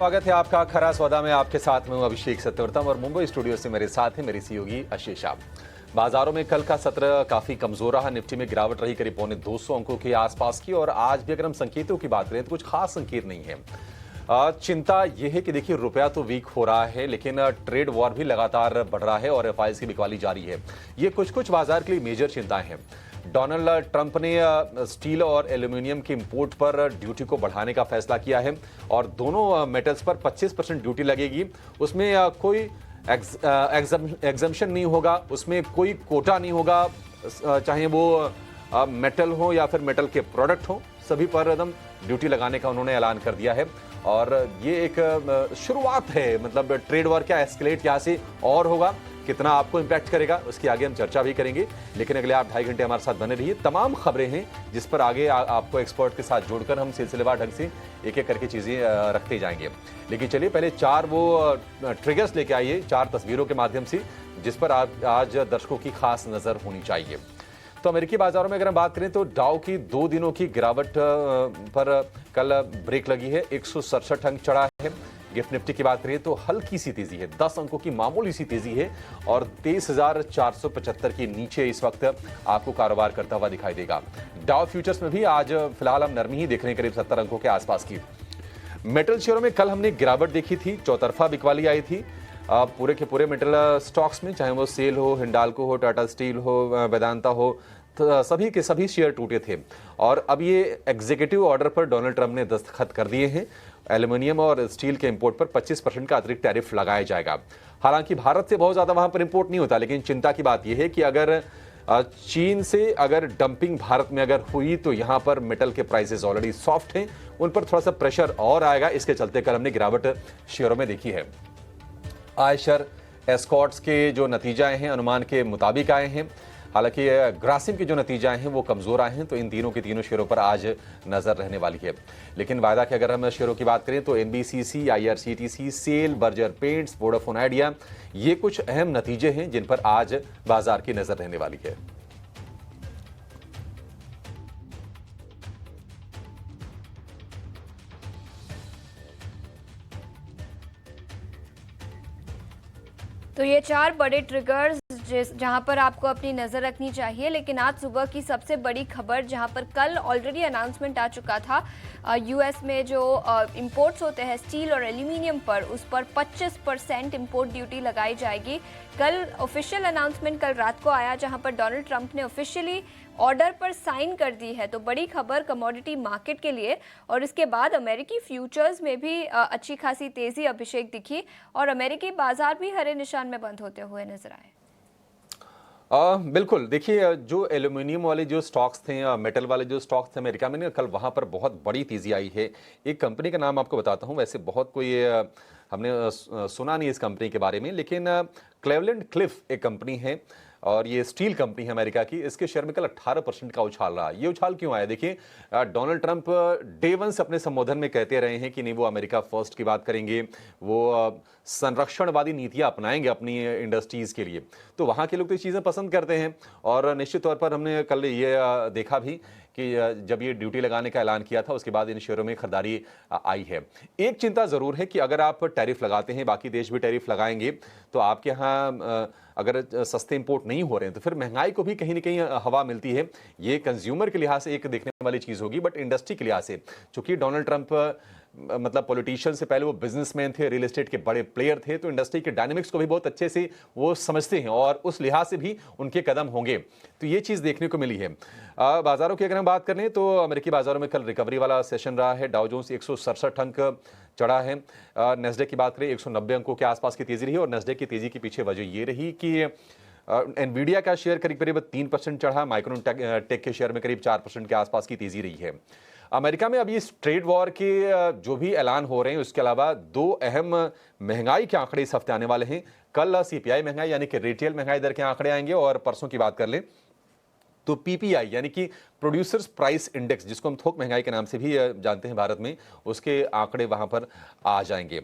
स्वागत है आपका खरा सौदा में। आपके साथ में हूं अभिषेक सत्यवर्तम और मुंबई स्टूडियो से मेरे साथ हैं मेरी सहयोगी आशीष। बाजारों में कल का सत्र काफी कमजोर रहा। निफ्टी में गिरावट रही करीब 200 अंकों के आसपास की। और आज भी अगर हम संकेतों की बात करें तो कुछ खास संकेत नहीं है। चिंता यह है कि देखिए रुपया तो वीक हो रहा है, लेकिन ट्रेड वॉर भी लगातार बढ़ रहा है और एफआईआई की बिकवाली जारी है। ये कुछ बाजार के लिए मेजर चिंताएं हैं। डोनाल्ड ट्रंप ने स्टील और एल्यूमिनियम के इंपोर्ट पर ड्यूटी को बढ़ाने का फैसला किया है और दोनों मेटल्स पर 25% ड्यूटी लगेगी। उसमें कोई एग्जम्पशन नहीं होगा, उसमें कोई कोटा नहीं होगा, चाहे वो मेटल हो या फिर मेटल के प्रोडक्ट हो, सभी पर एकदम ड्यूटी लगाने का उन्होंने ऐलान कर दिया है। और ये एक शुरुआत है, मतलब ट्रेड वॉर क्या एस्केलेट यहाँ से और होगा, कितना आपको इंपैक्ट करेगा उसकी आगे हम चर्चा भी करेंगे। लेकिन अगले आप 2.5 घंटे हमारे साथ बने रहिए। तमाम खबरें हैं जिस पर आगे आपको एक्सपर्ट के साथ जोड़कर हम सिलसिलेवार ढंग से एक एक करके चीजें रखते जाएंगे। लेकिन चलिए पहले 4 वो ट्रिगर्स लेके आइए, 4 तस्वीरों के माध्यम से, जिस पर आज दर्शकों की खास नजर होनी चाहिए। तो अमेरिकी बाजारों में अगर हम बात करें तो डाउ की 2 दिनों की गिरावट पर कल ब्रेक लगी है, 167 अंक चढ़ा है। गिफ्ट निफ्टी की बात करें तो हल्की सी तेजी है, 10 अंकों की मामूली सी तेजी है और 23,475 के नीचे इस वक्त आपको कारोबार करता हुआ दिखाई देगा। डाउ फ्यूचर्स में भी आज फिलहाल हम नरमी ही देख रहे हैं, करीब 70 अंकों के आसपास की। मेटल शेयरों में कल हमने गिरावट देखी थी, चौतरफा बिकवाली आई थी पूरे के पूरे मेटल स्टॉक्स में, चाहे वो सेल हो, हिंडाल्को हो, टाटा स्टील हो, वेदांता हो, तो सभी के सभी शेयर टूटे थे। और अब ये एग्जीक्यूटिव ऑर्डर पर डोनाल्ड ट्रंप ने दस्तखत कर दिए हैं। एल्यूमिनियम और स्टील के इंपोर्ट पर 25% का अतिरिक्त टैरिफ लगाया जाएगा। हालांकि भारत से बहुत ज्यादा वहां पर इंपोर्ट नहीं होता, लेकिन चिंता की बात यह है कि अगर चीन से अगर डंपिंग भारत में अगर हुई तो यहां पर मेटल के प्राइसेस ऑलरेडी सॉफ्ट हैं, उन पर थोड़ा सा प्रेशर और आएगा। इसके चलते कल हमने गिरावट शेयरों में देखी है। आयशर एस्कॉर्ट्स के जो नतीजे हैं अनुमान के मुताबिक आए हैं, हालांकि ग्रासिम के जो नतीजे हैं वो कमजोर आए हैं, तो इन तीनों के तीनों शेयरों पर आज नजर रहने वाली है। लेकिन वायदा की अगर हम शेयरों की बात करें तो NBCC, IRCTC, SAIL, Berger Paints, Vodafone Idea, ये कुछ अहम नतीजे हैं जिन पर आज बाजार की नजर रहने वाली है। तो ये 4 बड़े ट्रिगर्स जहां पर आपको अपनी नज़र रखनी चाहिए। लेकिन आज सुबह की सबसे बड़ी खबर, जहां पर कल ऑलरेडी अनाउंसमेंट आ चुका था, यूएस में जो इंपोर्ट्स होते हैं स्टील और एल्यूमिनियम पर, उस पर 25% इंपोर्ट ड्यूटी लगाई जाएगी। कल ऑफिशियल अनाउंसमेंट कल रात को आया, जहां पर डोनाल्ड ट्रंप ने ऑफिशियली ऑर्डर पर साइन कर दी है। तो बड़ी खबर कमोडिटी मार्केट के लिए। और इसके बाद अमेरिकी फ्यूचर्स में भी अच्छी खासी तेजी अभिषेक दिखी और अमेरिकी बाजार भी हरे निशान में बंद होते हुए नजर आए। बिल्कुल, देखिए जो एल्यूमिनियम वाले जो स्टॉक्स थे, मेटल वाले जो स्टॉक्स थे अमेरिका में, कल वहां पर बहुत बड़ी तेजी आई है। एक कंपनी का नाम आपको बताता हूं, वैसे बहुत कोई हमने सुना नहीं इस कंपनी के बारे में, लेकिन क्लेवलैंड क्लिफ एक कंपनी है और ये स्टील कंपनी है अमेरिका की। इसके शेयर में कल 18% का उछाल रहा। ये उछाल क्यों आया? देखिए डोनाल्ड ट्रंप डे 1 से अपने संबोधन में कहते रहे हैं कि नहीं वो अमेरिका फर्स्ट की बात करेंगे, वो संरक्षणवादी नीतियां अपनाएंगे अपनी इंडस्ट्रीज के लिए। तो वहां के लोग तो ये चीजें पसंद करते हैं और निश्चित तौर पर हमने कल ये देखा भी कि जब ये ड्यूटी लगाने का ऐलान किया था उसके बाद इन शेयरों में खरीदारी आई है। एक चिंता जरूर है कि अगर आप टैरिफ लगाते हैं, बाकी देश भी टैरिफ लगाएंगे, तो आपके यहाँ अगर सस्ते इंपोर्ट नहीं हो रहे हैं तो फिर महंगाई को भी कहीं ना कहीं हवा मिलती है। ये कंज्यूमर के लिहाज से एक देखने वाली चीज होगी, बट इंडस्ट्री के लिहाज से, चूंकि डोनाल्ड ट्रंप मतलब पॉलिटिशियन से पहले वो बिजनेसमैन थे, रियल एस्टेट के बड़े प्लेयर थे, तो इंडस्ट्री के डायनेमिक्स को भी बहुत अच्छे से वो समझते हैं और उस लिहाज से भी उनके कदम होंगे। तो ये चीज देखने को मिली है। बाजारों की अगर हम बात करें तो अमेरिकी बाजारों में कल रिकवरी वाला सेशन रहा है। डाउ जोन्स 167 अंक चढ़ा है। नेस्डेक की बात करें 190 अंकों के आसपास की तेजी रही और नेस्डेक की तेजी के पीछे वजह ये रही कि एनवीडिया का शेयर करीब करीब 3% चढ़ा, माइक्रोन टेक के शेयर में करीब 4% के आसपास की तेजी रही है। अमेरिका में अभी इस ट्रेड वॉर के जो भी ऐलान हो रहे हैं उसके अलावा 2 अहम महंगाई के आंकड़े इस हफ्ते आने वाले हैं। कल सीपीआई महंगाई यानी कि रिटेल महंगाई दर के आंकड़े आएंगे और परसों की बात कर लें तो पीपीआई यानी कि प्रोड्यूसर्स प्राइस इंडेक्स, जिसको हम थोक महंगाई के नाम से भी जानते हैं भारत में, उसके आंकड़े वहां पर आ जाएंगे।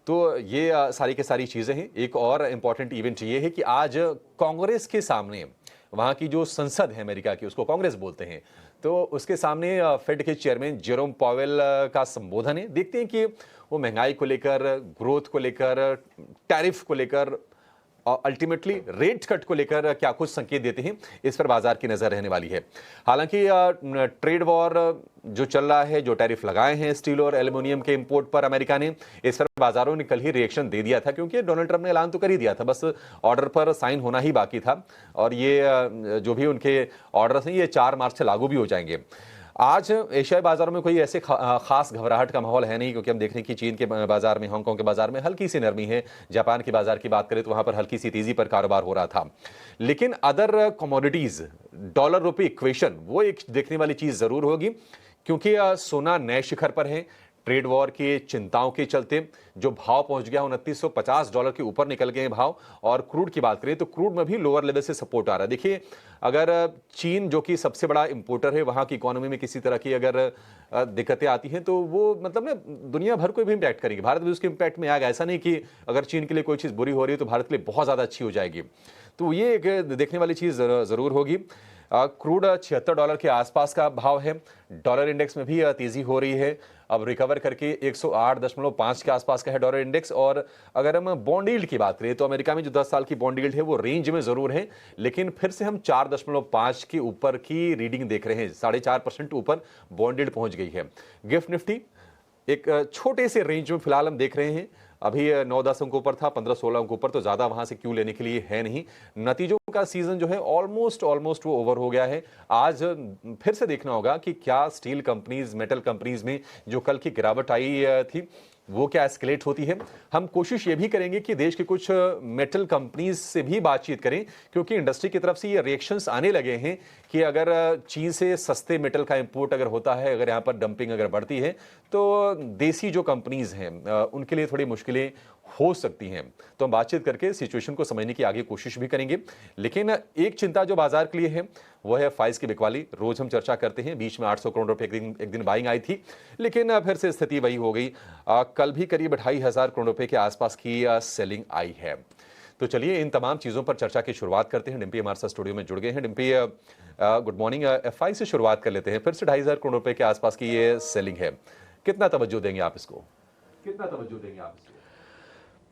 तो ये सारी की सारी चीजें हैं। एक और इंपॉर्टेंट इवेंट ये है कि आज कांग्रेस के सामने, वहां की जो संसद है अमेरिका की, उसको कांग्रेस बोलते हैं, तो उसके सामने फेड के चेयरमैन जेरोम पावेल का संबोधन है। देखते हैं कि वो महंगाई को लेकर, ग्रोथ को लेकर, टैरिफ को लेकर और अल्टीमेटली रेट कट को लेकर क्या कुछ संकेत देते हैं, इस पर बाजार की नजर रहने वाली है। हालांकि ट्रेड वॉर जो चल रहा है, जो टैरिफ लगाए हैं स्टील और एल्युमिनियम के इंपोर्ट पर अमेरिका ने, इस पर बाजारों ने कल ही रिएक्शन दे दिया था, क्योंकि डोनाल्ड ट्रंप ने ऐलान तो कर ही दिया था, बस ऑर्डर पर साइन होना ही बाकी था। और ये जो भी उनके ऑर्डर्स हैं ये 4 मार्च से लागू भी हो जाएंगे। आज एशियाई बाजारों में कोई ऐसे खास घबराहट का माहौल है नहीं, क्योंकि हम देख रहे हैं कि चीन के बाजार में, हांगकांग के बाजार में हल्की सी नरमी है। जापान के बाजार की बात करें तो वहां पर हल्की सी तेजी पर कारोबार हो रहा था। लेकिन अदर कमोडिटीज, डॉलर रुपए इक्वेशन, वो एक देखने वाली चीज जरूर होगी, क्योंकि सोना नए शिखर पर है। ट्रेड वॉर की चिंताओं के चलते जो भाव पहुंच गया $2950 के ऊपर निकल गए भाव। और क्रूड की बात करें तो क्रूड में भी लोअर लेवल से सपोर्ट आ रहा है। देखिए, अगर चीन जो कि सबसे बड़ा इंपोर्टर है, वहां की इकोनॉमी में किसी तरह की अगर दिक्कतें आती हैं तो वो मतलब ना दुनिया भर को भी इंपैक्ट करेगी। भारत भी उसके इंपैक्ट में आएगा। ऐसा नहीं कि अगर चीन के लिए कोई चीज बुरी हो रही है तो भारत के लिए बहुत ज्यादा अच्छी हो जाएगी। तो ये एक देखने वाली चीज जरूर होगी। क्रूड $76 के आसपास का भाव है। डॉलर इंडेक्स में भी तेजी हो रही है, अब रिकवर करके 108.5 के आसपास का है डॉलर इंडेक्स। और अगर हम बॉन्ड यील्ड की बात करें तो अमेरिका में जो 10 साल की बॉन्ड यील्ड है वो रेंज में जरूर है, लेकिन फिर से हम 4.5 के ऊपर की रीडिंग देख रहे हैं। 4.5% ऊपर बॉन्ड यील्ड पहुंच गई है। गिफ्ट निफ्टी एक छोटे से रेंज में फिलहाल हम देख रहे हैं। अभी 9-10 अंक ऊपर था, 15-16 अंक ऊपर, तो ज्यादा वहां से क्यों लेने के लिए है नहीं। नतीजों का सीजन जो है ऑलमोस्ट वो ओवर हो गया है। आज फिर से देखना होगा कि क्या स्टील कंपनीज, मेटल कंपनीज में जो कल की गिरावट आई थी वो क्या एस्केलेट होती है। हम कोशिश ये भी करेंगे कि देश के कुछ मेटल कंपनीज से भी बातचीत करें, क्योंकि इंडस्ट्री की तरफ से ये रिएक्शंस आने लगे हैं कि अगर चीन से सस्ते मेटल का इंपोर्ट अगर होता है, अगर यहाँ पर डंपिंग अगर बढ़ती है, तो देसी जो कंपनीज हैं उनके लिए थोड़ी मुश्किलें हो सकती हैं। तो हम बातचीत करके सिचुएशन को समझने की आगे कोशिश भी करेंगे। लेकिन एक चिंता जो बाजार के लिए है वो है फाइज की बिकवाली। रोज हम चर्चा करते हैं, बीच में 800 करोड़ रुपए एक दिन बाइंग आई थी, लेकिन फिर से स्थिति वही हो गई। कल भी करीब 2500 करोड़ रुपए के आसपास की सेलिंग आई है। तो चलिए इन तमाम चीजों पर चर्चा की शुरुआत करते हैं। डिम्पी हमारे साथ स्टूडियो में जुड़ गए हैं। Dimpy, good morning. एफआई से शुरुआत कर लेते हैं। फिर से 2500 करोड़ रुपए के आसपास की ये सेलिंग है, कितना तवज्जो देंगे आप इसको?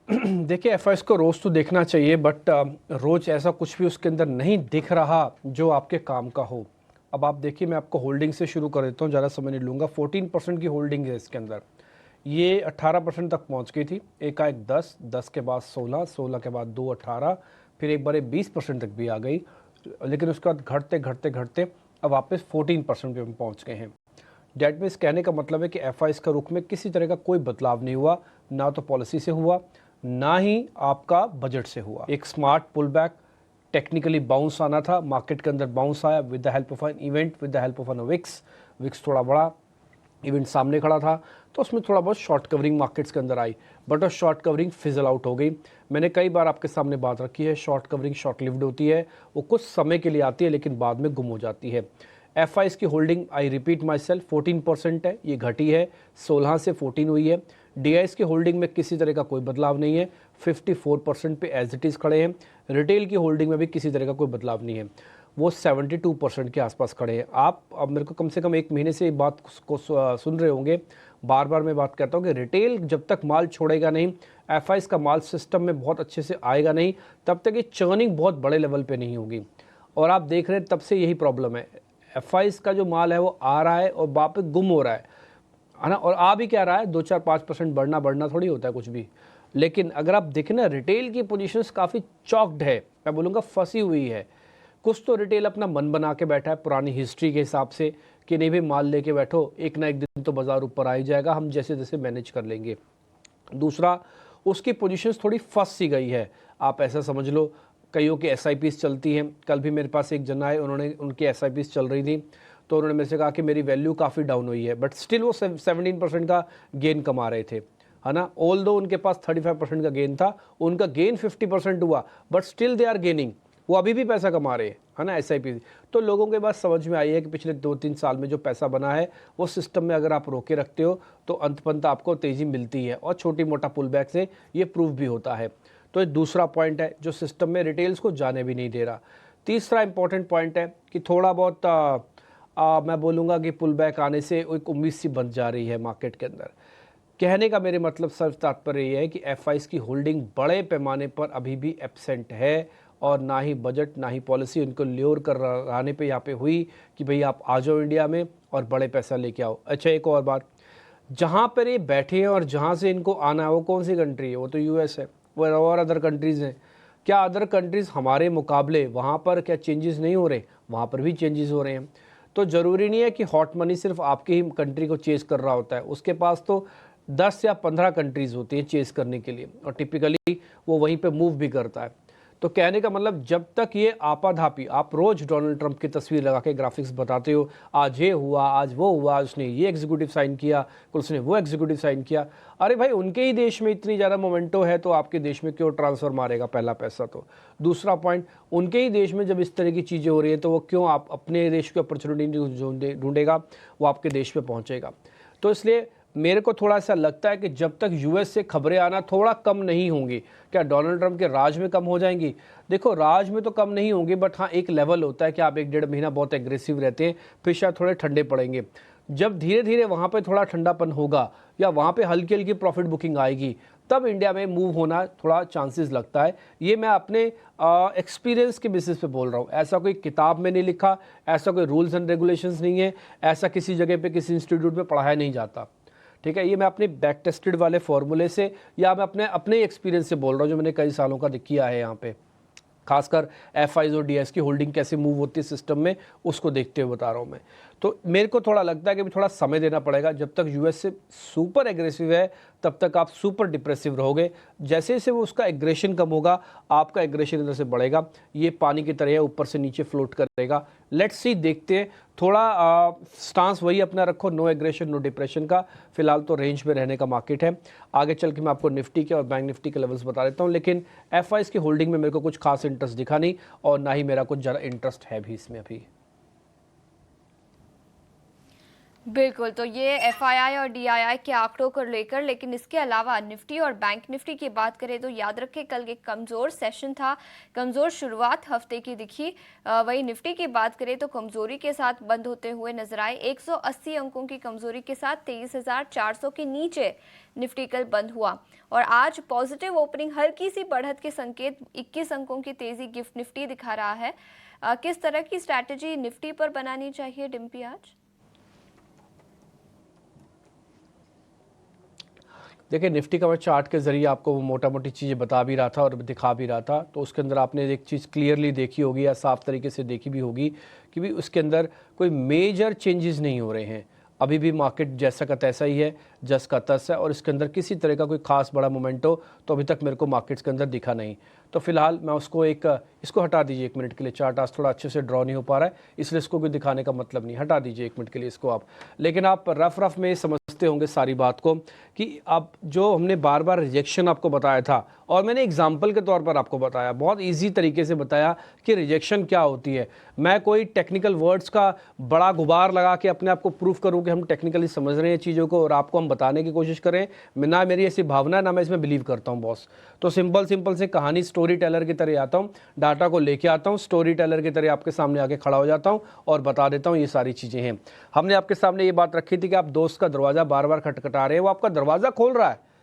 देखिए, एफआईएस को रोज़ तो देखना चाहिए, बट रोज़ ऐसा कुछ भी उसके अंदर नहीं दिख रहा जो आपके काम का हो। अब आप देखिए, मैं आपको होल्डिंग से शुरू कर देता हूँ, ज़्यादा समय नहीं लूँगा। 14% की होल्डिंग है इसके अंदर। ये 18% तक पहुँच गई थी, एकाएक 10, 10 के बाद 16, 16 के बाद 2, 18, फिर एक बार 20% तक भी आ गई। लेकिन उसके बाद घटते घटते घटते अब वापस 14% पे हम पहुँच गए हैं। डेट मीन्स कहने का मतलब है कि एफआईएस का रुख में किसी तरह का कोई बदलाव नहीं हुआ, ना तो पॉलिसी से हुआ, ना ही आपका बजट से हुआ। एक smart pull back, technically bounce आना था, मार्केट के अंदर बाउंस आया with the help of an event, with the help of an VIX थोड़ा बड़ा इवेंट सामने खड़ा था, तो उसमें थोड़ा बहुत शॉर्ट कवरिंग मार्केट्स के अंदर आई, बट वो शॉर्ट कवरिंग फिजल आउट हो गई। मैंने कई बार आपके सामने बात रखी है, शॉर्ट कवरिंग शॉर्ट लिव्ड होती है, वो कुछ समय के लिए आती है लेकिन बाद में गुम हो जाती है। एफआईएस की holding, I repeat my self, 14% है, ये घटी है, 16 से 14 हुई है। डीआईएस की होल्डिंग में किसी तरह का कोई बदलाव नहीं है, 54% पे एज इट इज़ खड़े हैं। रिटेल की होल्डिंग में भी किसी तरह का कोई बदलाव नहीं है, वो 72% के आसपास खड़े हैं। आप अब मेरे को कम से कम 1 महीने से बात को सुन रहे होंगे, बार बार मैं बात कहता हूँ कि रिटेल जब तक माल छोड़ेगा नहीं, एफआईएस का माल सिस्टम में बहुत अच्छे से आएगा नहीं, तब तक ये चर्निंग बहुत बड़े लेवल पे नहीं होगी। और आप देख रहे हैं तब से यही प्रॉब्लम है, एफआईएस का जो माल है वो आ रहा है और वापस गुम हो रहा है ना। और आ भी क्या रहा है, 2-4-5% बढ़ना थोड़ी होता है कुछ भी। लेकिन अगर आप देखें ना, रिटेल की पोजीशंस काफ़ी चॉक्ड है, मैं बोलूँगा फंसी हुई है। कुछ तो रिटेल अपना मन बना के बैठा है पुरानी हिस्ट्री के हिसाब से कि नहीं भाई, माल लेके बैठो, एक ना एक दिन तो बाजार ऊपर आ ही जाएगा, हम जैसे जैसे मैनेज कर लेंगे। दूसरा, उसकी पोजीशंस थोड़ी फंस सी गई है, आप ऐसा समझ लो। कईयों की एसआईपीस चलती हैं, कल भी मेरे पास एक जना है, उनकी एसआईपीस चल रही थी, तो उन्होंने मेरे से कहा कि मेरी वैल्यू काफ़ी डाउन हुई है, बट स्टिल वो 17% का गेन कमा रहे थे, है ना। ऑल दो उनके पास 35% का गेन था, उनका गेन 50% हुआ, but still they are gaining, वो अभी भी पैसा कमा रहे हैं, है ना, एसआईपी। तो लोगों के पास समझ में आई है कि पिछले 2-3 साल में जो पैसा बना है वो सिस्टम में अगर आप रोके रखते हो तो अंत आपको तेज़ी मिलती है, और छोटी मोटा पुल बैक से ये प्रूव भी होता है। तो ये दूसरा पॉइंट है जो सिस्टम में रिटेल्स को जाने भी नहीं दे रहा। तीसरा इंपॉर्टेंट पॉइंट है कि थोड़ा बहुत मैं बोलूँगा कि पुल बैक आने से एक उम्मीद सी बन जा रही है मार्केट के अंदर। कहने का मेरे मतलब सिर्फ तात्पर्य ये है कि एफआईज की होल्डिंग बड़े पैमाने पर अभी भी एब्सेंट है, और ना ही बजट ना ही पॉलिसी उनको ल्योर कर रहने पे यहाँ पे हुई कि भाई आप आ जाओ इंडिया में और बड़े पैसा लेके आओ। अच्छा, एक और बात, जहाँ पर ये बैठे हैं और जहाँ से इनको आना है वो कौन सी कंट्री है? वो तो यूएस है, वो और अदर कंट्रीज़ हैं। क्या अदर कंट्रीज़ हमारे मुकाबले वहाँ पर क्या चेंजेस नहीं हो रहे? वहाँ पर भी चेंजेस हो रहे हैं। तो ज़रूरी नहीं है कि हॉट मनी सिर्फ आपके ही कंट्री को चेज़ कर रहा होता है, उसके पास तो 10 या 15 कंट्रीज़ होती हैं चेज़ करने के लिए, और टिपिकली वो वहीं पे मूव भी करता है। तो कहने का मतलब, जब तक ये आपाधापी, आप रोज़ डोनाल्ड ट्रंप की तस्वीर लगा के ग्राफिक्स बताते हो, आज ये हुआ, आज वो हुआ, उसने ये एग्जीक्यूटिव साइन किया, कल उसने वो एग्जीक्यूटिव साइन किया। अरे भाई, उनके ही देश में इतनी ज़्यादा मोमेंटो है तो आपके देश में क्यों ट्रांसफ़र मारेगा? पहला पैसा तो। दूसरा पॉइंट, उनके ही देश में जब इस तरह की चीज़ें हो रही हैं तो वो क्यों आप अपने देश की अपॉर्चुनिटी ढूंढेगा? वो आपके देश में पहुँचेगा। तो इसलिए मेरे को थोड़ा सा लगता है कि जब तक यूएस से खबरें आना थोड़ा कम नहीं होंगी, क्या डोनाल्ड ट्रंप के राज में कम हो जाएंगी? देखो, राज में तो कम नहीं होंगी, बट हाँ, एक लेवल होता है कि आप 1-1.5 महीना बहुत एग्रेसिव रहते हैं, फिर शायद थोड़े ठंडे पड़ेंगे। जब धीरे धीरे वहाँ पे थोड़ा ठंडापन होगा या वहाँ पे हल्की हल्की प्रॉफिट बुकिंग आएगी, तब इंडिया में मूव होना थोड़ा चांसेस लगता है। ये मैं अपने एक्सपीरियंस के बेसिस पे बोल रहा हूँ, ऐसा कोई किताब में नहीं लिखा, ऐसा कोई रूल्स एंड रेगुलेशंस नहीं है, ऐसा किसी जगह पे किसी इंस्टीट्यूट में पढ़ाया नहीं जाता। ठीक है, ये मैं अपने बैक टेस्टेड वाले फॉर्मूले से या मैं अपने एक्सपीरियंस से बोल रहा हूँ, जो मैंने कई सालों का किया है यहाँ पे। खासकर एफआईज और डीएस की होल्डिंग कैसे मूव होती है सिस्टम में, उसको देखते हुए बता रहा हूँ मैं। तो मेरे को थोड़ा लगता है कि थोड़ा समय देना पड़ेगा। जब तक यूएस से सुपर एग्रेसिव है तब तक आप सुपर डिप्रेसिव रहोगे। जैसे जैसे वो उसका एग्रेशन कम होगा, आपका एग्रेशन इधर से बढ़ेगा। ये पानी की तरह ऊपर से नीचे फ्लोट करेगा। लेट्स सी, देखते हैं। थोड़ा स्टांस वही अपना रखो, नो एग्रेशन नो डिप्रेशन का। फिलहाल तो रेंज में रहने का मार्केट है। आगे चल के मैं आपको निफ्टी के और बैंक निफ्टी के लेवल्स बता देता हूँ, लेकिन एफआईज की होल्डिंग में मेरे को कुछ खास इंटरेस्ट दिखा नहीं, और ना ही मेरा कुछ ज़्यादा इंटरेस्ट है भी इसमें अभी। बिल्कुल, तो ये एफआईआई और डीआईआई के आंकड़ों को लेकर, लेकिन इसके अलावा निफ्टी और बैंक निफ्टी की बात करें तो याद रखें कल एक कमज़ोर सेशन था, कमज़ोर शुरुआत हफ्ते की दिखी। वही निफ्टी की बात करें तो कमज़ोरी के साथ बंद होते हुए नजर आए। 180 अंकों की कमज़ोरी के साथ 23,400 के नीचे निफ्टी कल बंद हुआ, और आज पॉजिटिव ओपनिंग, हल्की सी बढ़त के संकेत, 21 अंकों की तेज़ी गिफ्ट निफ्टी दिखा रहा है। किस तरह की स्ट्रैटेजी निफ्टी पर बनानी चाहिए डिम्पी आज? देखिए, निफ्टी का मैं चार्ट के ज़रिए आपको वो मोटा मोटी चीज़ें बता भी रहा था और दिखा भी रहा था। तो उसके अंदर आपने एक चीज़ क्लियरली देखी होगी या साफ तरीके से देखी भी होगी कि भी उसके अंदर कोई मेजर चेंजेस नहीं हो रहे हैं। अभी भी मार्केट जैसा का तैसा ही है, जस का तस है, और इसके अंदर किसी तरह का कोई खास बड़ा मोमेंटो तो अभी तक मेरे को मार्केट्स के अंदर दिखा नहीं। तो फिलहाल मैं उसको इसको हटा दीजिए 1 मिनट के लिए। चार्ट आज थोड़ा अच्छे से ड्रॉ नहीं हो पा रहा है, इसलिए इसको कोई दिखाने का मतलब नहीं। हटा दीजिए 1 मिनट के लिए इसको आप। लेकिन आप रफ में समझते होंगे सारी बात को कि अब जो हमने बार बार रिजेक्शन आपको बताया था, और मैंने एग्जाम्पल के तौर पर आपको बताया, बहुत ईजी तरीके से बताया कि रिजेक्शन क्या होती है। मैं कोई टेक्निकल वर्ड्स का बड़ा गुबार लगा के अपने आप को प्रूफ करूँ कि हम टेक्निकली समझ रहे हैं चीज़ों को और आपको हम बताने की कोशिश करें, ना मेरी ऐसी भावना, ना मैं इसमें बिलीव करता हूँ बॉस। तो सिंपल से कहानी स्टोरी टेलर की तरह आता हूँ, डाटा को लेके आता हूँ, स्टोरी टेलर की तरह आपके सामने आके खड़ा हो जाता हूँ और बता देता हूँ ये सारी चीज़ें हैं। हमने आपके सामने ये बात रखी थी कि आप दोस्त का दरवाज़ा बार बार खटखटा रहे हैं, वो आपका दरवाज़ा खोल रहा है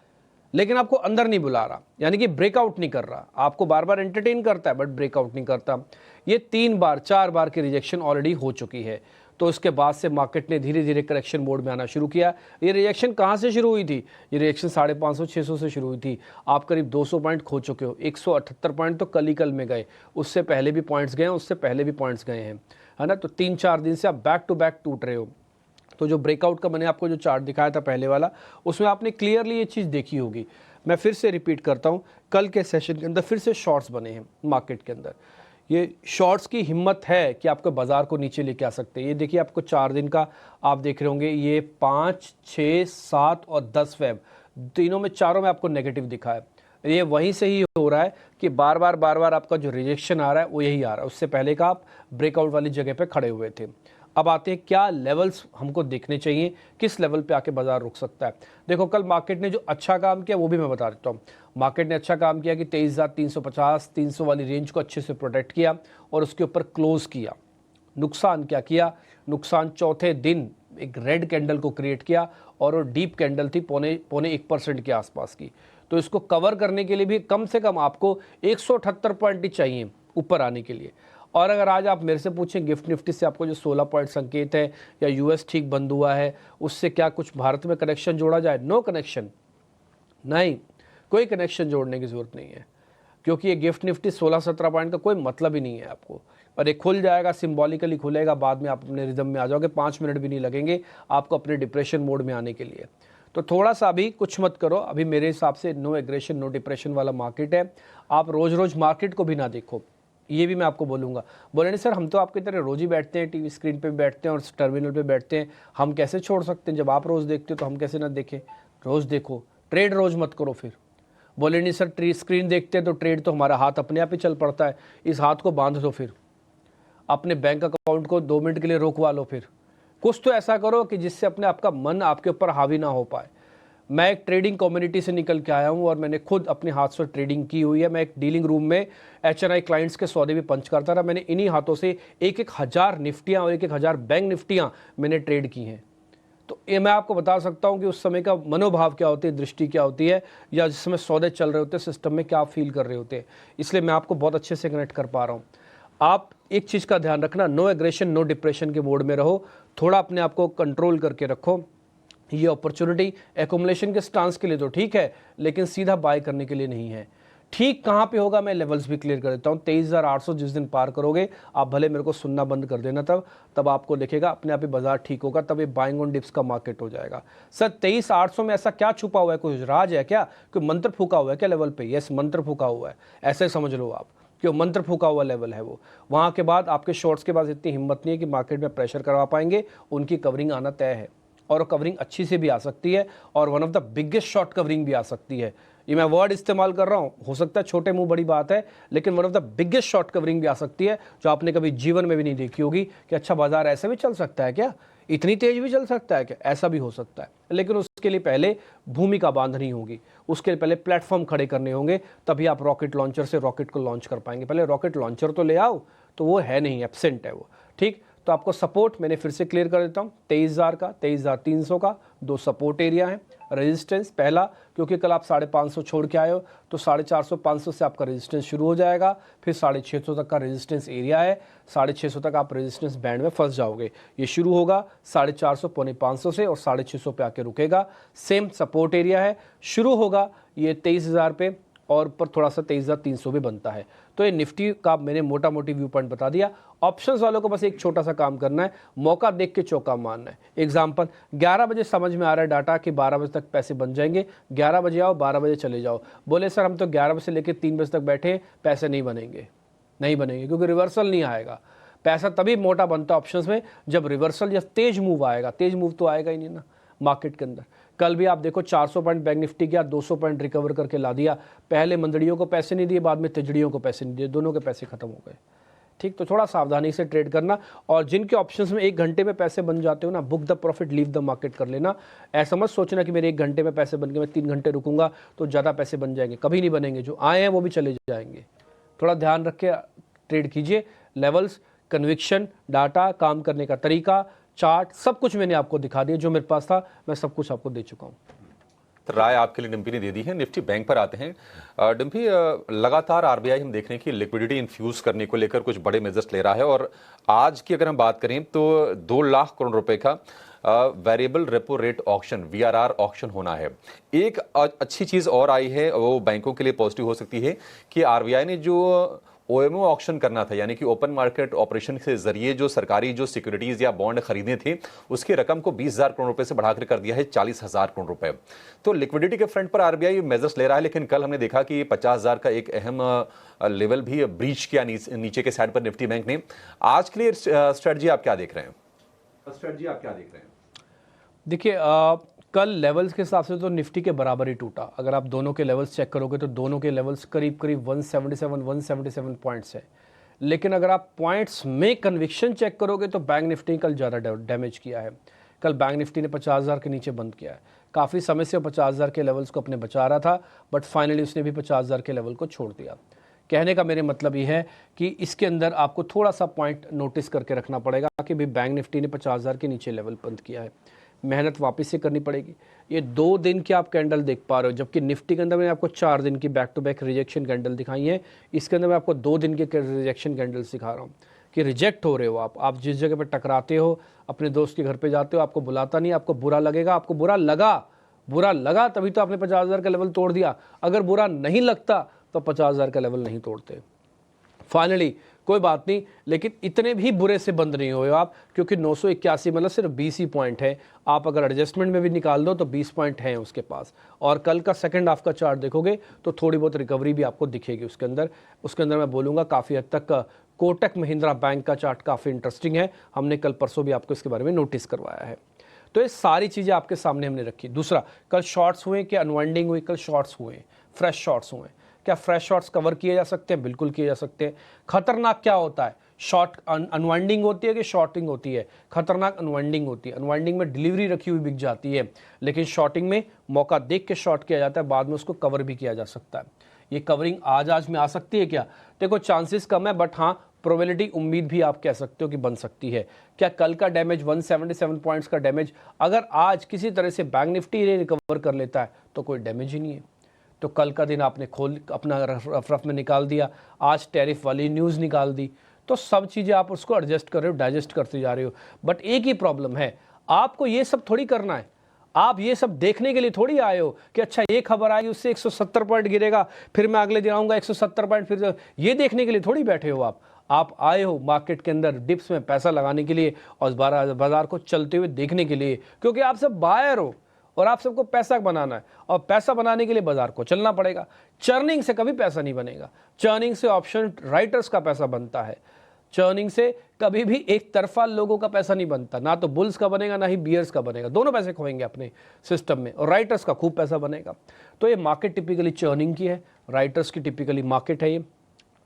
लेकिन आपको अंदर नहीं बुला रहा, यानी कि ब्रेकआउट नहीं कर रहा। आपको बार बार एंटरटेन करता है बट ब्रेकआउट नहीं करता। ये 3-4 बार की रिजेक्शन ऑलरेडी हो चुकी है। तो उसके बाद से मार्केट ने धीरे धीरे करेक्शन मोड में आना शुरू किया। ये रिएक्शन कहाँ से शुरू हुई थी? ये रिएक्शन 550-600 से शुरू हुई थी। आप करीब 200 पॉइंट खो चुके हो। 178 पॉइंट तो कल में गए, उससे पहले भी पॉइंट्स गए हैं, उससे पहले भी पॉइंट्स गए हैं, है ना। तो 3-4 दिन से आप बैक टू बैक टूट रहे हो। तो जो ब्रेकआउट का मैंने आपको जो चार्ट दिखाया था पहले वाला, उसमें आपने क्लियरली ये चीज़ देखी होगी। मैं फिर से रिपीट करता हूँ, कल के सेशन के अंदर फिर से शॉर्ट्स बने हैं मार्केट के अंदर। ये शॉर्ट्स की हिम्मत है कि आपको बाजार को नीचे लेके आ सकते हैं। ये देखिए, आपको 4 दिन का आप देख रहे होंगे, ये 5, 6, 7 और 10 फेब तीनों में, चारों में आपको नेगेटिव दिखा है। ये वहीं से ही हो रहा है कि बार बार आपका जो रिजेक्शन आ रहा है वो यही आ रहा है। उससे पहले का आप ब्रेकआउट वाली जगह पे खड़े हुए थे। अब आते हैं क्या लेवल्स हमको देखने चाहिए, किस लेवल पे आके बाजार रुक सकता है। देखो, कल मार्केट ने जो अच्छा काम किया वो भी मैं बता देता हूँ। मार्केट ने अच्छा काम किया कि 23,350-300 वाली रेंज को अच्छे से प्रोटेक्ट किया और उसके ऊपर क्लोज किया। नुकसान क्या किया? नुकसान चौथे दिन एक रेड कैंडल को क्रिएट किया और वो डीप कैंडल थी पौने 1% के आसपास की। तो इसको कवर करने के लिए भी कम से कम आपको 178 पॉइंट ही चाहिए ऊपर आने के लिए। और अगर आज आप मेरे से पूछें गिफ्ट निफ्टी से आपको जो 16 पॉइंट संकेत है या यूएस ठीक बंद हुआ है उससे क्या कुछ भारत में कनेक्शन जोड़ा जाए? नो कनेक्शन, नहीं, कोई कनेक्शन जोड़ने की ज़रूरत नहीं है, क्योंकि ये गिफ्ट निफ्टी 16-17 पॉइंट का कोई मतलब ही नहीं है आपको। और ये खुल जाएगा, सिंबॉलिकली खुलेगा, बाद में आप अपने रिदम में आ जाओगे, 5 मिनट भी नहीं लगेंगे आपको अपने डिप्रेशन मोड में आने के लिए। तो थोड़ा सा अभी कुछ मत करो, अभी मेरे हिसाब से नो एग्रेशन नो डिप्रेशन वाला मार्केट है। आप रोज़ रोज़ मार्केट को भी ना देखो, ये भी मैं आपको बोलूँगा। बोले नहीं सर हम तो आपकी तरह रोज़ ही बैठते हैं, टीवी स्क्रीन पे बैठते हैं और टर्मिनल पे बैठते हैं, हम कैसे छोड़ सकते हैं? जब आप रोज़ देखते हो तो हम कैसे ना देखें? रोज़ देखो, ट्रेड रोज़ मत करो फिर। बोले नहीं सर स्क्रीन देखते हैं तो ट्रेड तो हमारा हाथ अपने आप ही चल पड़ता है, इस हाथ को बांध दो, फिर अपने बैंक अकाउंट को 2 मिनट के लिए रोकवा लो, फिर कुछ तो ऐसा करो कि जिससे अपने आपका मन आपके ऊपर हावी ना हो पाए। मैं एक ट्रेडिंग कम्युनिटी से निकल के आया हूँ और मैंने खुद अपने हाथ से ट्रेडिंग की हुई है। मैं एक डीलिंग रूम में HNI क्लाइंट्स के सौदे भी पंच करता रहा। मैंने इन्हीं हाथों से 1-1 हज़ार निफ्टियाँ और 1-1 हज़ार बैंक निफ्टियाँ मैंने ट्रेड की हैं। तो ये मैं आपको बता सकता हूँ कि उस समय का मनोभाव क्या होती है, दृष्टि क्या होती है, या जिस समय सौदे चल रहे होते हैं सिस्टम में क्या आप फील कर रहे होते हैं। इसलिए मैं आपको बहुत अच्छे से कनेक्ट कर पा रहा हूँ। आप एक चीज़ का ध्यान रखना, नो एग्रेशन नो डिप्रेशन के मोड में रहो, थोड़ा अपने आप को कंट्रोल करके रखो। ये अपॉर्चुनिटी एकोमुलेशन के स्टांस के लिए तो ठीक है, लेकिन सीधा बाय करने के लिए नहीं है। ठीक कहाँ पे होगा मैं लेवल्स भी क्लियर कर देता हूँ। 23,800 जिस दिन पार करोगे, आप भले मेरे को सुनना बंद कर देना, तब आपको दिखेगा अपने आप ही बाजार ठीक होगा, तब ये बाइंग ऑन डिप्स का मार्केट हो जाएगा। सर 23,800 में ऐसा क्या छुपा हुआ है? कोई राज है क्या? कोई मंत्र फूका हुआ है क्या लेवल पे? यस, मंत्र फूका हुआ है, ऐसे समझ लो आप कि वो मंत्र फूका हुआ लेवल है वो। वहाँ के बाद आपके शॉर्ट्स के पास इतनी हिम्मत नहीं है कि मार्केट में प्रेशर करवा पाएंगे, उनकी कवरिंग आना तय है और कवरिंग अच्छी से भी आ सकती है और one of the biggest short covering भी आ सकती है। ये मैं वर्ड इस्तेमाल कर रहा हूँ, हो सकता है छोटे मुंह बड़ी बात है, लेकिन one of the biggest short covering भी आ सकती है जो आपने कभी जीवन में भी नहीं देखी होगी कि अच्छा बाजार ऐसे भी चल सकता है क्या, इतनी तेज भी चल सकता है क्या, ऐसा भी हो सकता है। लेकिन उसके लिए पहले भूमिका बांधनी होगी, उसके लिए पहले प्लेटफॉर्म खड़े करने होंगे, तभी आप रॉकेट लॉन्चर से रॉकेट को लॉन्च कर पाएंगे। पहले रॉकेट लॉन्चर तो ले आओ, तो वो है नहीं, एब्सेंट है वो। ठीक, तो आपको सपोर्ट मैंने फिर से क्लियर कर देता हूँ, 23,000 का, 23,300 का 2 सपोर्ट एरिया है। रेजिस्टेंस पहला, क्योंकि कल आप 550 छोड़ के आए हो, तो 450-500 से आपका रेजिस्टेंस शुरू हो जाएगा, फिर 650 तक का रेजिस्टेंस एरिया है, 650 तक आप रेजिस्टेंस बैंड में फंस जाओगे। ये शुरू होगा 450 पौने 500 से और 650 पे आके रुकेगा। सेम सपोर्ट एरिया है, शुरू होगा ये 23,000 पे और ऊपर थोड़ा सा 23,300 भी बनता है। तो ये निफ्टी का मैंने मोटा मोटी व्यू पॉइंट बता दिया। ऑप्शंस वालों को बस एक छोटा सा काम करना है, मौका देख के चौका मारना है। एग्जांपल, 11 बजे समझ में आ रहा है डाटा कि 12 बजे तक पैसे बन जाएंगे, 11 बजे आओ, 12 बजे चले जाओ। बोले सर हम तो 11 बजे से लेकर 3 बजे तक बैठे, पैसे नहीं बनेंगे, नहीं बनेंगे, क्योंकि रिवर्सल नहीं आएगा। पैसा तभी मोटा बनता है ऑप्शंस में जब रिवर्सल या तेज मूव आएगा। तेज मूव तो आएगा ही नहीं ना मार्केट के अंदर। कल भी आप देखो 400 पॉइंट बैंक निफ्टी गया, 200 पॉइंट रिकवर करके ला दिया। पहले मंदड़ियों को पैसे नहीं दिए, बाद में तिजड़ियों को पैसे नहीं दिए, दोनों के पैसे खत्म हो गए। ठीक, तो थोड़ा सावधानी से ट्रेड करना, और जिनके ऑप्शंस में 1 घंटे में पैसे बन जाते हो ना, book the profit leave the market कर लेना। ऐसा मत सोचना कि मेरे 1 घंटे में पैसे बन गए, मैं 3 घंटे रुकूंगा तो ज़्यादा पैसे बन जाएंगे, कभी नहीं बनेंगे। जो आए हैं वो भी चले जाएंगे। थोड़ा ध्यान रख के ट्रेड कीजिए। लेवल्स, कन्विक्शन, डाटा, काम करने का तरीका, चार्ट, सब कुछ मैंने आपको दिखा दिया। जो मेरे पास था मैं सब कुछ आपको दे चुका हूँ। तो राय आपके लिए डिम्पी ने दे दी है। निफ्टी बैंक पर आते हैं। डिम्पी, लगातार आरबीआई हम देख रहे हैं कि लिक्विडिटी इन्फ्यूज करने को लेकर कुछ बड़े मेजर्स ले रहा है, और आज की अगर हम बात करें तो 2 लाख करोड़ रुपए का variable repo rate auction VRR auction होना है। एक अच्छी चीज और आई है, वो बैंकों के लिए पॉजिटिव हो सकती है कि आरबीआई ने जो OMO ऑक्शन करना था, यानी कि ओपन मार्केट ऑपरेशन के जरिए जो सरकारी जो सिक्योरिटीज या बॉन्ड खरीदने थे, उसकी रकम को 20,000 करोड़ रुपए से बढ़ाकर कर दिया है 40,000 करोड़ रुपए। तो लिक्विडिटी के फ्रंट पर आरबीआई मेजर्स ले रहा है, लेकिन कल हमने देखा कि 50,000 का एक अहम लेवल भी ब्रीच किया नीचे के साइड पर निफ्टी बैंक ने। आज के लिए स्ट्रेटजी आप क्या देख रहे हैं? देखिए, कल लेवल्स के हिसाब से तो निफ्टी के बराबर ही टूटा। अगर आप दोनों के लेवल्स चेक करोगे तो दोनों के लेवल्स करीब करीब 177 पॉइंट्स है। लेकिन अगर आप पॉइंट्स में कन्विक्शन चेक करोगे तो बैंक निफ्टी कल ज़्यादा डैमेज किया है। कल बैंक निफ्टी ने 50,000 के नीचे बंद किया है। काफ़ी समय से 50,000 के लेवल्स को अपने बचा रहा था, बट फाइनली उसने भी 50,000 के लेवल को छोड़ दिया। कहने का मेरे मतलब ये है कि इसके अंदर आपको थोड़ा सा पॉइंट नोटिस करके रखना पड़ेगा कि भाई बैंक निफ्टी ने 50,000 के नीचे लेवल बंद किया है, मेहनत वापस से करनी पड़ेगी। ये 2 दिन की आप कैंडल देख पा रहे हो, जबकि निफ्टी के अंदर मैंने आपको 4 दिन की back to back rejection candle दिखाई है। इसके अंदर मैं आपको 2 दिन के रिजेक्शन कैंडल सिखा रहा हूँ कि रिजेक्ट हो रहे हो आप जिस जगह पर टकराते हो, अपने दोस्त के घर पे जाते हो, आपको बुलाता नहीं, आपको बुरा लगेगा, आपको बुरा लगा तभी तो आपने 50,000 का लेवल तोड़ दिया। अगर बुरा नहीं लगता तो 50,000 का लेवल नहीं तोड़ते। फाइनली कोई बात नहीं, लेकिन इतने भी बुरे से बंद नहीं हुए आप, क्योंकि 981 मतलब सिर्फ 20 ही पॉइंट है। आप अगर एडजस्टमेंट में भी निकाल दो तो 20 पॉइंट हैं उसके पास। और कल का सेकंड हाफ का चार्ट देखोगे तो थोड़ी बहुत रिकवरी भी आपको दिखेगी उसके अंदर मैं बोलूँगा काफ़ी हद तक कोटक महिंद्रा बैंक का चार्ट काफ़ी इंटरेस्टिंग है। हमने कल परसों भी आपको इसके बारे में नोटिस करवाया है। तो ये सारी चीज़ें आपके सामने हमने रखी। दूसरा, कल शॉर्ट्स हुए कि अनवाइंडिंग हुई? कल शॉर्ट्स हुए, फ्रेश शॉर्ट्स हुए। क्या फ्रेश शॉर्ट्स कवर किए जा सकते हैं? बिल्कुल किए जा सकते हैं। खतरनाक क्या होता है? शॉर्ट अनवाइंडिंग होती है कि शॉर्टिंग होती है? खतरनाक अनवाइंडिंग होती है। अनवाइंडिंग में डिलीवरी रखी हुई बिक जाती है, लेकिन शॉर्टिंग में मौका देख के शॉर्ट किया जाता है, बाद में उसको कवर भी किया जा सकता है। ये कवरिंग आज में आ सकती है क्या? देखो चांसेस कम है, बट हाँ प्रोबेबिलिटी, उम्मीद भी आप कह सकते हो कि बन सकती है। क्या कल का डैमेज 177 पॉइंट्स का डैमेज अगर आज किसी तरह से बैंक निफ्टी रिकवर कर लेता है तो कोई डैमेज ही नहीं है। तो कल का दिन आपने खोल अपना रफ में निकाल दिया, आज टैरिफ वाली न्यूज़ निकाल दी, तो सब चीज़ें आप उसको एडजस्ट कर रहे हो, डाइजेस्ट करते जा रहे हो। बट एक ही प्रॉब्लम है, आपको ये सब थोड़ी करना है। आप ये सब देखने के लिए थोड़ी आए हो कि अच्छा ये खबर आई उससे 170 पॉइंट गिरेगा, फिर मैं अगले दिन आऊँगा 170 पॉइंट, फिर ये देखने के लिए थोड़ी बैठे हो आप आए हो मार्केट के अंदर डिप्स में पैसा लगाने के लिए और बाजार को चलते हुए देखने के लिए, क्योंकि आप सब बायर हो और आप सबको पैसा बनाना है, और पैसा बनाने के लिए बाजार को चलना पड़ेगा। चर्निंग से कभी पैसा नहीं बनेगा। चर्निंग से ऑप्शन राइटर्स का पैसा बनता है। चर्निंग से कभी भी एक तरफा लोगों का पैसा नहीं बनता, ना तो बुल्स का बनेगा ना ही बियर्स का बनेगा, दोनों पैसे खोएंगे अपने सिस्टम में, और राइटर्स का खूब पैसा बनेगा। तो ये मार्केट टिपिकली चर्निंग की है, राइटर्स की टिपिकली मार्केट है। ये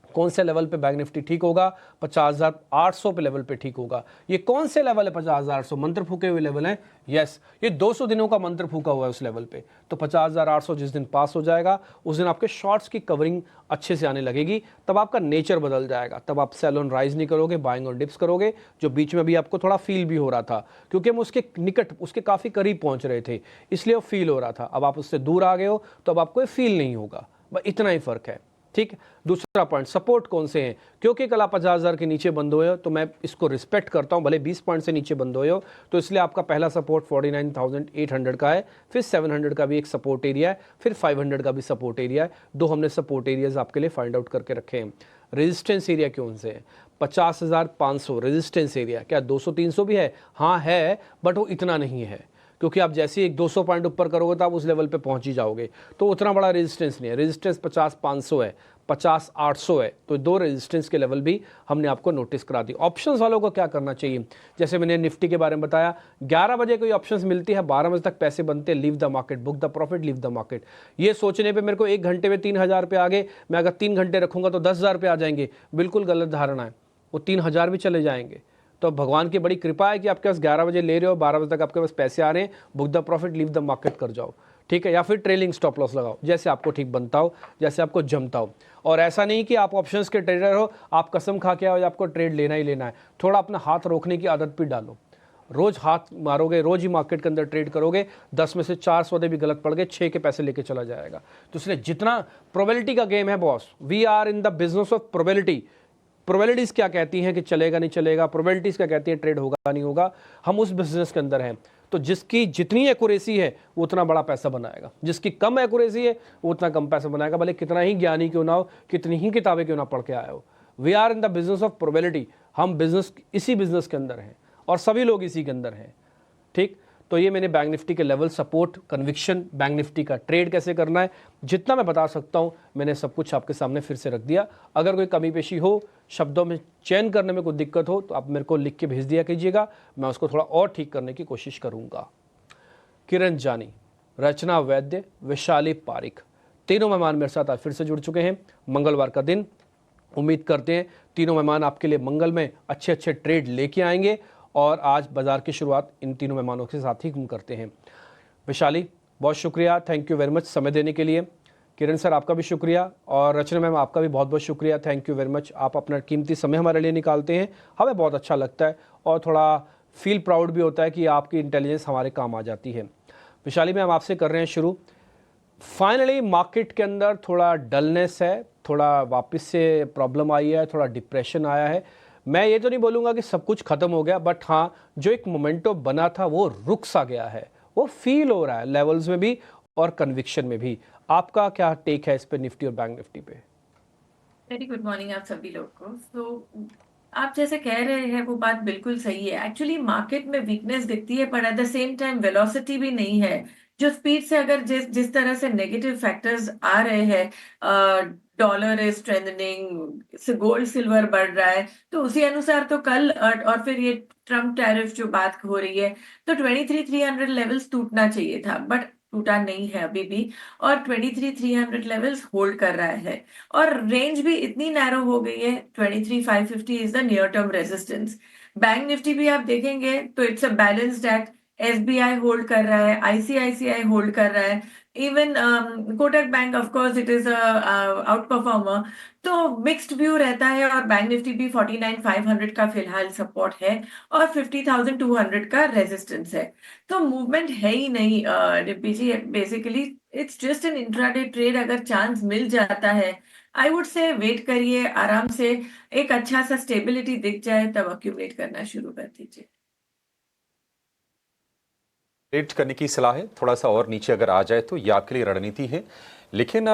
कौन से लेवल पे बैंक निफ्टी ठीक होगा? 50,800 पे लेवल पे ठीक होगा। ये कौन से लेवल है 50,800? मंत्र फूके हुए लेवल है। यस, ये 200 दिनों का मंत्र फूका हुआ है उस लेवल पे। तो 50,800 जिस दिन पास हो जाएगा उस दिन आपके शॉर्ट्स की कवरिंग अच्छे से आने लगेगी, तब आपका नेचर बदल जाएगा। तब आप सेल ऑन राइज नहीं करोगे, बाइंग ऑन डिप्स करोगे, जो बीच में भी आपको थोड़ा फील भी हो रहा था, क्योंकि हम उसके निकट, उसके काफ़ी करीब पहुंच रहे थे, इसलिए वो फील हो रहा था। अब आप उससे दूर आ गए हो तो अब आपको फील नहीं होगा, बस इतना ही फर्क है। ठीक। दूसरा पॉइंट, सपोर्ट कौन से हैं? क्योंकि कल आप 50,000 के नीचे बंद हुए हो तो मैं इसको रिस्पेक्ट करता हूं, भले 20 पॉइंट से नीचे बंद हुए हो, तो इसलिए आपका पहला सपोर्ट 49,800 का है, फिर 700 का भी एक सपोर्ट एरिया है, फिर 500 का भी सपोर्ट एरिया है। 2 हमने सपोर्ट एरियाज आपके लिए फाइंड आउट करके रखे हैं। रेजिस्टेंस एरिया कौन से हैं? 50,500 रेजिस्टेंस एरिया। क्या 200-300 भी है? हाँ है, बट वो इतना नहीं है, क्योंकि आप जैसे एक 200 पॉइंट ऊपर करोगे तो आप उस लेवल पे पहुंच ही जाओगे, तो उतना बड़ा रेजिस्टेंस नहीं है। रेजिस्टेंस 50,500 है, 50,800 है, तो 2 रेजिस्टेंस के लेवल भी हमने आपको नोटिस करा दी। ऑप्शंस वालों को क्या करना चाहिए? जैसे मैंने निफ्टी के बारे में बताया, 11 बजे कोई ऑप्शंस मिलती है, 12 बजे तक पैसे बनते हैं, leave the market, book the profit, leave the market. ये सोचने पे मेरे को 1 घंटे में 3,000 रुपये आ गए, मैं अगर 3 घंटे रखूंगा तो 10,000 रुपये आ जाएंगे, बिल्कुल गलत धारणा है। वो 3,000 भी चले जाएंगे। तो भगवान की बड़ी कृपा है कि आपके पास 11 बजे ले रहे हो, 12 बजे तक आपके पास पैसे आ रहे हैं, book the profit, leave the market कर जाओ, ठीक है। या फिर ट्रेलिंग स्टॉप लॉस लगाओ, जैसे आपको ठीक बनता हो, जैसे आपको जमता हो। और ऐसा नहीं कि आप ऑप्शंस के ट्रेडर हो, आप कसम खा के आओ आपको ट्रेड लेना ही लेना है। थोड़ा अपना हाथ रोकने की आदत भी डालो। रोज हाथ मारोगे, रोज ही मार्केट के अंदर ट्रेड करोगे, 10 में से 4 सौदे भी गलत पड़ गए, 6 के पैसे लेके चला जाएगा। तो इसलिए जितना प्रोबेबिलिटी का गेम है boss, we are in the business of probability. Probabilities क्या कहती हैं कि चलेगा नहीं चलेगा, प्रोबेबिलिटीज़ क्या कहती है ट्रेड होगा नहीं होगा, हम उस बिजनेस के अंदर हैं। तो जिसकी जितनी एक्यूरेसी है वो उतना बड़ा पैसा बनाएगा, जिसकी कम एक्यूरेसी है वो उतना कम पैसा बनाएगा, भले कितना ही ज्ञानी क्यों ना हो, कितनी ही किताबें क्यों ना पढ़ के आए हो। We are in the business of probability. हम बिजनेस, इसी बिजनेस के अंदर हैं और सभी लोग इसी के अंदर हैं, ठीक। तो ये मैंने बैंक निफ्टी के level, support, conviction, bank Nifty का ट्रेड कैसे करना है, जितना मैं बता सकता हूँ मैंने सब कुछ आपके सामने फिर से रख दिया। अगर कोई कमी पेशी हो, शब्दों में चयन करने में कोई दिक्कत हो, तो आप मेरे को लिख के भेज दिया कीजिएगा, मैं उसको थोड़ा और ठीक करने की कोशिश करूँगा। किरण जानी, रचना वैद्य, वैशाली पारिक, तीनों मेहमान मेरे साथ आज फिर से जुड़ चुके हैं। मंगलवार का दिन, उम्मीद करते हैं तीनों मेहमान आपके लिए मंगल में अच्छे अच्छे ट्रेड लेके आएंगे, और आज बाजार की शुरुआत इन तीनों मेहमानों के साथ ही हम करते हैं। वैशाली, बहुत शुक्रिया, थैंक यू वेरी मच समय देने के लिए। किरण सर आपका भी शुक्रिया और रचना मैम आपका भी बहुत बहुत शुक्रिया, थैंक यू वेरी मच। आप अपना कीमती समय हमारे लिए निकालते हैं, हमें बहुत अच्छा लगता है और थोड़ा फील प्राउड भी होता है कि आपकी इंटेलिजेंस हमारे काम आ जाती है। विशाली मैम आपसे कर रहे हैं शुरू। फाइनली मार्केट के अंदर थोड़ा डलनेस है, थोड़ा वापस से प्रॉब्लम आई है, थोड़ा डिप्रेशन आया है। मैं ये तो नहीं बोलूँगा कि सब कुछ ख़त्म हो गया, बट हाँ जो एक मोमेंटो बना था वो रुक सा गया है, वो फील हो रहा है लेवल्स में भी और कन्विक्शन में भी। आपका क्या टेक है इस पे, निफ्टी और बैंक निफ्टी पे? वेरी गुड मॉर्निंग आप सभी लोग को। आप जैसे कह रहे हैं वो बात बिल्कुल सही है। एक्चुअली मार्केट में वीकनेस दिखती है, पर at the same time velocity भी नहीं है। जो स्पीड से अगर जिस जिस तरह से नेगेटिव फैक्टर्स आ रहे हैं, dollar is strengthening, gold silver बढ़ रहा है, तो उसी अनुसार तो कल और फिर ये ट्रम्प टैरिफ जो बात हो रही है, तो 23,300 लेवल्स टूटना चाहिए था, बट टूटा नहीं है अभी भी, और 23,300 लेवल्स होल्ड कर रहा है। और रेंज भी इतनी नैरो हो गई है, 23,550 is the near term resistance. Bank Nifty भी आप देखेंगे तो it's a balanced act. SBI hold कर रहा है, आईसीआईसीआई होल्ड कर रहा है, even Kotak bank of course it is out performer. तो मिक्स्ड व्यू रहता है, और बैंक निफ्टी भी 49,500 का फिलहाल सपोर्ट है और 50,200 का रेजिस्टेंस है। तो मूवमेंट है ही नहीं रिपी जी। Basically it's just an intraday trade. अगर चांस मिल जाता है, आई वुड से वेट करिए आराम से, एक अच्छा सा स्टेबिलिटी दिख जाए तब अक्यूमुलेट करना शुरू कर दीजिए। ट्रेड करने की सलाह है, थोड़ा सा और नीचे अगर आ जाए तो ये आपके लिए रणनीति है। लेकिन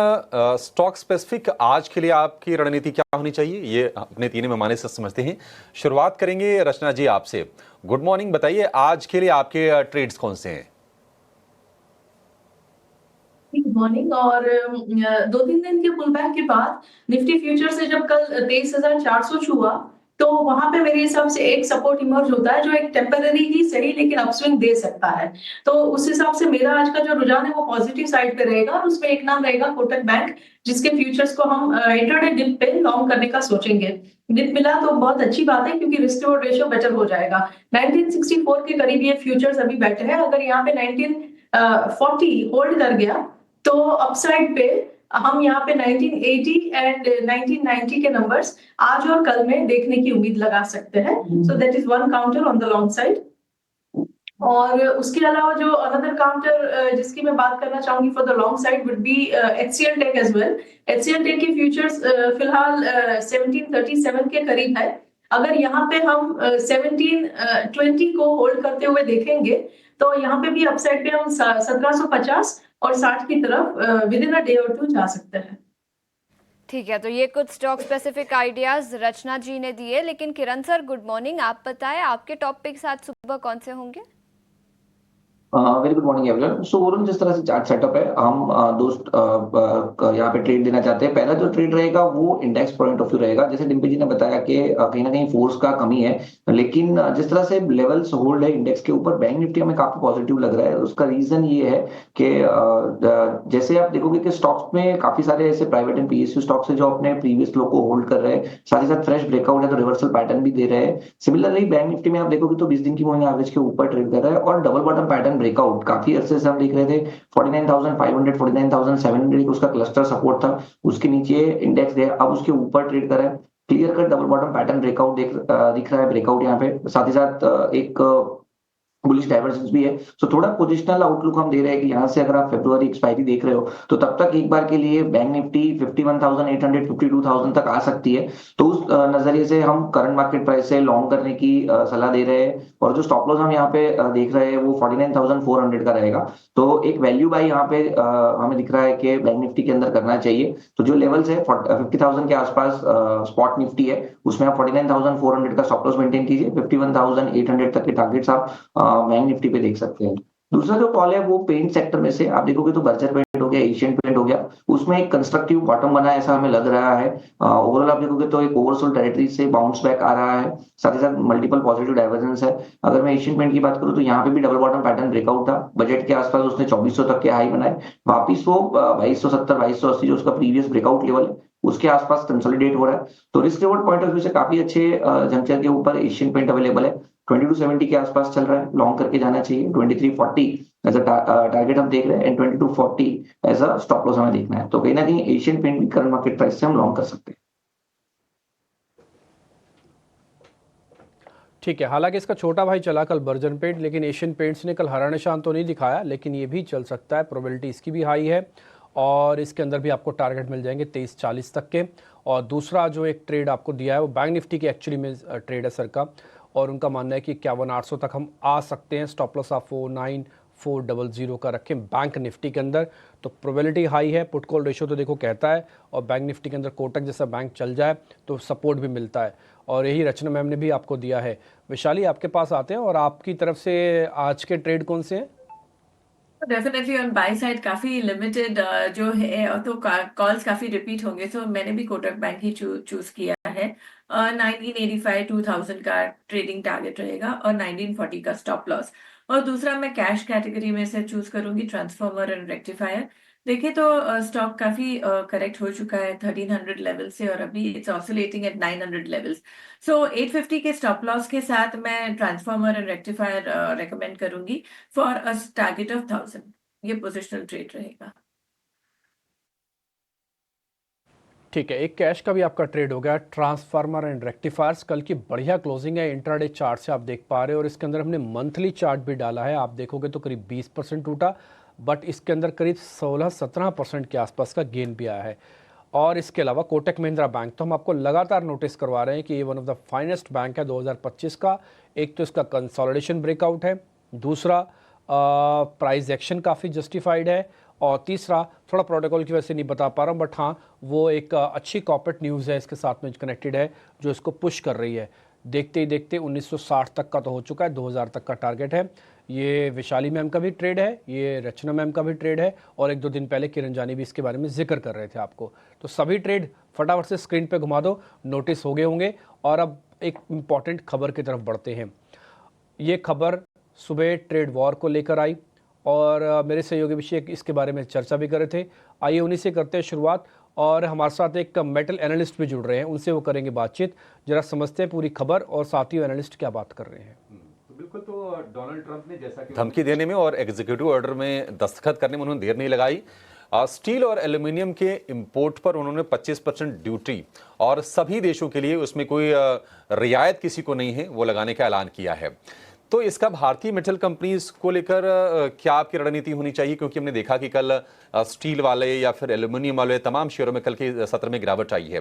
स्टॉक स्पेसिफिक आज के लिए आपकी रणनीति क्या होनी चाहिए, ये अपने तीन मेहमानों से समझते हैं। शुरुआत करेंगे रचना जी आपसे। गुड मॉर्निंग, बताइए आज के लिए आपके ट्रेड्स कौन से हैं? Good morning. और 2-3 दिन के पुल बैक के बाद निफ्टी फ्यूचर से जब कल 23,400 छुआ, तो वहां पे मेरे हिसाब से एक सपोर्ट इमर्ज होता है जो एक टेम्पररी ही सही लेकिन अपस्विंग दे सकता है। तो उस हिसाब से मेरा आज का जो रुझान है वो पॉजिटिव साइड पे रहेगा, और उसमें एक नाम रहेगा कोटक बैंक, जिसके फ्यूचर्स को हम इंट्राडे डिप पे लॉन्ग करने का सोचेंगे। डिप मिला तो बहुत अच्छी बात है, क्योंकि रिस्क रिवॉर्ड रेशियो बेटर हो जाएगा। 1964 के करीब ये फ्यूचर्स अभी बैठे हैं। अगर यहाँ पे 1940 होल्ड कर गया तो अपसाइड पे हम यहाँ पे 1980 एंड 1990 के नंबर्स आज और कल में देखने की उम्मीद लगा सकते हैं। So that is one counter on the long side. और उसके अलावा जो अनदर काउंटर जिसकी मैं बात करना चाहूंगी for the long side would be HCL tech as well. HCL tech के फ्यूचर्स फिलहाल 1737 के करीब है। अगर यहाँ पे हम 1720 को होल्ड करते हुए देखेंगे, तो यहाँ पे भी अपसाइड पे हम 1750 और 60 की तरफ विद इन अ डे और टू जा सकते हैं। ठीक है, तो ये कुछ स्टॉक स्पेसिफिक आइडियाज रचना जी ने दिए। लेकिन किरण सर गुड मॉर्निंग, आप बताएं आपके टॉप पिक्स आज सुबह कौन से होंगे? Very good morning everyone. So overall जिस तरह से चार्ट सेटअप है, हम दोस्त यहाँ पे ट्रेड देना चाहते हैं। पहला जो ट्रेड रहेगा वो इंडेक्स पॉइंट ऑफ व्यू रहेगा। जैसे डिम्पल जी ने बताया कि कहीं ना कहीं फोर्स का कमी है, लेकिन जिस तरह से लेवल्स होल्ड है इंडेक्स के ऊपर, बैंक निफ्टी हमें काफी पॉजिटिव लग रहा है। उसका रीजन ये है कि जैसे आप देखोगे कि स्टॉक्स में काफी सारे ऐसे प्राइवेट एंड पीएसयू स्टॉक्स है जो अपने प्रीवियस लो को होल्ड कर रहे हैं, साथ ही साथ फ्रेश ब्रेकआउट है तो रिवर्सल पैटर्न भी दे रहे हैं। सिमिलरली बैंक निफ्टी में आप देखोगे तो 20 दिन की मूविंग एवरेज के ऊपर ट्रेड कर रहा है, और डबल बॉटम पैटर्न ब्रेकआउट काफी अरसे से हम देख रहे थे। 49,500 49,700 उसका क्लस्टर सपोर्ट था, उसके नीचे इंडेक्स गया, अब उसके ऊपर ट्रेड कर रहा है। Clear cut double bottom pattern breakout दिख रहा है, ब्रेकआउट यहाँ पे, साथ ही साथ एक बुलिश डाइवर्जेंस भी है। सो थोड़ा पोजिशनल आउटलुक हम दे रहे हैं कि यहाँ से अगर आप फरवरी एक्सपायरी देख रहे हो तो तब तक एक बार के लिए बैंक निफ्टी 51,800 52,000 तक आ सकती है। तो उस नजरिए से हम करंट मार्केट प्राइस से लॉन्ग करने की सलाह दे रहे हैं, और जो स्टॉप लॉस हम यहाँ पे देख रहे हैं वो 49,400 का रहेगा। तो एक वैल्यू बाय यहाँ पे हमें दिख रहा है कि बैंक निफ्टी के अंदर करना चाहिए। तो जो लेवल्स है 50,000 के आसपास स्पॉट निफ्टी है, उसमें आप 49,400 का स्टॉप लॉस मेंटेन कीजिए। 51,800 तक के टारगेट्स आप बैंक निफ्टी पे देख सकते हैं। दूसरा जो कॉल है वो पेंट सेक्टर में से आप देखोगे तो बर्जर पेंट हो गया, एशियन पेंट हो गया, उसमें एक कंस्ट्रक्टिव बॉटम बना है ऐसा हमें लग रहा है। ओवरऑल आप देखोगे तो एक ओवरसोल्ड टेरिटरी से बाउंस बैक आ रहा है, साथ ही साथ मल्टीपल पॉजिटिव डाइवर्जेंस है। अगर मैं एशियन पेंट की बात करूं तो यहाँ पे भी डबल बॉटम पैटर्न ब्रेकआउट था, बजट के आसपास उसने 2400 तक के हाई बनाए, वापिस वो 2270 2280 जो उसका प्रीवियस ब्रेकआउट लेवल है उसके आसपास कंसोलिडेट हो रहा है। तो risk reward point of view से काफी अच्छे जंक्चर के ऊपर एशियन पेंट अवेलेबल है। 2270 के आसपास चल रहा है, लॉन्ग करके जाना चाहिए। 2340 एज अ टारगेट हम देख रहे हैं and 2240 as a stop loss हमें देखना है। तो कहीं ना कहीं एशियन पेंट भी करंट मार्केट प्राइस से हम लॉन्ग कर सकते हैं। ठीक है, हालांकि इसका छोटा भाई चला कल बर्जन पेंट, लेकिन एशियन पेंट्स ने कल हरा निशान तो नहीं दिखाया, लेकिन ये भी चल सकता है, प्रोबेबिलिटी इसकी भी हाई है और इसके अंदर भी आपको टारगेट मिल जाएंगे 2340 तक के। और दूसरा जो एक ट्रेड आपको दिया है वो बैंक निफ्टी की एक्चुअली में ट्रेड है सर का, और उनका मानना है कि 51,800 तक हम आ सकते हैं। स्टॉप लॉस आप 49,400 का रखें बैंक निफ्टी के अंदर, तो प्रोबेबिलिटी हाई है। पुट कॉल रेशियो तो देखो कहता है, और बैंक निफ्टी के अंदर कोटक जैसा बैंक चल जाए तो सपोर्ट भी मिलता है, और यही रचना मैम ने भी आपको दिया है। वैशाली आपके पास आते हैं, और आपकी तरफ से आज के ट्रेड कौन से हैं? डेफिनेटली ऑन बाय साइड काफी लिमिटेड जो है, तो कॉल्स काफी रिपीट होंगे, तो मैंने भी कोटक बैंक ही चूज किया है। 1985 2000 का ट्रेडिंग टारगेट रहेगा और 1940 का स्टॉप लॉस। और दूसरा मैं कैश कैटेगरी में से चूज करूंगी ट्रांसफॉर्मर एंड रेक्टिफायर। देखिए तो स्टॉक काफी करेक्ट हो चुका है 1300 लेवल से, और अभी इट्स ऑसिलेटिंग एट 900 लेवल्स। सो 850 के स्टॉप लॉस के साथ मैं ट्रांसफॉर्मर एंड रेक्टिफायर रेकमेंड करूंगी फॉर अ टारगेट ऑफ 1000। ये पोजिशनल ट्रेड रहेगा। ठीक है, एक कैश का भी आपका ट्रेड हो गया, ट्रांसफार्मर एंड रेक्टिफायर्स। कल की बढ़िया क्लोजिंग है इंट्राडे चार्ट से आप देख पा रहे हो, और इसके अंदर हमने मंथली चार्ट भी डाला है। आप देखोगे तो करीब 20% टूटा, बट इसके अंदर करीब 16-17% के आसपास का गेन भी आया है। और इसके अलावा कोटक महिंद्रा बैंक तो हम आपको लगातार नोटिस करवा रहे हैं कि ये one of the finest bank है 2025 का। एक तो इसका कंसोलिडेशन ब्रेकआउट है, दूसरा प्राइस एक्शन काफ़ी जस्टिफाइड है, और तीसरा थोड़ा प्रोटोकॉल की वजह से नहीं बता पा रहा हूँ, बट हाँ वो एक अच्छी कॉर्पोरेट न्यूज़ है इसके साथ में कनेक्टेड है, जो इसको पुश कर रही है। देखते ही देखते 1960 तक का तो हो चुका है, 2000 तक का टारगेट है। ये विशाली मैम का भी ट्रेड है, ये रचना मैम का भी ट्रेड है, और एक दो दिन पहले किरण जानी भी इसके बारे में जिक्र कर रहे थे आपको। तो सभी ट्रेड फटाफट से स्क्रीन पे घुमा दो, नोटिस हो गए होंगे। और अब एक इम्पॉर्टेंट खबर की तरफ बढ़ते हैं। ये खबर सुबह ट्रेड वॉर को लेकर आई, और मेरे सहयोगी अभिषेक इसके बारे में चर्चा भी कर रहे थे। आइए उन्हीं से करते हैं शुरुआत, और हमारे साथ एक मेटल एनालिस्ट भी जुड़ रहे हैं, उनसे वो करेंगे बातचीत। जरा समझते हैं पूरी खबर और साथ ही एनालिस्ट क्या बात कर रहे हैं। तो बिल्कुल, तो डोनाल्ड ट्रंप ने जैसा कि धमकी देने में और एग्जीक्यूटिव ऑर्डर में दस्तखत करने में उन्होंने देर नहीं लगाई। स्टील और एल्यूमिनियम के इंपोर्ट पर उन्होंने 25% ड्यूटी, और सभी देशों के लिए उसमें कोई रियायत किसी को नहीं है, वो लगाने का ऐलान किया है। तो इसका भारतीय मेटल कंपनीज को लेकर क्या आपकी रणनीति होनी चाहिए? क्योंकि हमने देखा कि कल स्टील वाले या फिर एल्यूमिनियम वाले तमाम शेयरों में कल के सत्र में गिरावट आई है।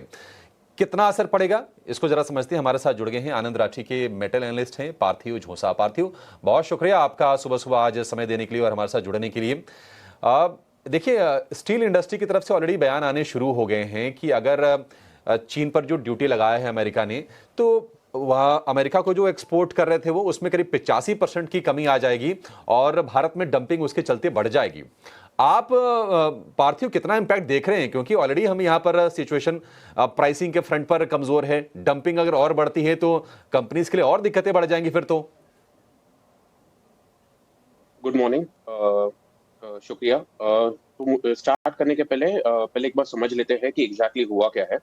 कितना असर पड़ेगा इसको जरा समझते हैं। हमारे साथ जुड़ गए हैं आनंद राठी के मेटल एनालिस्ट हैं पार्थिव झोसा। पार्थिव, बहुत शुक्रिया आपका सुबह सुबह आज समय देने के लिए और हमारे साथ जुड़ने के लिए। देखिए, स्टील इंडस्ट्री की तरफ से ऑलरेडी बयान आने शुरू हो गए हैं कि अगर चीन पर जो ड्यूटी लगाया है अमेरिका ने, तो वहाँ अमेरिका को जो एक्सपोर्ट कर रहे थे वो उसमें करीब 85% की कमी आ जाएगी, और भारत में डंपिंग उसके चलते बढ़ जाएगी। आप पार्थिव कितना इंपैक्ट देख रहे हैं? क्योंकि ऑलरेडी हम यहाँ पर सिचुएशन प्राइसिंग के फ्रंट पर कमजोर है, डंपिंग अगर और बढ़ती है तो कंपनीज के लिए और दिक्कतें बढ़ जाएंगी फिर तो। गुड मॉर्निंग, शुक्रिया। तो स्टार्ट करने के पहले एक बार समझ लेते हैं कि एग्जैक्टली हुआ क्या है।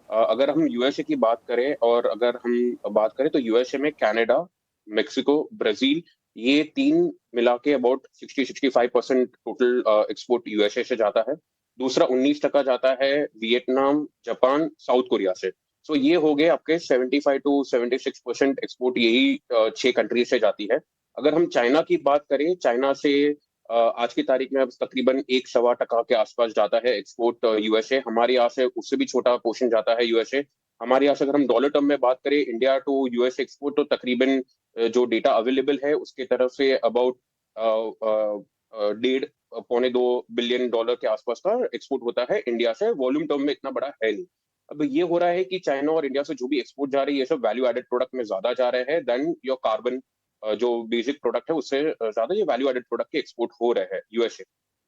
अगर हम यूएसए की बात करें, और अगर हम बात करें तो यूएसए में कनाडा, मेक्सिको, ब्राजील, ये तीन मिला के अबाउट 60-65% टोटल एक्सपोर्ट यूएसए से जाता है। दूसरा 19% जाता है वियतनाम, जापान, साउथ कोरिया से। सो ये हो गए आपके 75-76% एक्सपोर्ट, यही 6 कंट्री से जाती है। अगर हम चाइना की बात करें, चाइना से आज की तारीख में अब तकरीबन 1-1.25% के आसपास जाता है एक्सपोर्ट यूएसए। हमारे यहाँ से उससे भी छोटा पोर्शन जाता है यूएसए। हमारे यहाँ से अगर हम डॉलर टर्म में बात करें, इंडिया टू यूएस एक्सपोर्ट, तो तकरीबन जो डेटा अवेलेबल है उसके तरफ से अबाउट 1.5-1.25 बिलियन डॉलर के आसपास का एक्सपोर्ट होता है इंडिया से। वॉल्यूम टर्म में इतना बड़ा है नहीं। अब ये हो रहा है कि चाइना और इंडिया से जो भी एक्सपोर्ट जा रही है, ये सब वैल्यू एडेड प्रोडक्ट में ज्यादा जा रहे हैं देन योर कार्बन, जो बेसिक प्रोडक्ट है उससे ज्यादा ये वैल्यू एडेड प्रोडक्ट के एक्सपोर्ट हो रहे हैं यूएसए।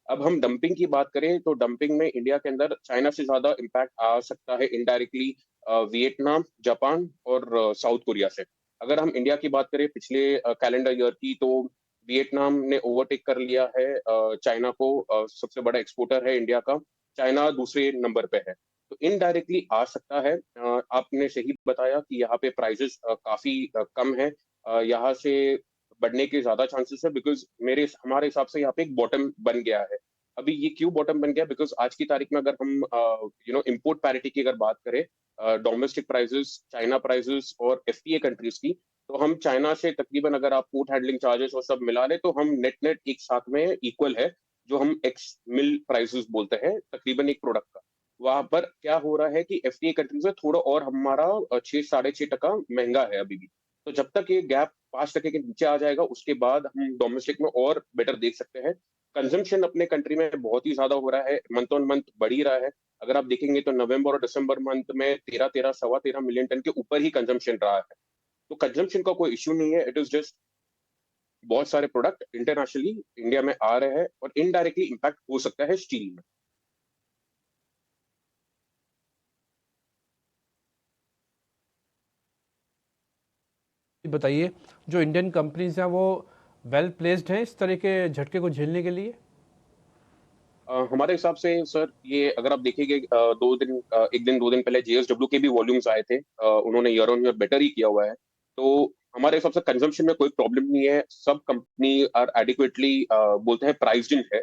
अब हम डंपिंग की बात करें तो डंपिंग में इंडिया के अंदर चाइना से ज्यादा इम्पैक्ट आ सकता है इनडायरेक्टली वियतनाम, जापान और साउथ कोरिया से। अगर हम इंडिया की बात करें पिछले कैलेंडर ईयर की, तो वियतनाम ने ओवरटेक कर लिया है चाइना को। सबसे बड़ा एक्सपोर्टर है इंडिया का, चाइना दूसरे नंबर पे है। तो इनडायरेक्टली आ सकता है। आपने सही बताया कि यहाँ पे प्राइसेस काफी कम है। यहाँ से बढ़ने के ज्यादा चांसेस है, बिकॉज हमारे हिसाब से यहाँ पे एक बॉटम बन गया है। अभी ये क्यों बॉटम बन गया, बिकॉज आज की तारीख में अगर हम इम्पोर्ट पैरिटी की अगर बात करें, डोमेस्टिक प्राइसेस, चाइना प्राइसेस और एफटीए कंट्रीज की, तो हम चाइना से तकरीबन अगर आप पोर्ट हैंडलिंग चार्जेस और सब मिला ले तो हम नेट नेट एक साथ में इक्वल है, जो हम एक्स मिल प्राइसेस बोलते हैं तकरीबन एक प्रोडक्ट का। वहां पर क्या हो रहा है कि एफटीए कंट्रीज में थोड़ा और हमारा 6-6.5% महंगा है अभी भी। तो जब तक ये गैप 5% के नीचे आ जाएगा उसके बाद हम डोमेस्टिक में और बेटर देख सकते हैं। कंजम्पशन अपने कंट्री में बहुत ही ज्यादा हो रहा है, मंथ ऑन मंथ बढ़ ही रहा है। अगर आप देखेंगे तो नवंबर और दिसंबर मंथ में 13 मिलियन टन के ऊपर ही कंजम्पशन रहा है। तो कंजम्पशन का कोई इश्यू नहीं है, इट इज जस्ट बहुत सारे प्रोडक्ट इंटरनेशनली इंडिया में आ रहे हैं और इनडायरेक्टली इम्पैक्ट हो सकता है स्टील में। बताइए, जो इंडियन कंपनीज हैं वो वेल प्लेस्ड हैं इस तरह के झटके को झेलने के लिए? हमारे हिसाब से सर, ये अगर आप देखेंगे एक दिन 2 दिन पहले जेएसडब्ल्यू के भी वॉल्यूम्स आए थे, उन्होंने ईयर ऑन ईयर बेटर ही किया हुआ है। तो हमारे हिसाब से कंजम्पशन में कोई प्रॉब्लम नहीं है, सब कंपनी आर एडिक्वेटली बोलते हैं प्राइस्ड इन है।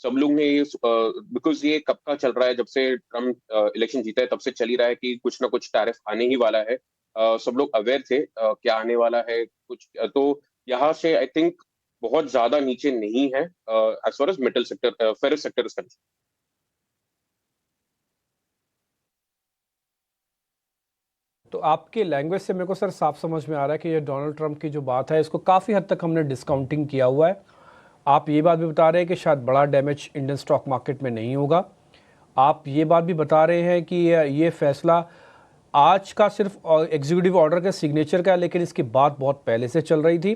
सब लोग ने बिकॉज ये कब का चल रहा है, जब से ट्रम्प इलेक्शन जीता है तब से चल ही रहा है कि कुछ ना कुछ टैरिफ आने ही वाला है। सब लोग अवेयर थे क्या आने वाला है कुछ, तो यहाँ से आई थिंक बहुत ज्यादा नीचे नहीं है as far as metal sector, ferrous sector is concerned. तो आपके लैंग्वेज से मेरे को सर साफ समझ में आ रहा है कि ये डोनाल्ड ट्रंप की जो बात है इसको काफ़ी हद तक हमने डिस्काउंटिंग किया हुआ है। आप ये बात भी बता रहे हैं कि शायद बड़ा डैमेज इंडियन स्टॉक मार्केट में नहीं होगा। आप ये बात भी बता रहे हैं कि ये फैसला आज का सिर्फ एग्जीक्यूटिव ऑर्डर के सिग्नेचर का है, लेकिन इसकी बात बहुत पहले से चल रही थी।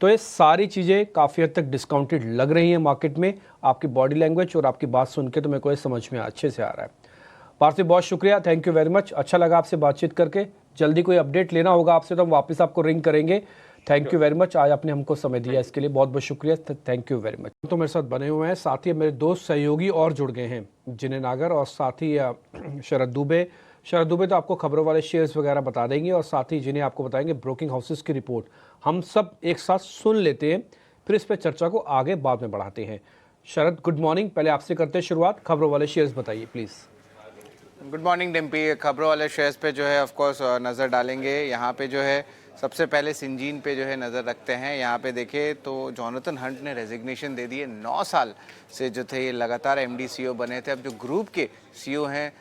तो ये सारी चीज़ें काफ़ी हद तक डिस्काउंटेड लग रही हैं मार्केट में। आपकी बॉडी लैंग्वेज और आपकी बात सुन के तो मेरे को ये समझ में अच्छे से आ रहा है। पार्थिव, बहुत शुक्रिया, थैंक यू वेरी मच। अच्छा लगा आपसे बातचीत करके। जल्दी कोई अपडेट लेना होगा आपसे तो हम वापस आपको रिंग करेंगे। थैंक यू वेरी मच, आज आपने हमको समय दिया इसके लिए बहुत बहुत शुक्रिया, थैंक यू वेरी मच। तो मेरे साथ बने हुए हैं, साथ ही मेरे दोस्त सहयोगी और जुड़ गए हैं, जिन्हें नागर और साथ ही शरद दुबे। शरद दुबे तो आपको खबरों वाले शेयर्स वगैरह बता देंगे और साथ ही जिन्हें आपको बताएंगे ब्रोकिंग हाउसेस की रिपोर्ट। हम सब एक साथ सुन लेते हैं, फिर इस पर चर्चा को आगे बाद में बढ़ाते हैं। शरद, गुड मॉर्निंग। पहले आपसे करते हैं शुरुआत, खबरों वाले शेयर्स बताइए प्लीज़। Good morning Dimpy. खबरों वाले शेयर्स पे जो है ऑफ कोर्स नज़र डालेंगे। यहाँ पे जो है सबसे पहले सिंजीन पे जो है नज़र रखते हैं। यहाँ पे देखें तो जॉनथन हंट ने रेजिग्नेशन दे दी है। 9 साल से जो थे ये लगातार एमडी सीईओ बने थे। अब जो ग्रुप के सीईओ हैं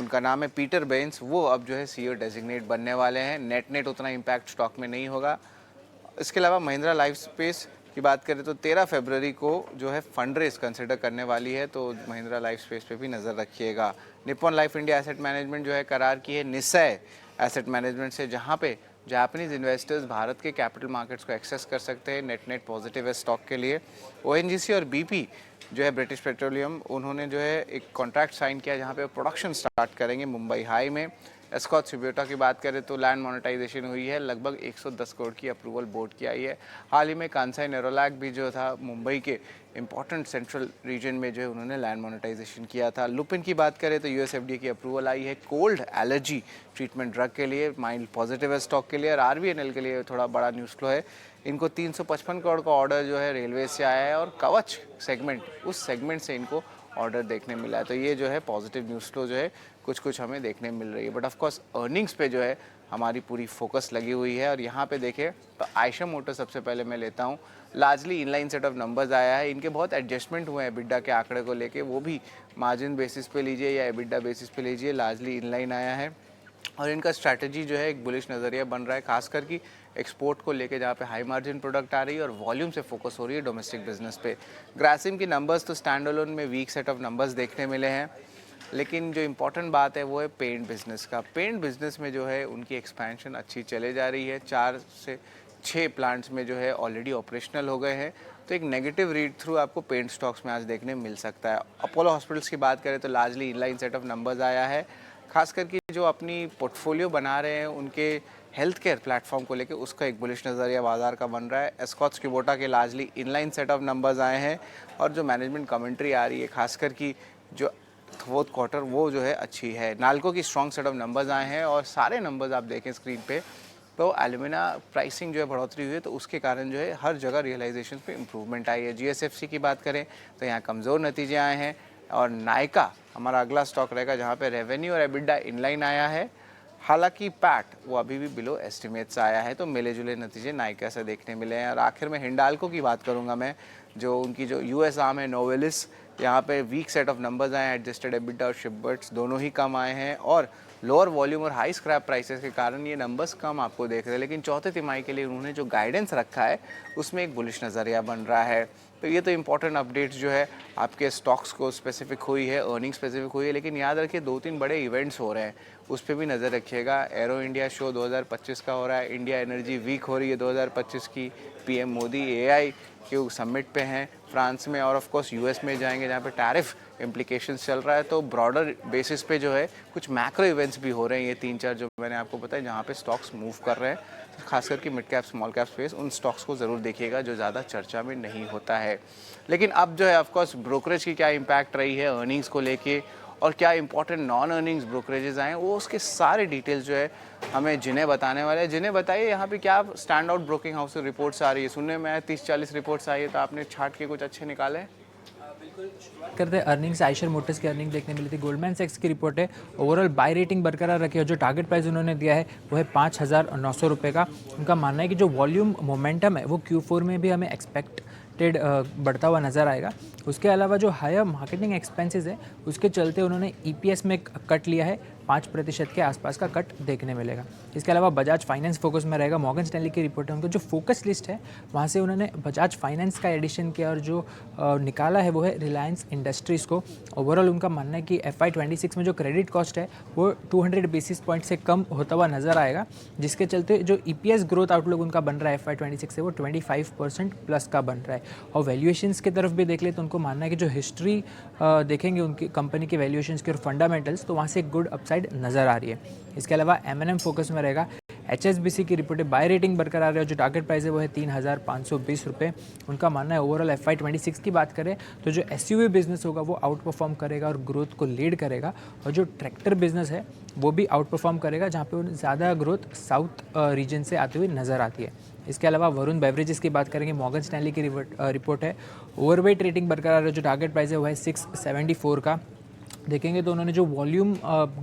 उनका नाम है पीटर बेंस, वो अब जो है सीईओ डेजिग्नेट बनने वाले हैं। नेट उतना इम्पैक्ट स्टॉक में नहीं होगा। इसके अलावा महिंद्रा लाइफ स्पेस की बात करें तो 13 फरवरी को जो है फंड रेस कंसिडर करने वाली है, तो महिंद्रा लाइफ स्पेस पे भी नज़र रखिएगा। Nippon life India asset management जो है करार की है निसय एसेट मैनेजमेंट से, जहाँ पे जापानीज़ इन्वेस्टर्स भारत के कैपिटल मार्केट्स को एक्सेस कर सकते हैं। नेट पॉजिटिव है स्टॉक के लिए। ओएनजीसी और बीपी जो है ब्रिटिश पेट्रोलियम, उन्होंने जो है एक कॉन्ट्रैक्ट साइन किया जहाँ पे प्रोडक्शन स्टार्ट करेंगे मुंबई हाई में। एस्कॉट सिब्योटा की बात करें तो लैंड मोनेटाइजेशन हुई है, लगभग 110 करोड़ की अप्रूवल बोर्ड की आई है। हाल ही में कांसाई नेरोलैक भी जो था मुंबई के इंपॉर्टेंट सेंट्रल रीजन में जो है उन्होंने लैंड मोनेटाइजेशन किया था। लुपिन की बात करें तो यूएसएफडीए की अप्रूवल आई है कोल्ड एलर्जी ट्रीटमेंट ड्रग के लिए, माइल्ड पॉजिटिव है स्टॉक के लिए। और आरवीएनएल के लिए थोड़ा बड़ा न्यूज़ फ्लो है, इनको 355 करोड़ का ऑर्डर जो है रेलवे से आया है और कवच सेगमेंट, उस सेगमेंट से इनको ऑर्डर देखने मिला है। तो ये जो है पॉजिटिव न्यूज़ फ्लो जो है कुछ हमें देखने मिल रही है। बट ऑफ कोर्स अर्निंग्स पे जो है हमारी पूरी फोकस लगी हुई है। और यहाँ पे देखें तो आयशा मोटर सबसे पहले मैं लेता हूँ, largely inline set of numbers आया है। इनके बहुत एडजस्टमेंट हुए हैं एबिडा के आंकड़े को लेके, वो भी मार्जिन बेसिस पे लीजिए या एबिडा बेसिस पे लीजिए, लार्जली इनलाइन आया है। और इनका स्ट्रैटेजी जो है एक बुलिश नज़रिया बन रहा है, खासकर कि एक्सपोर्ट को लेके जहाँ पे हाई मार्जिन प्रोडक्ट आ रही है और वॉल्यूम से फोकस हो रही है डोमेस्टिक बिजनेस पे। ग्रासिम की नंबर्स तो स्टैंड अलोन में वीक सेट ऑफ नंबर्स देखने मिले हैं, लेकिन जो इम्पोर्टेंट बात है वो है पेंट बिजनेस का। पेंट बिजनेस में जो है उनकी एक्सपेंशन अच्छी चले जा रही है, 4 से 6 प्लांट्स में जो है ऑलरेडी ऑपरेशनल हो गए हैं। तो एक नेगेटिव रीड थ्रू आपको पेंट स्टॉक्स में आज देखने मिल सकता है। अपोलो हॉस्पिटल्स की बात करें तो largely inline set of numbers आया है, खासकर कि जो अपनी पोर्टफोलियो बना रहे हैं उनके हेल्थ केयर प्लेटफॉर्म को लेके उसका एक बुलिश नज़रिया बाजार का बन रहा है। एस्कॉट स्किबोटा के largely inline set of numbers आए हैं और जो मैनेजमेंट कमेंट्री आ रही है खासकर कि जो 4th क्वार्टर वो जो है अच्छी है। नाल्को की स्ट्रॉन्ग सेट ऑफ नंबर्स आए हैं और सारे नंबर्स आप देखें स्क्रीन पे तो एल्यूमिना प्राइसिंग जो है बढ़ोतरी हुई है, तो उसके कारण जो है हर जगह रियलाइजेशन पे इम्प्रूवमेंट आई है। जीएसएफसी की बात करें तो यहाँ कमज़ोर नतीजे आए हैं। और नायका हमारा अगला स्टॉक रहेगा जहाँ पे रेवेन्यू और एबिटा इनलाइन आया है, हालांकि पैट वो अभी भी बिलो एस्टिमेट्स आया है। तो मिले जुले नतीजे नायका से देखने मिले हैं। और आखिर में हिंडाल्को की बात करूंगा मैं, जो उनकी जो यूएस आर्म है नोवेलिस, यहाँ पे वीक सेट ऑफ नंबर्स आए हैं। एडजस्टेड एबिटा और शिपबिट्स दोनों ही कम आए हैं और लोअर वॉल्यूम और हाई स्क्रैप प्राइसेस के कारण ये नंबर्स कम आपको देख रहे हैं। लेकिन चौथे तिमाही के लिए उन्होंने जो गाइडेंस रखा है उसमें एक बुलिश नज़रिया बन रहा है। तो ये तो इंपॉर्टेंट अपडेट्स जो है आपके स्टॉक्स को स्पेसिफिक हुई है, अर्निंग स्पेसिफिक हुई है। लेकिन याद रखिए 2-3 बड़े इवेंट्स हो रहे हैं, उस पर भी नज़र रखिएगा। एरो इंडिया शो 2025 का हो रहा है, इंडिया एनर्जी वीक हो रही है 2025 की, पीएम मोदी एआई के समिट पे हैं फ्रांस में, और ऑफ कोर्स यूएस में जाएंगे जहाँ पे टैरिफ इम्प्लीकेशंस चल रहा है। तो ब्रॉडर बेसिस पे जो है कुछ मैक्रो इवेंट्स भी हो रहे हैं, ये 3-4 जो मैंने आपको बताया, जहाँ पे स्टॉक्स मूव कर रहे हैं। तो खास करके mid cap small cap space, उन स्टॉक्स को ज़रूर देखिएगा जो ज़्यादा चर्चा में नहीं होता है। लेकिन अब जो है ऑफ कोर्स ब्रोकरेज की क्या इम्पैक्ट रही है अर्निंग्स को लेके, और क्या इंपॉर्टेंट नॉन अर्निंग्स ब्रोकरेजेस आए हैं, वो उसके सारे डिटेल्स जो है हमें जिन्हें बताने वाले हैं। जिन्हें बताइए यहाँ पे क्या स्टैंड आउट ब्रोकिंग हाउस से रिपोर्ट्स आ रही है। सुनने में 30-40 रिपोर्ट्स आई है, तो आपने छाट के कुछ अच्छे निकाले? करते हैं अर्निंग्स। आयशर मोटर्स की अर्निंग देखने मिली थी। गोल्डमैन सैक्स की रिपोर्ट है, ओवरऑल बाय रेटिंग बरकरार रखी है। जो टारगेट प्राइस उन्होंने दिया है वो है 5,900 रुपये का। उनका मानना है कि जो वॉल्यूम मोमेंटम है वो Q4 में भी हमें एक्सपेक्टेड बढ़ता हुआ नज़र आएगा। उसके अलावा जो हायर मार्केटिंग एक्सपेंसेस है उसके चलते उन्होंने EPS में कट लिया है, 5% के आसपास का कट देखने मिलेगा। इसके अलावा बजाज फाइनेंस फोकस में रहेगा। मॉर्गन स्टैनली की रिपोर्ट है, उनको जो फोकस लिस्ट है वहाँ से उन्होंने बजाज फाइनेंस का एडिशन किया, और जो निकाला है वो है रिलायंस इंडस्ट्रीज़ को। ओवरऑल उनका मानना है कि FY26 में जो क्रेडिट कॉस्ट है वो 200 बेसिस पॉइंट से कम होता हुआ नज़र आएगा, जिसके चलते जो EPS ग्रोथ आउटलुक उनका बन रहा है FY26 से वो 25% प्लस का बन रहा है। और वैल्यूएशंस की तरफ भी देख ले तो उनको मानना है कि जो हिस्ट्री देखेंगे उनकी कंपनी के वैल्यूएशंस के और फंडामेंटल्स, तो वहाँ से एक गुड अपसाइड नज़र आ रही है। इसके अलावा M&M फोकस में रहेगा। HSBC की रिपोर्ट है, बाय रेटिंग बरकरार है, जो टारगेट प्राइस है वो है 3,520 रुपये। उनका मानना है ओवरऑल FY26 की बात करें तो जो SUV बिजनेस होगा वो आउट परफॉर्म करेगा और ग्रोथ को लीड करेगा, और जो ट्रैक्टर बिजनेस है वो भी आउट परफॉर्म करेगा, जहाँ पे ज़्यादा ग्रोथ साउथ रीजन से आती हुई नज़र आती है। इसके अलावा वरुण बेवरेजेस की बात करेंगे। मॉर्गन स्टैनली की रिपोर्ट है, ओवरवेट रेटिंग बरकरार है, जो टारगेट प्राइस है वो है 674 का। देखेंगे तो उन्होंने जो वॉल्यूम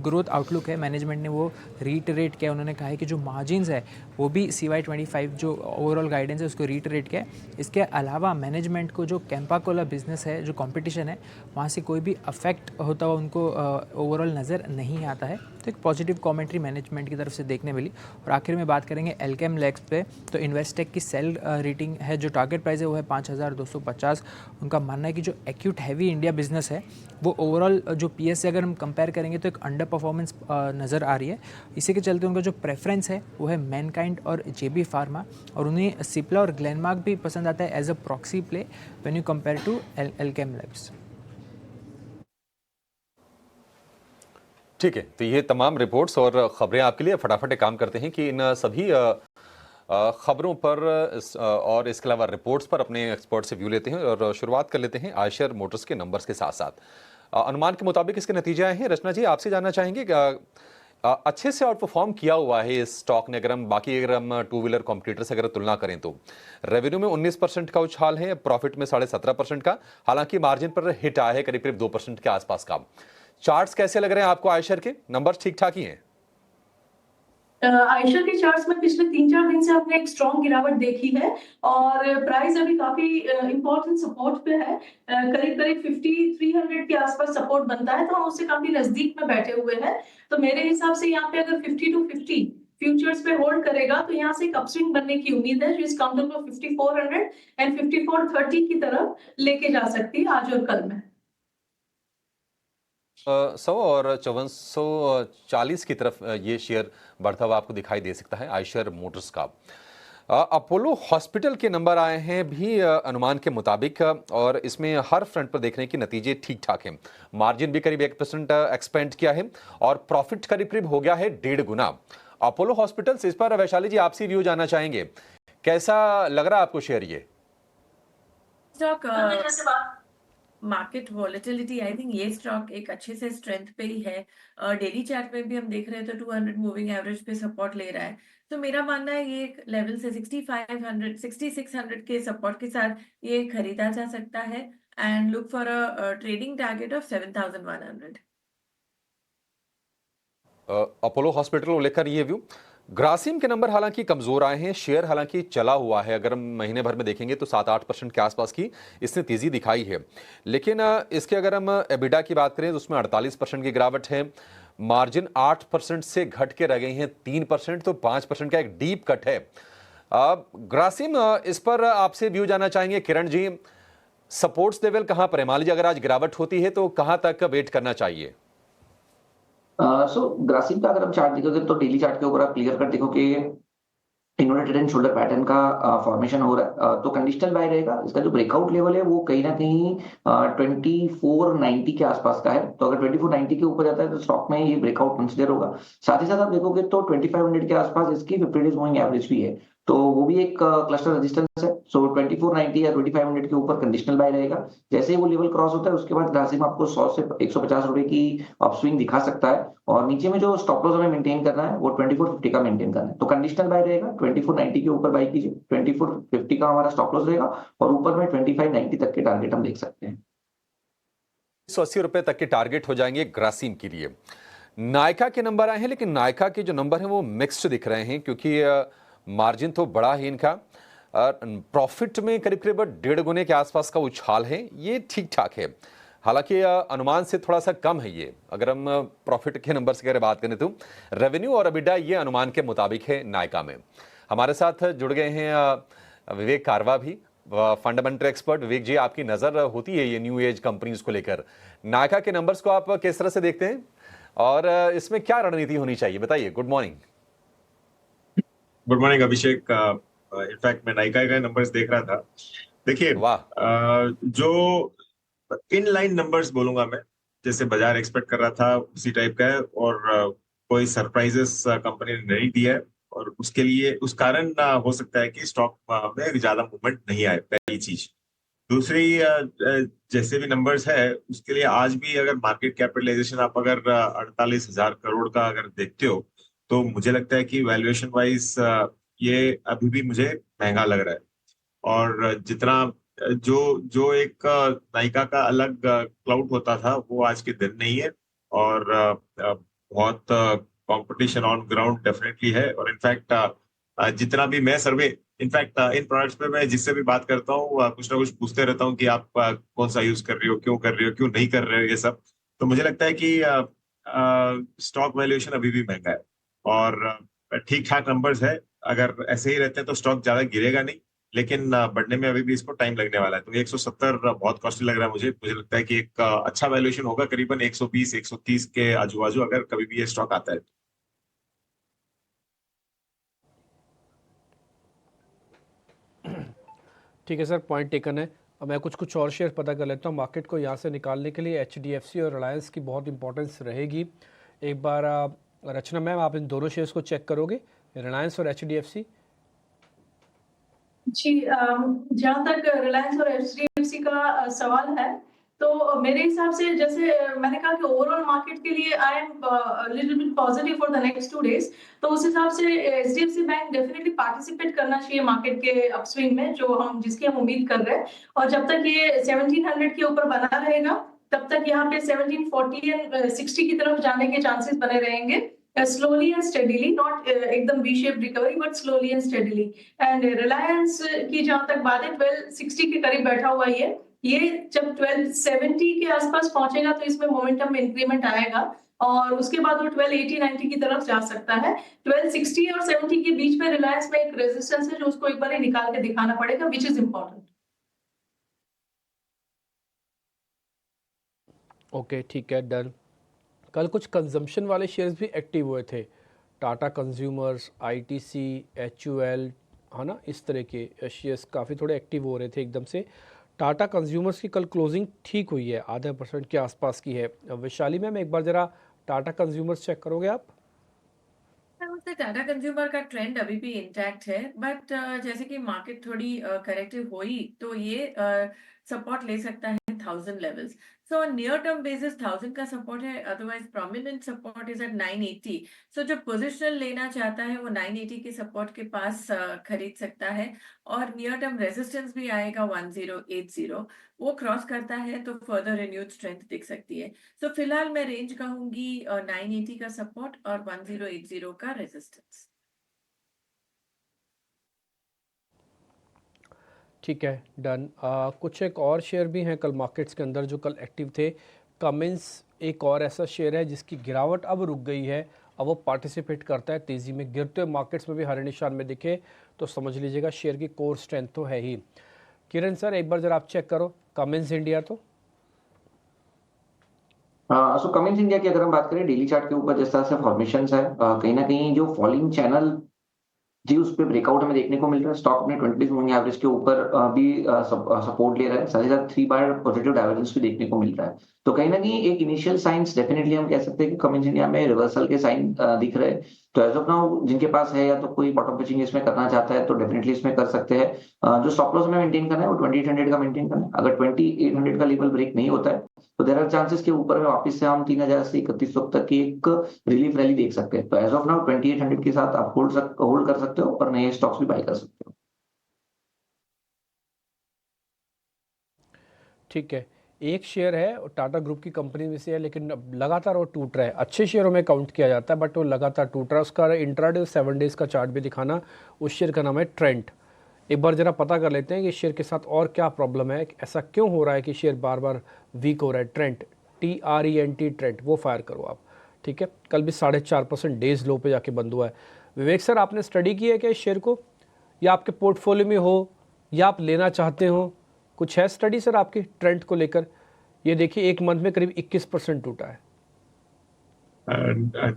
ग्रोथ आउटलुक है मैनेजमेंट ने वो रीटरेट किया। उन्होंने कहा है कि जो मार्जिन्स है वो भी CY25 जो ओवरऑल गाइडेंस है उसको रीटरेट किया है। इसके अलावा मैनेजमेंट को जो कैंपा कोला बिजनेस है, जो कंपटीशन है, वहाँ से कोई भी अफेक्ट होता हुआ उनको ओवरऑल नज़र नहीं आता है। तो एक पॉजिटिव कमेंट्री मैनेजमेंट की तरफ से देखने मिली। और आखिर में बात करेंगे एल्केम लैब्स पे, तो इन्वेस्टेक की सेल रेटिंग है, जो टारगेट प्राइस है वो है 5,250। उनका मानना है कि जो एक्यूट हैवी इंडिया बिजनेस है वो ओवरऑल जो PS से अगर हम कंपेयर करेंगे तो एक अंडर परफॉर्मेंस नज़र आ रही है। इसी के चलते उनका जो प्रेफरेंस है वो है मैनकाइंड और JB फार्मा, और उन्हें सिप्ला और ग्लेनमार्क भी पसंद आता है as a proxy play when you compare to Alkem labs. ठीक है, तो ये तमाम रिपोर्ट्स और खबरें आपके लिए। फटाफट एक काम करते हैं कि इन सभी खबरों पर और इसके अलावा रिपोर्ट्स पर अपने एक्सपर्ट से व्यू लेते हैं, और शुरुआत कर लेते हैं आयशर मोटर्स के नंबर्स के साथ साथ। अनुमान के मुताबिक इसके नतीजे आए हैं। रचना जी, आपसे जानना चाहेंगे अच्छे से आउट परफॉर्म किया हुआ है इस स्टॉक ने, अगर हम टू व्हीलर कॉम्पिटिटर से अगर तुलना करें तो रेवेन्यू में 19% का उछाल है, प्रॉफिट में 17.5% का, हालांकि मार्जिन पर हिट आया है करीब 2% के आसपास का। चार्ट्स कैसे लग रहे हैं आपको आयशर के? नंबर्स ठीक ठाक ही हैं? आयशर के चार्ट्स में पिछले 3-4 दिन से हमने एक स्ट्रॉन्ग गिरावट देखी है, और प्राइस अभी काफी इंपॉर्टेंट सपोर्ट पे है। करीब 5300 के आसपास सपोर्ट बनता है, तो हम उससे काफी नजदीक में बैठे हुए हैं। तो मेरे हिसाब से यहाँ पे अगर 50 to 50 फ्यूचर्स पे होल्ड करेगा तो यहाँ से एक अपस्विंग बनने की उम्मीद है, जो इस काउंटर को 5400 एंड 5430 की तरफ लेके जा सकती है आज और कल में। 100 और 5440 की तरफ ये शेयर बढ़ता हुआ आपको दिखाई दे सकता है आयशर मोटर्स का। अपोलो हॉस्पिटल के नंबर आए हैं भी अनुमान के मुताबिक, और इसमें हर फ्रंट पर देखने के नतीजे ठीक ठाक हैं। मार्जिन भी करीब 1% एक्सपेंड किया है, और प्रॉफिट करीब हो गया है 1.5 गुना। अपोलो हॉस्पिटल्स, इस पर वैशाली जी आपसे व्यू जानना चाहेंगे, कैसा लग रहा है आपको शेयर ये? मार्केट वॉलेटिलिटी, आई थिंक ये स्टॉक एक अच्छे से स्ट्रेंथ पे ही है। डेली चार्ट में भी हम देख रहे हैं तो 200 मूविंग एवरेज पे सपोर्ट ले रहा है। तो मेरा मानना है ये एक लेवल से 6500 6600 के सपोर्ट के साथ ये खरीदा जा सकता है and look for a trading target of 7100। Apollo hospital को लेकर ये व्यू। ग्रासिम के नंबर हालांकि कमजोर आए हैं, शेयर हालांकि चला हुआ है, अगर हम महीने भर में देखेंगे तो 7-8% के आसपास की इसने तेजी दिखाई है। लेकिन इसके अगर हम एबिडा की बात करें तो उसमें 48% की गिरावट है। मार्जिन 8% से घट के रह गई हैं 3%, तो 5% का एक डीप कट है। ग्रासिम, इस पर आपसे व्यू जानना चाहेंगे किरण जी। सपोर्ट्स लेवल कहां पर है? मान लीजिए अगर आज गिरावट होती है तो कहां तक वेट करना चाहिए? सो ग्रासिम का अगर हम चार्ट देखोगे तो डेली चार्ट के ऊपर आप क्लियर कट देखो कि inverted head and shoulder pattern का फॉर्मेशन हो रहा है, तो कंडीशनल बाय रहेगा। इसका जो ब्रेकआउट लेवल है वो कहीं ना कहीं 2490 के आसपास का है, तो अगर 2490 के ऊपर जाता है तो स्टॉक में ये ब्रेकआउट कंसिडर होगा। साथ ही साथ आप देखोगे तो 2500 के आसपास इसकी 50 डेज मूविंग एवरेज भी है, तो वो भी एक क्लस्टर रेजिस्टेंस है। सो 2490 या 2500 के ऊपर कंडीशनल बाय रहेगा। जैसे ही वो लेवल क्रॉस होता है उसके बाद ग्रासिम आपको 100 से 150 रुपए की अपस्विंग दिखा सकता है, और नीचे में जो स्टॉप लॉस हमें मेंटेन करना है वो 2450 का मेंटेन करना है। तो कंडीशनल बाय रहेगा, 2490 के ऊपर बाय कीजिए, 2450 का हमारा स्टॉप लॉस रहेगा, और ऊपर में 2590 तक के टारगेट हम देख सकते हैं। 180 रुपए तक के टारगेट हो जाएंगे ग्रासिम के लिए। नायका के नंबर आए हैं, लेकिन नायका के जो नंबर हैं वो मिक्स्ड दिख रहे हैं, क्योंकि मार्जिन तो बड़ा है इनका, प्रॉफिट में करीब करीब 1.5 गुने के आसपास का उछाल है, ये ठीक ठाक है। हालांकि अनुमान से थोड़ा सा कम है ये, अगर हम प्रॉफिट के नंबर से बात करें तो रेवेन्यू और एबिडा ये अनुमान के मुताबिक है नायका में। हमारे साथ जुड़ गए हैं विवेक कारवा भी, फंडामेंटल एक्सपर्ट। विवेक जी, आपकी नजर होती है ये न्यू एज कंपनीज को लेकर, नायका के नंबर्स को आप किस तरह से देखते हैं और इसमें क्या रणनीति होनी चाहिए, बताइए। Good morning. गुड मॉर्निंग अभिषेक। इनफैक्ट मैं नायका का नंबर्स देख रहा था। देखिए, जो इन लाइन नंबर्स बोलूंगा मैं, जैसे बाजार एक्सपेक्ट कर रहा था उसी टाइप का है, और कोई सरप्राइजेस कंपनी ने नहीं दिया है, और उसके लिए उस कारण हो सकता है कि स्टॉक में ज्यादा मूवमेंट नहीं आए, पहली चीज। दूसरी, जैसे भी नंबर्स है उसके लिए आज भी अगर मार्केट कैपिटलाइजेशन आप अगर 48,000 करोड़ का अगर देखते हो, तो मुझे लगता है कि वैल्यूएशन वाइज ये अभी भी मुझे महंगा लग रहा है। और जितना जो जो एक नायका का अलग क्लाउड होता था वो आज के दिन नहीं है, और बहुत कंपटीशन ऑन ग्राउंड डेफिनेटली है। और इनफैक्ट जितना भी मैं सर्वे, इनफैक्ट इन प्रोडक्ट्स पे मैं जिससे भी बात करता हूँ कुछ ना कुछ पूछते रहता हूँ कि आप कौन सा यूज कर रहे हो, क्यों कर रहे हो, क्यों नहीं कर रहे हो, ये सब। तो मुझे लगता है कि स्टॉक वैल्यूएशन अभी भी महंगा है, और ठीक ठाक नंबर्स है। अगर ऐसे ही रहते हैं तो स्टॉक ज्यादा गिरेगा नहीं, लेकिन बढ़ने में अभी भी इसको टाइम लगने वाला है। तो 170 बहुत कॉस्टली लग रहा है मुझे लगता है कि एक अच्छा वैल्यूएशन होगा करीबन 120 130 के आजू बाजू, अगर कभी भी ये स्टॉक आता है। ठीक है सर, पॉइंट टेकन है। अब मैं कुछ और शेयर पता कर लेता हूँ। मार्केट को यहाँ से निकालने के लिए HDFC और रिलायंस की बहुत इंपॉर्टेंस रहेगी। एक बार रचना मैम, आप इन दोनों शेयर्स को चेक करोगे, रिलायंस और HDFC? जी, जहाँ तक रिलायंस और HDFC का सवाल है, तो मेरे हिसाब से, जैसे मैंने कहा कि ओवरऑल मार्केट के लिए I am little bit positive for the next 2 days, तो उस हिसाब से HDFC बैंक डेफिनेटली पार्टिसिपेट करना चाहिए मार्केट के अपस्विंग में, जिसकी हम उम्मीद कर रहे हैं। और जब तक ये 1700 के ऊपर बना रहेगा, तब तक यहाँ पे 1740 एंड 60 की तरफ जाने के चांसेस बने रहेंगे, slowly and steadily, not एकदम V-shaped recovery, but slowly and steadily. And Reliance की जहां तक बात है, 1260 के करीब बैठा हुआ ये जब 1270 के आसपास पहुंचेगा तो इसमें मोमेंटम में इंक्रीमेंट आएगा, और उसके बाद वो 1280-90 की तरफ जा सकता है। 1260 और 70 के बीच में रिलायंस में एक रेजिस्टेंस है जो उसको एक बार ही निकाल के दिखाना पड़ेगा, विच इज इम्पोर्टेंट। ओके, ठीक है, डन। कल कुछ कंजम्पशन वाले शेयर्स भी एक्टिव हुए थे, टाटा कंज्यूमर्स, ITC, HUL, है ना, इस तरह के शेयर्स काफ़ी थोड़े एक्टिव हो रहे थे एकदम से। टाटा कंज्यूमर्स की कल क्लोजिंग ठीक हुई है, 0.5% के आसपास की है। वैशाली मैम, एक बार ज़रा टाटा कंज्यूमर्स चेक करोगे आप? टाटा कंज्यूमर का ट्रेंड अभी भी इंटैक्ट है, बट जैसे कि मार्केट थोड़ी करेक्टिव हुई तो ये सपोर्ट ले सकता है 1000 levels. So on near-term basis 1000 का support है, otherwise prominent support is at 980. So जो positional लेना चाहता है वो 980 के support के पास खरीद सकता है, और near-term resistance भी आएगा 1080. वो क्रॉस करता है तो further renewed strength दिख सकती है. So फिलहाल मैं रेंज कहूंगी 980 का support और 1080 का resistance. ठीक है, डन। कुछ एक और शेयर भी हैं कल मार्केट्स के अंदर जो कल एक्टिव थे। कमिंस एक और ऐसा शेयर है जिसकी गिरावट अब रुक गई है, अब वो पार्टिसिपेट करता है तेज़ी में। गिरते हुए मार्केट्स में भी हरे निशान में दिखे तो समझ लीजिएगा शेयर की कोर स्ट्रेंथ तो है ही। किरण सर, एक बार जरा आप चेक करो कमिंस इंडिया तो। सो कमिंस इंडिया की अगर हम बात करें डेली चार्ट के ऊपर जिस तरह से फॉर्मेशंस है, कहीं ना कहीं जो फॉलिंग चैनल जी उस पे ब्रेकआउट हमें देखने को मिल रहा है। स्टॉक अपने 20 मूविंग एवरेज के ऊपर भी सपोर्ट ले रहा है, साथ ही साथ 3 बार पॉजिटिव डाइवर्जेंस भी देखने को मिल रहा है। तो कहीं ना कहीं एक इनिशियल साइंस डेफिनेटली हम कह सकते हैं कि कमिंस इंडिया में रिवर्सल के साइन दिख रहे हैं। तो एज ऑफ नाउ जिनके पास है या तो कोई बॉटम पिचिंग इसमें करना चाहता है तो डेफिनेटली इसमें कर सकते हैं। जो स्टॉप लॉस हमें मेंटेन करना है वो 2800 का मेंटेन करना है। अगर 2800 का लेवल ब्रेक नहीं होता है तो देयर आर चांसेस के ऊपर में वापस से हम 3000 से 3100 तक की एक रिलीफ रैली देख सकते हैं। तो एज ऑफ नाउ 2800 के साथ आप होल्ड कर सकते हो और नए स्टॉक्स भी बाय कर सकते हो। ठीक है, एक शेयर है टाटा ग्रुप की कंपनी में से है, लेकिन अब लगातार वो टूट रहा है। अच्छे शेयरों में काउंट किया जाता है बट वो लगातार टूट रहा है। उसका इंट्राडे 7 डेज का चार्ट भी दिखाना। उस शेयर का नाम है ट्रेंट। एक बार जरा पता कर लेते हैं कि शेयर के साथ और क्या प्रॉब्लम है, ऐसा क्यों हो रहा है कि शेयर बार बार वीक हो रहा है। ट्रेंट, TRENT, ट्रेंट, वो फायर करो आप। ठीक है, कल भी 4.5% डेज लो पे जाके बंद हुआ है। विवेक सर, आपने स्टडी की है क्या इस शेयर को, या आपके पोर्टफोलियो में हो या आप लेना चाहते हो? कुछ है स्टडी सर आपकी ट्रेंड को लेकर? ये देखिए एक मंथ में करीब 21% टूटा है।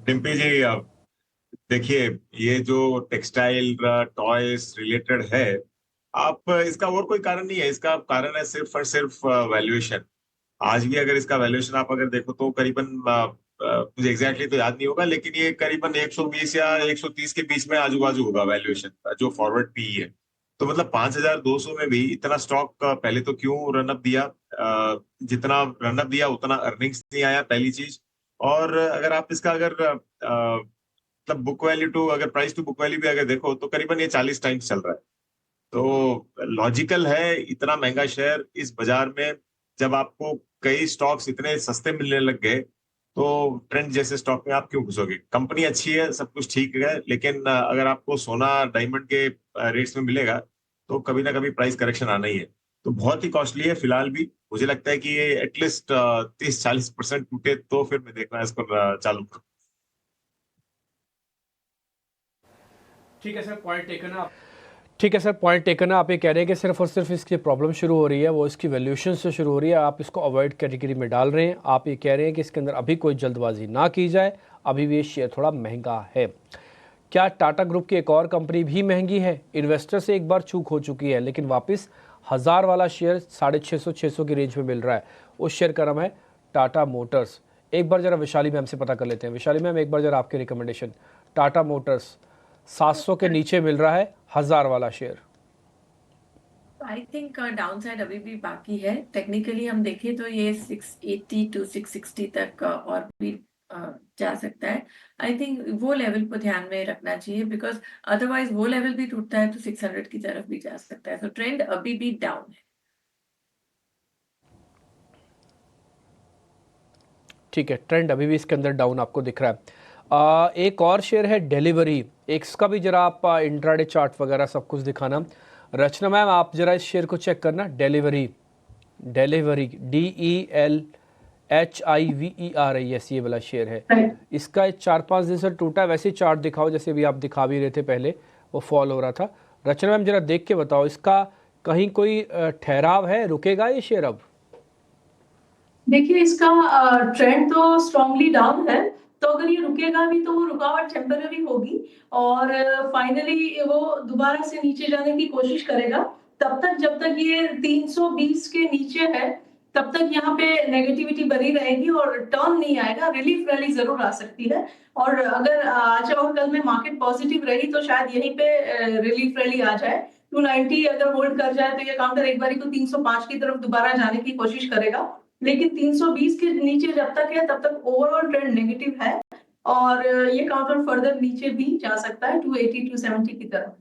डिम्पी जी, देखिए ये जो टेक्सटाइल टॉयज रिलेटेड है, आप इसका और कोई कारण नहीं है। इसका कारण है सिर्फ और सिर्फ वैल्यूएशन। आज भी अगर इसका वैल्यूएशन आप अगर देखो तो करीबन मुझे एग्जैक्टली तो याद नहीं होगा, लेकिन ये करीबन 120 या 130 के बीच में आजू बाजू होगा वैल्यूएशन जो फॉरवर्ड पी है। तो मतलब 5200 में भी इतना स्टॉक पहले तो क्यों रनअप दिया? जितना रनअप दिया उतना अर्निंग्स नहीं आया, पहली चीज। और अगर आप इसका अगर मतलब बुक वैल्यू टू, अगर प्राइस टू बुक वैल्यू भी अगर देखो तो करीबन ये 40 टाइम्स चल रहा है। तो लॉजिकल है इतना महंगा शेयर इस बाजार में, जब आपको कई स्टॉक्स इतने सस्ते मिलने लग गए तो ट्रेंड जैसे स्टॉक में आप क्यों घुसोगे? कंपनी अच्छी है, सब कुछ ठीक है, लेकिन अगर आपको सोना डायमंड के रेट्स में मिलेगा तो कभी ना कभी प्राइस करेक्शन आना ही है। तो बहुत ही कॉस्टली है फिलहाल भी। मुझे लगता है कि ये एटलीस्ट 30-40% टूटे तो फिर मैं देखना इसको चालू करूँ। ठीक है सर, पॉइंट टेकन है। ठीक है सर, पॉइंट टेकन है। आप ये कह रहे हैं कि सिर्फ और सिर्फ इसकी प्रॉब्लम शुरू हो रही है, वो इसकी वैल्यूएशन से शुरू हो रही है, आप इसको अवॉइड कैटेगरी में डाल रहे हैं। आप ये कह रहे हैं कि इसके अंदर अभी कोई जल्दबाजी ना की जाए, अभी भी ये शेयर थोड़ा महंगा है। क्या टाटा ग्रुप की एक और कंपनी भी महंगी है? इन्वेस्टर से एक बार चूक हो चुकी है, लेकिन वापस 1000 वाला शेयर 650-600 की रेंज में मिल रहा है। उस शेयर का नाम है टाटा मोटर्स। एक बार जरा वैशाली मैम से पता कर लेते हैं। वैशाली मैम, एक बार जरा आपकी रिकमेंडेशन। टाटा मोटर्स 700 के नीचे मिल रहा है, 1000 वाला शेयर। आई थिंक डाउनसाइड अभी भी बाकी है। टेक्निकली हम देखें तो ये 680 to 660 तक और भी जा सकता है। आई थिंक वो लेवल को ध्यान में रखना चाहिए, बिकॉज अदरवाइज वो लेवल भी टूटता है तो 600 की तरफ भी जा सकता है। तो ट्रेंड अभी भी डाउन है। ठीक है, ट्रेंड अभी भी इसके अंदर डाउन आपको दिख रहा है। एक और शेयर है डिलीवरी। इसका भी जरा आप इंट्राडे चार्ट वगैरह सब कुछ दिखाना। रचना मैम, आप जरा इस शेयर को चेक करना। डिलीवरी DELHIVERI, ये वाला शेयर है। इसका 4-5 दिन से टूटा है। वैसे ही चार्ट दिखाओ जैसे भी आप दिखा भी रहे थे पहले, वो फॉल हो रहा था। रचना मैम, जरा देख के बताओ, इसका कहीं कोई ठहराव है, रुकेगा ये शेयर अब? देखिए, इसका ट्रेंड तो स्ट्रांगली डाउन है, तो अगर ये रुकेगा भी तो वो रुकावट टेम्पररी होगी और फाइनली वो दोबारा से नीचे जाने की कोशिश करेगा। तब तक जब तक ये 320 के नीचे है तब तक यहाँ पे नेगेटिविटी बनी रहेगी और टर्न नहीं आएगा। रिलीफ रैली जरूर आ सकती है, और अगर आज और कल में मार्केट पॉजिटिव रही तो शायद यहीं पे रिलीफ रैली आ जाए। 290 अगर होल्ड कर जाए तो ये काउंटर एक बारी को 305 की तरफ दोबारा जाने की कोशिश करेगा, लेकिन 320 के नीचे जब तक है तब तक ओवरऑल ट्रेंड नेगेटिव है और ये काउंटर फर्दर नीचे भी जा सकता है 280 270 की तरफ।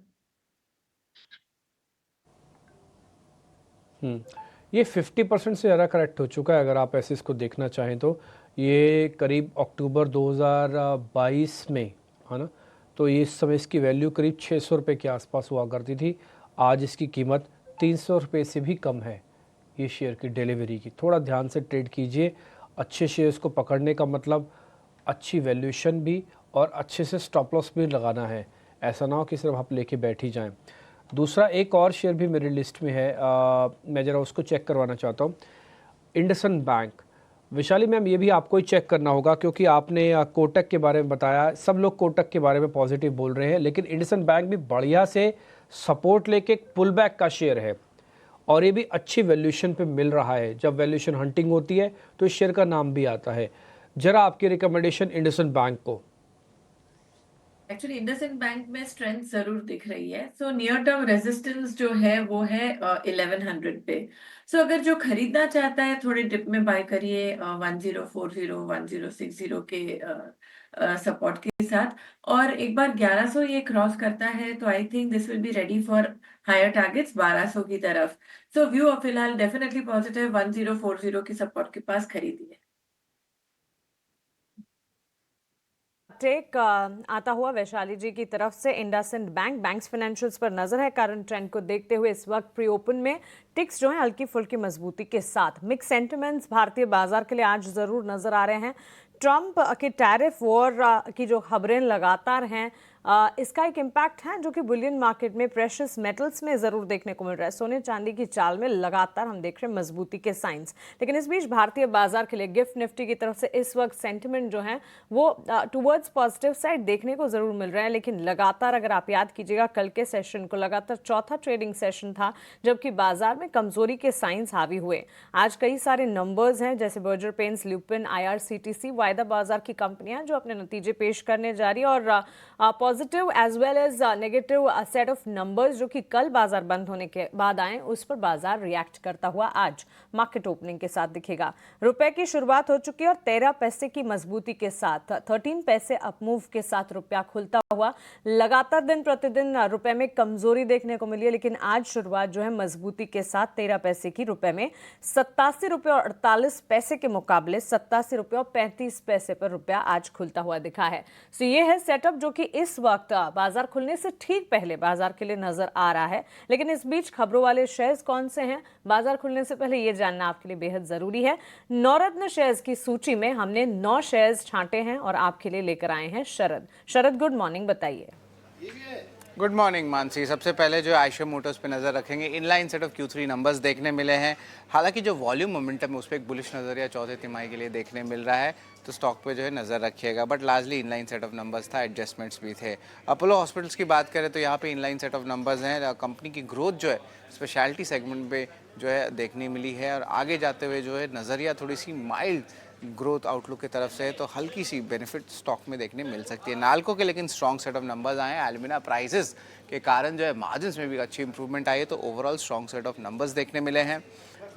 ये 50% से ज़्यादा करेक्ट हो चुका है अगर आप ऐसे इसको देखना चाहें तो। ये करीब अक्टूबर 2022 में है ना, तो ये इस समय इसकी वैल्यू करीब 600 रुपये के आसपास हुआ करती थी। आज इसकी कीमत 300 रुपये से भी कम है ये शेयर की डिलीवरी की। थोड़ा ध्यान से ट्रेड कीजिए। अच्छे शेयर्स को पकड़ने का मतलब अच्छी वैल्यूएशन भी और अच्छे से स्टॉप लॉस भी लगाना है। ऐसा ना हो कि सिर्फ आप लेके बैठ ही जाएं। दूसरा एक और शेयर भी मेरी लिस्ट में है, मैं ज़रा उसको चेक करवाना चाहता हूँ, इंडसइंड बैंक। विशाली मैम ये भी आपको ही चेक करना होगा क्योंकि आपने कोटक के बारे में बताया, सब लोग कोटक के बारे में पॉजिटिव बोल रहे हैं, लेकिन इंडसइंड बैंक भी बढ़िया से सपोर्ट लेके एक पुल बैक का शेयर है और ये भी अच्छी वैल्यूएशन पे मिल रहा है। जब वैल्यूएशन हंटिंग होती है तो इस शेयर का नाम भी आता है। जरा आपकी रिकमेंडेशन इंडसइंड बैंक को। एक्चुअली इंडसइंड बैंक में स्ट्रेंथ जरूर दिख रही है। सो नियर टर्म रेजिस्टेंस जो है वो है 1100 पे। सो अगर जो खरीदना चाहता है थोड़े डिप में बाय करिए 1040 1060 के सपोर्ट के साथ, और एक बार 1100 ये क्रॉस करता है तो I think this will be ready for higher targets 1200 की तरफ। सो व्यू फिलहाल डेफिनेटली पॉजिटिव, 1040 की सपोर्ट के पास खरीदिए। टेक आता हुआ वैशाली जी की तरफ से इंडसइंड बैंक, बैंक्स फाइनेंशियल्स पर नजर है। करंट ट्रेंड को देखते हुए इस वक्त प्री ओपन में टिक्स जो है हल्की फुल्की मजबूती के साथ। मिक्स सेंटिमेंट्स भारतीय बाजार के लिए आज जरूर नजर आ रहे हैं। ट्रंप के टैरिफ वॉर की जो खबरें लगातार हैं, इसका एक इम्पैक्ट है जो कि बुलियन मार्केट में, प्रेशियस मेटल्स में जरूर देखने को मिल रहा है। सोने चांदी की चाल में लगातार हम देख रहे हैं मजबूती के साइंस। लेकिन इस बीच भारतीय बाजार के लिए गिफ्ट निफ्टी की तरफ से इस वक्त सेंटिमेंट जो है वो टुवर्ड्स पॉजिटिव साइड देखने को जरूर मिल रहा है। लेकिन लगातार अगर आप याद कीजिएगा कल के सेशन को, लगातार चौथा ट्रेडिंग सेशन था जबकि बाजार में कमजोरी के साइंस हावी हुए। आज कई सारे नंबर्स हैं जैसे बर्जर पेंट्स, ल्यूपिन, IRCTC, वायदा बाजार की कंपनियां जो अपने नतीजे पेश करने जा रही है और positive as well as negative set of numbers जो कि कल बाजार बंद होने के बाद आए, उस पर बाजार रिएक्ट करता हुआ आज मार्केट ओपनिंग के साथ दिखेगा। रुपए की शुरुआत हो चुकी है और 13 पैसे की मजबूती के साथ 13 पैसे अपमूव के साथ रुपया खुलता हुआ। लगातार दिन प्रतिदिन रुपए में कमजोरी देखने को मिली है, लेकिन आज शुरुआत जो है मजबूती के साथ 13 पैसे की रुपए में 87 रुपये और 48 पैसे के मुकाबले 87 रुपये और 35 पैसे पर रुपया आज खुलता हुआ दिखा है। सो ये है सेटअप जो कि इस वक्त बाजार खुलने से ठीक पहले बाजार के लिए नजर आ रहा है। लेकिन इस बीच खबरों वाले शेयर्स कौन से हैं बाजार खुलने से पहले ये जानना आपके लिए बेहद जरूरी है। नवरत्न शेयर्स की सूची में हमने 9 शेयर्स छांटे हैं और आपके लिए लेकर आए हैं शरद। शरद गुड मॉर्निंग, बताइए। Good morning Mansi. सबसे पहले जो आयशर मोटर्स पे नजर रखेंगे, inline set of Q3 numbers देखने मिले हैं। हालांकि जो वॉल्यूम मोमेंटम है उस पर एक बुलिश नजरिया चौथे तिमाही के लिए देखने मिल रहा है, तो स्टॉक पे जो है नज़र रखिएगा। But largely inline set of numbers था, एडजस्टमेंट्स भी थे। अपोलो हॉस्पिटल्स की बात करें तो यहाँ पे इनलाइन सेट ऑफ नंबर्स हैं। कंपनी की ग्रोथ जो है स्पेशलिटी सेगमेंट पे जो है देखने मिली है और आगे जाते हुए जो है नज़रिया थोड़ी सी माइल्ड ग्रोथ आउटलुक की तरफ से है, तो हल्की सी बेनिफिट स्टॉक में देखने मिल सकती है। नाल्को के लेकिन स्ट्रॉन्ग सेट ऑफ नंबर्स आए हैं। एल्यूमिना प्राइसेस के कारण जो है मार्जिन्स में भी अच्छी इंप्रूवमेंट आई है, तो overall strong set of numbers देखने मिले हैं।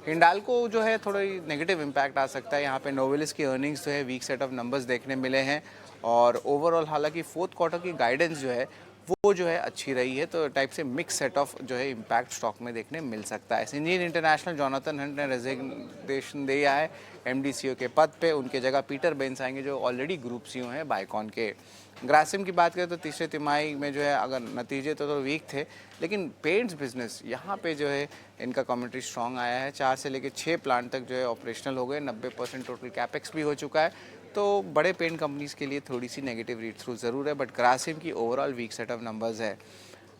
हिंडाल्को जो है थोड़ी नेगेटिव इम्पैक्ट आ सकता है। यहाँ पे नोवेलिस की अर्निंग्स जो है वीक सेट ऑफ नंबर्स देखने मिले हैं और ओवरऑल हालांकि फोर्थ क्वार्टर की गाइडेंस जो है वो जो है अच्छी रही है, तो टाइप से मिक्स सेट ऑफ जो है इम्पैक्ट स्टॉक में देखने मिल सकता है। सिंजीन इंटरनेशनल जॉनथन हंट ने रेजिग्नेशन दिया है MD CEO के पद पे। उनके जगह पीटर बेंस आएंगे जो ऑलरेडी ग्रुप CEO हैं बाइकॉन के। ग्रासिम की बात करें तो तीसरे तिमाही में जो है अगर नतीजे तो वीक थे, लेकिन पेंट्स बिजनेस यहाँ पे जो है इनका कमेंट्री स्ट्रॉन्ग आया है। 4 से लेकर 6 प्लांट तक जो है ऑपरेशनल हो गए, 90% टोटल कैपेक्स भी हो चुका है, तो बड़े पेंट कंपनीज के लिए थोड़ी सी नेगेटिव रीड थ्रू ज़रूर है, बट ग्रासिम की overall weak set of numbers है।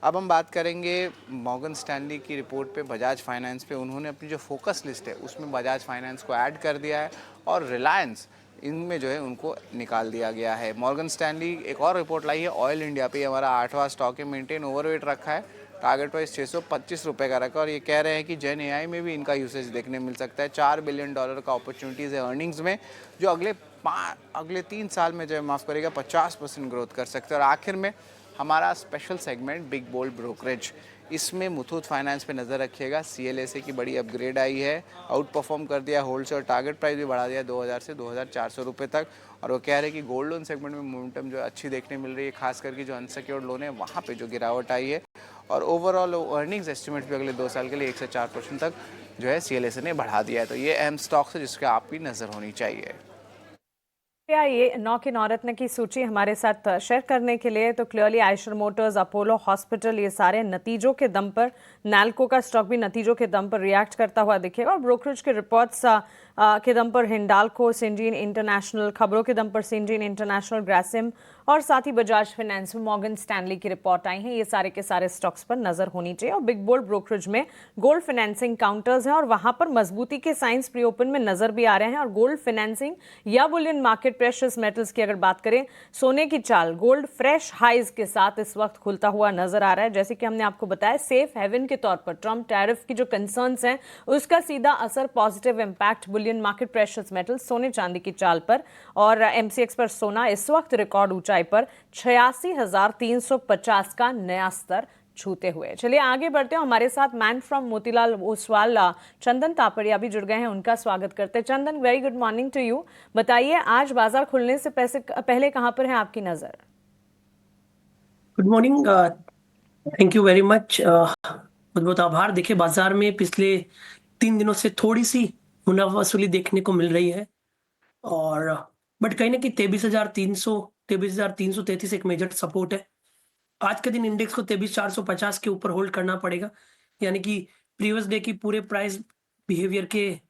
अब हम बात करेंगे मॉर्गन स्टैनली की रिपोर्ट पे, बजाज फाइनेंस पे। उन्होंने अपनी जो फोकस लिस्ट है उसमें बजाज फाइनेंस को ऐड कर दिया है और रिलायंस इनमें जो है उनको निकाल दिया गया है। मॉर्गन स्टैनली एक और रिपोर्ट लाई है ऑयल इंडिया पे, हमारा 8वां स्टॉक है, मेंटेन ओवरवेट रखा है, टारगेट वाइज 625 रुपये का रखा, और ये कह रहे हैं कि जेन AI में भी इनका यूसेज देखने मिल सकता है। $4 बिलियन का अपॉर्चुनिटीज़ है अर्निंग्स में, जो अगले 3 साल में जो है माफ़ करेगा 50% ग्रोथ कर सकते हैं। और आखिर में हमारा special segment big bold brokerage, इसमें मुथूट फाइनेंस पे नज़र रखिएगा। CLSA की बड़ी अपग्रेड आई है, आउट परफॉर्म कर दिया, होलसेल टारगेट प्राइस भी बढ़ा दिया 2000 से 2400 रुपये तक। और वो कह रहे हैं कि गोल्ड लोन सेगमेंट में मोमेंटम जो अच्छी देखने मिल रही है, खास करके जो अनसिक्योर्ड लोन है वहाँ पे जो गिरावट आई है। और ओवरऑल अर्निंग्स एस्टिमेट भी अगले 2 साल के लिए 1 से 4% तक जो है CLSA ने बढ़ा दिया है। तो ये अहम स्टॉक्स है जिसके आपकी नज़र होनी चाहिए। ये 9 के नौरत्न की सूची हमारे साथ शेयर करने के लिए। तो clearly Eicher Motors, Apollo hospital, ये सारे नतीजों के दम पर, नैल्को का स्टॉक भी नतीजों के दम पर रिएक्ट करता हुआ दिखेगा। और ब्रोकरेज के रिपोर्ट्स के दम पर हिंडाल्को, सिंजीन इंटरनेशनल, खबरों के दम पर सिंजीन इंटरनेशनल, ग्रासिम और साथ ही बजाज फाइनेंस, मॉर्गन स्टैनली की रिपोर्ट आई हैं। ये सारे के सारे स्टॉक्स पर नजर होनी चाहिए। और बिग बोल्ड ब्रोकरेज में गोल्ड फाइनेंसिंग काउंटर्स हैं और वहां पर मजबूती के साइंस प्री ओपन में नजर भी आ रहे हैं। और गोल्ड फाइनेंसिंग या बुलियन मार्केट, प्रेशियस मेटल्स की अगर बात करें, सोने की चाल, गोल्ड फ्रेश हाइज के साथ इस वक्त खुलता हुआ नजर आ रहा है। जैसे कि हमने आपको बताया, सेफ हेवन के तौर पर ट्रम्प टैरिफ की जो कंसर्न्स हैं उसका सीधा असर, positive impact Boolean market, precious metals, सोने चांदी की चाल पर। और MCX पर सोना इस वक्त रिकॉर्ड ऊंचाई पर 86,350 का नया स्तर छूते हुए। चलिए आगे बढ़ते हैं। हमारे साथ मैन फ्रॉम मोतीलाल ओसवाल चंदन तापड़िया भी जुड़ गए हैं, उनका स्वागत करते हैं। Chandan, very good morning to you. बताइए, आज बाजार खुलने से पहले कहां पर है आपकी नजर? Good morning, thank you very much. बहुत बहुत आभार। देखिए, बाजार में पिछले 3 दिनों से थोड़ी सी मुनाफा वसूली देखने को मिल रही है, और बट कहीं ना कहीं 23,333 एक मेजर सपोर्ट है। आज के दिन इंडेक्स को 23,450 के ऊपर होल्ड करना पड़ेगा, यानी कि प्रीवियस डे की पूरे प्राइस बिहेवियर के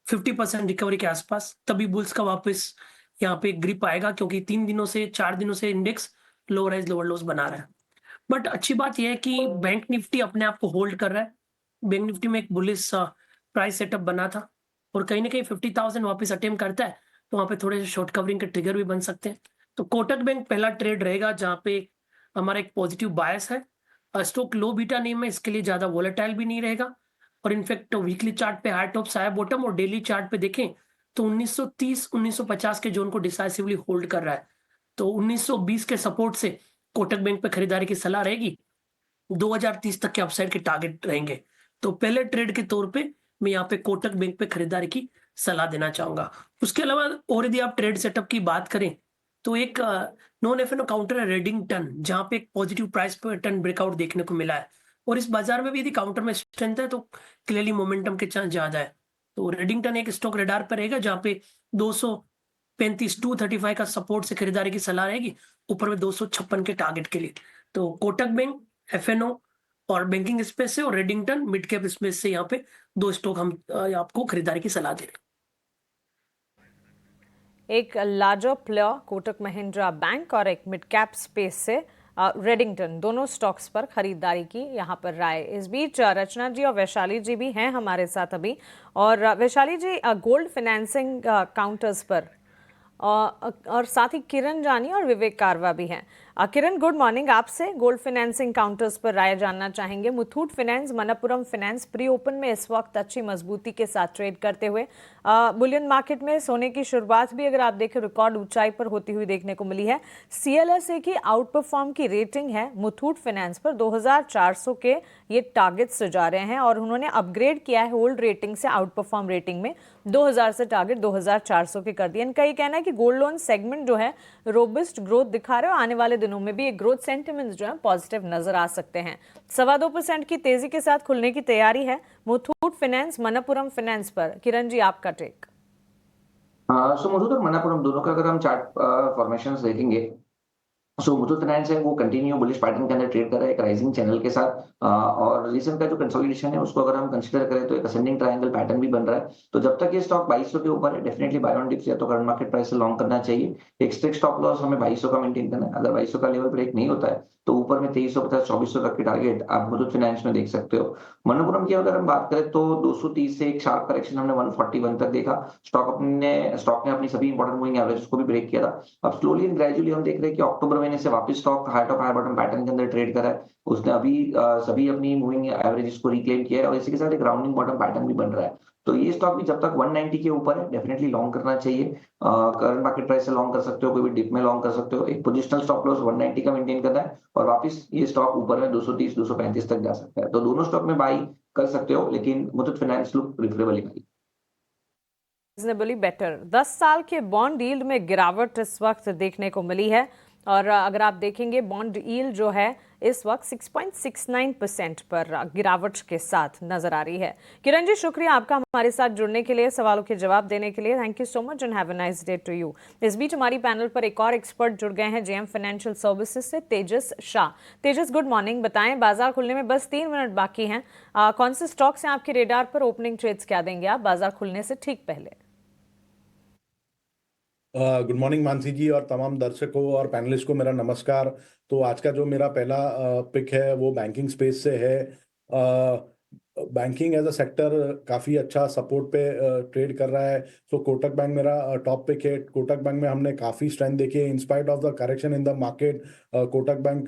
50% रिकवरी के आसपास, तभी बुल्स का वापस यहाँ पे ग्रिप आएगा, क्योंकि 4 दिनों से index lower highs lower lows बना रहा है। बट अच्छी बात यह है कि बैंक निफ्टी अपने आप को होल्ड कर रहा है। बैंक निफ्टी में एक बुलिश प्राइस सेटअप बना था, और कहीं ना कहीं 50,000 वापस अटेम्प्ट करता है तो वहां पे थोड़े से शॉर्ट कवरिंग के ट्रिगर भी बन सकते हैं। तो कोटक बैंक पहला ट्रेड रहेगा जहां पे हमारा एक पॉजिटिव बायस है। स्टॉक लो बीटा नेम है, इसके लिए ज्यादा वोलेटाइल भी नहीं रहेगा। और इनफैक्ट वीकली चार्ट पे हाई टॉप हाई बॉटम, और डेली चार्ट पे देखें तो 1930-1950 के जोन को डिसाइसिवली होल्ड कर रहा है। तो 1920 के सपोर्ट से कोटक बैंक पे खरीदारी की सलाह रहेगी। 2030 तक के अपसाइड के टारगेट रहेंगे। तो पहले ट्रेड के तौर पे मैं यहाँ पे कोटक बैंक पे खरीदारी की सलाह देना चाहूंगा। उसके अलावा और यदि आप ट्रेड सेटअप की बात करें तो एक नॉन एफएनओ काउंटर है रेडिंगटन, जहां पे एक पॉजिटिव प्राइस पैटर्न ब्रेकआउट देखने को मिला है। और इस बाजार में भी यदि काउंटर में स्ट्रेंथ है तो क्लियरली मोमेंटम के चांस ज्यादा है। तो रेडिंगटन एक स्टॉक रेडार पर रहेगा जहां पे 235 का सपोर्ट से खरीदारी की सलाह रहेगी, ऊपर में 256 के टारगेट के लिए। तो कोटक बैंक एफएनओ और बैंकिंग स्पेस से, और रेडिंगटन मिड कैप स्पेस से यहाँ पे 2 स्टॉक हम आपको खरीदारी की सलाह दे रहे हैं। एक larger player Kotak Mahindra bank और एक मिड कैप स्पेस से रेडिंगटन, दोनों स्टॉक्स पर खरीदारी की यहाँ पर राय। इस बीच रचना जी और वैशाली जी भी हैं हमारे साथ अभी। और वैशाली जी, गोल्ड फाइनेंसिंग काउंटर्स पर और साथ ही किरण जानी और विवेक कारवा भी हैं। किरण, गुड मॉर्निंग। आपसे गोल्ड फाइनेंसिंग काउंटर्स पर राय जानना चाहेंगे। Muthoot finance, Manappuram finance pre open में इस वक्त अच्छी मजबूती के साथ ट्रेड करते हुए। बुलियन मार्केट में सोने की शुरुआत भी अगर आप देखें रिकॉर्ड ऊंचाई पर होती हुई देखने को मिली है। CLSA की आउट परफॉर्म की रेटिंग है मुथूट फाइनेंस पर 2400 के ये टारगेट्स जा रहे हैं, और उन्होंने अपग्रेड किया है होल्ड रेटिंग से आउट परफॉर्म रेटिंग में 2000 से टारगेट 2400 के कर दिए। इनका ये कहना है कि गोल्ड लोन सेगमेंट जो है रोबस्ट ग्रोथ दिखा रहे हो, आने वाले दिनों में भी एक ग्रोथ सेंटिमेंट्स जो है पॉजिटिव नजर आ सकते हैं। 2.25% की तेजी के साथ खुलने की तैयारी है मुथूट फाइनेंस, मनप्पुरम फाइनेंस पर। किरण जी, आपका टेक? सो मुथूट और मनप्पुरम दोनों का अगर हम चार्ट फॉर्मेशंस देखेंगे, सो मुथूट फाइनेंस है वो कंटिन्यू बुलिश पैटर्न के अंदर ट्रेड कर रहा है एक राइजिंग चैनल के साथ, और रिसेंट का जो कंसोलिडेशन है उसको अगर हम कंसीडर करें तो एक असेंडिंग ट्रायंगल पैटर्न भी बन रहा है। तो जब तक ये स्टॉक 2200 के ऊपर है, डेफिनेटली बाय ऑन डिप्स या तो करंट मार्केट प्राइस से लॉन्ग करना चाहिए। एक स्ट्रिक्ट स्टॉप लॉस हमें 2200 का मेंटेन करना है। अगर 2200 का लेवल ब्रेक नहीं होता है तो ऊपर में 2350-2400 तक की टारगेट आप मुथूट फाइनेंस में देख सकते हो। मनप्पुरम की अगर हम बात करें तो 230 से एक शार्प करेक्शन हमने 141 तक देखा। स्टॉक ने अपनी सभी इंपॉर्टेंट मूविंग एवरेज को भी ब्रेक किया था। अब स्लोली एंड ग्रेजुअली हम देख रहे हैं कि अक्टूबर महीने से वापस stock high top high bottom pattern के अंदर ट्रेड करा है। उसने अभी सभी अपनी मूविंग एवरेजेस को रिक्लेम किया है और इसी के साथ एक राउंडिंग बॉटम पैटर्न भी बन रहा है। तो ये स्टॉक भी जब तक 190 के ऊपर है डेफिनेटली लॉन्ग करना चाहिए। करंट मार्केट प्राइस से लॉन्ग कर सकते हो, कोई भी डिप में लॉन्ग कर सकते हो। एक पोजिशनल स्टॉप लॉस 190 का मेंटेन करना है और वापस ये स्टॉक ऊपर में 230 235 तक जा सकता है। तो दोनों स्टॉक में बाई कर सकते हो, लेकिन मुथूट फाइनेंस लुक प्रेफरेबल है। Reasonably better. 10 साल के बॉन्ड यील्ड में गिरावट इस वक्त देखने को मिली है और अगर आप देखेंगे बॉन्ड यील्ड जो है इस वक्त 6.69% पर गिरावट के साथ नजर आ रही है। किरण जी, शुक्रिया आपका हमारे साथ जुड़ने के लिए, सवालों के जवाब देने के लिए। Thank you so much and have a nice day to you. इस बीच हमारी पैनल पर एक और एक्सपर्ट जुड़ गए हैं जेएम फाइनेंशियल सर्विसेज से, तेजस शाह। तेजस, गुड मॉर्निंग। बताएं, बाजार खुलने में बस 3 मिनट बाकी हैं, कौन से स्टॉक्स हैं आपके रेडार पर? ओपनिंग ट्रेड्स क्या देंगे आप बाजार खुलने से ठीक पहले? गुड मॉर्निंग मानसी जी और तमाम दर्शकों और पैनलिस्ट को मेरा नमस्कार। तो आज का जो मेरा पहला पिक है वो बैंकिंग स्पेस से है। बैंकिंग एज अ सेक्टर काफ़ी अच्छा सपोर्ट पे ट्रेड कर रहा है। तो कोटक बैंक मेरा टॉप पिक है। कोटक बैंक में हमने काफ़ी स्ट्रेंथ देखी है in spite of the correction in the market. Kotak bank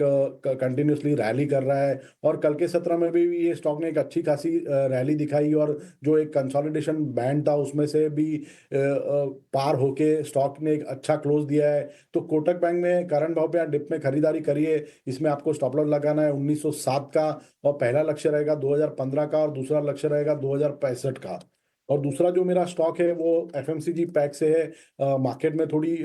continuously rally कर रहा है और कल के सत्र में भी ये स्टॉक ने एक अच्छी खासी रैली दिखाई और जो एक कंसोलिडेशन बैंड था उसमें से भी पार होके स्टॉक ने एक अच्छा क्लोज दिया है। तो कोटक बैंक में करंट भाव पे या डिप में खरीदारी करिए। इसमें आपको स्टॉप लॉस लगाना है 1907 का और पहला लक्ष्य रहेगा 2015 का और दूसरा लक्ष्य रहेगा 2065 का। और दूसरा जो मेरा स्टॉक है वो एफएमसीजी पैक से है। मार्केट में थोड़ी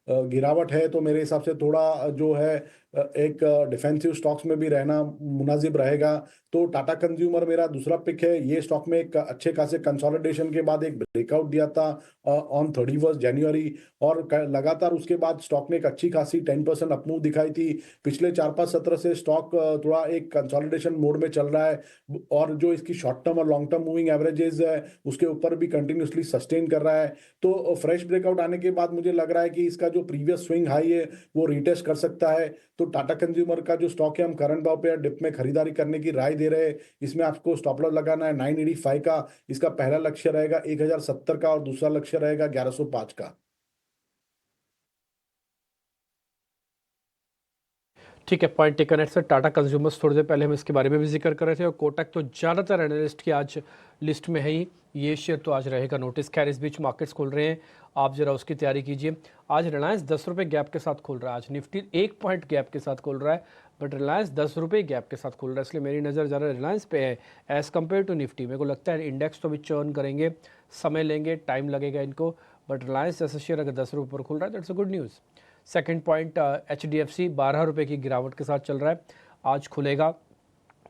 गिरावट है तो मेरे हिसाब से थोड़ा जो है एक डिफेंसिव स्टॉक्स में भी रहना मुनासिब रहेगा। तो टाटा कंज्यूमर मेरा दूसरा पिक है। ये स्टॉक में एक अच्छे खासे कंसोलिडेशन के बाद एक ब्रेकआउट दिया था ऑन 31 जनवरी और लगातार उसके बाद स्टॉक ने एक अच्छी खासी 10% अपमूव दिखाई थी। पिछले 4-5 सत्र से स्टॉक थोड़ा एक कंसोलिडेशन मोड में चल रहा है और जो इसकी शॉर्ट टर्म और लॉन्ग टर्म मूविंग एवरेजेस है उसके ऊपर भी कंटिन्यूसली सस्टेन कर रहा है। तो फ्रेश ब्रेकआउट आने के बाद मुझे लग रहा है कि इसका जो प्रीवियस स्विंग हाई है वो रिटेस्ट कर सकता है। तो टाटा कंज्यूमर का जो स्टॉक है हम करंट भाव पे या डिप में खरीदारी करने की राय दे रहे हैं। इसमें आपको स्टॉप लॉस लगाना है 985 का। इसका पहला लक्ष्य रहेगा 1070 का और दूसरा लक्ष्य रहेगा 1105 का। ठीक है, पॉइंट टेकन है सर। टाटा कंज्यूमर्स थोड़ी देर पहले हम इसके बारे में भी जिक्र कर रहे थे और कोटक तो ज़्यादातर एनालिस्ट की आज लिस्ट में है ही। ये शेयर तो आज रहेगा नोटिस। खैर, इस बीच मार्केट्स खुल रहे हैं, आप जरा उसकी तैयारी कीजिए। आज रिलायंस 10 रुपये गैप के साथ खुल रहा है। आज निफ्टी 1 पॉइंट गैप के साथ खुल रहा है बट रिलायंस 10 रुपये गैप के साथ खुल रहा है, इसलिए मेरी नज़र ज़रा रिलायंस पे है एज़ कम्पेयर टू निफ्टी। मेरे को लगता है इंडेक्स तो भी चर्न करेंगे, समय लेंगे, टाइम लगेगा इनको, बट रिलायंस जैसा शेयर अगर 10 रुपये पर खुल रहा है that's a good news. Second point, HDFC 12 रुपये की गिरावट के साथ चल रहा है। आज खुलेगा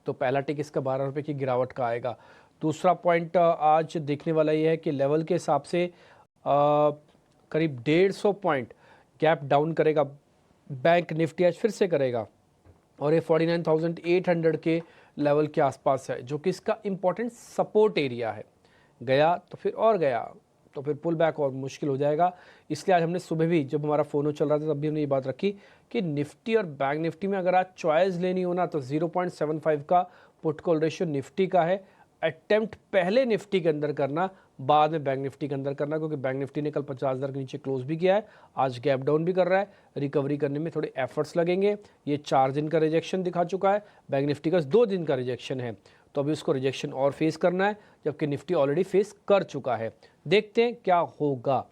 तो पहला टिक इसका 12 रुपये की गिरावट का आएगा। दूसरा पॉइंट आज देखने वाला ये है कि लेवल के हिसाब से करीब 150 पॉइंट गैप डाउन करेगा बैंक निफ्टी, आज फिर से करेगा और ये 49,800 के लेवल के आसपास है जो कि इसका इम्पोर्टेंट सपोर्ट एरिया है। गया तो फिर और गया तो फिर पुल बैक और मुश्किल हो जाएगा। इसलिए आज हमने सुबह भी जब हमारा फ़ोन चल रहा था तब भी हमने ये बात रखी कि निफ्टी और बैंक निफ्टी में अगर आज चॉइस लेनी हो ना तो 0.75 का पुट कॉल रेशियो निफ्टी का है। अटेम्प्ट पहले निफ्टी के अंदर करना, बाद में बैंक निफ्टी के अंदर करना, क्योंकि बैंक निफ्टी ने कल 50,000 के नीचे क्लोज भी किया है, आज गैप डाउन भी कर रहा है। रिकवरी करने में थोड़े एफर्ट्स लगेंगे। ये 4 दिन का रिजेक्शन दिखा चुका है, बैंक निफ्टी का 2 दिन का रिजेक्शन है, तो अभी उसको रिजेक्शन और फेस करना है, जबकि निफ्टी ऑलरेडी फेस कर चुका है। देखते हैं क्या होगा,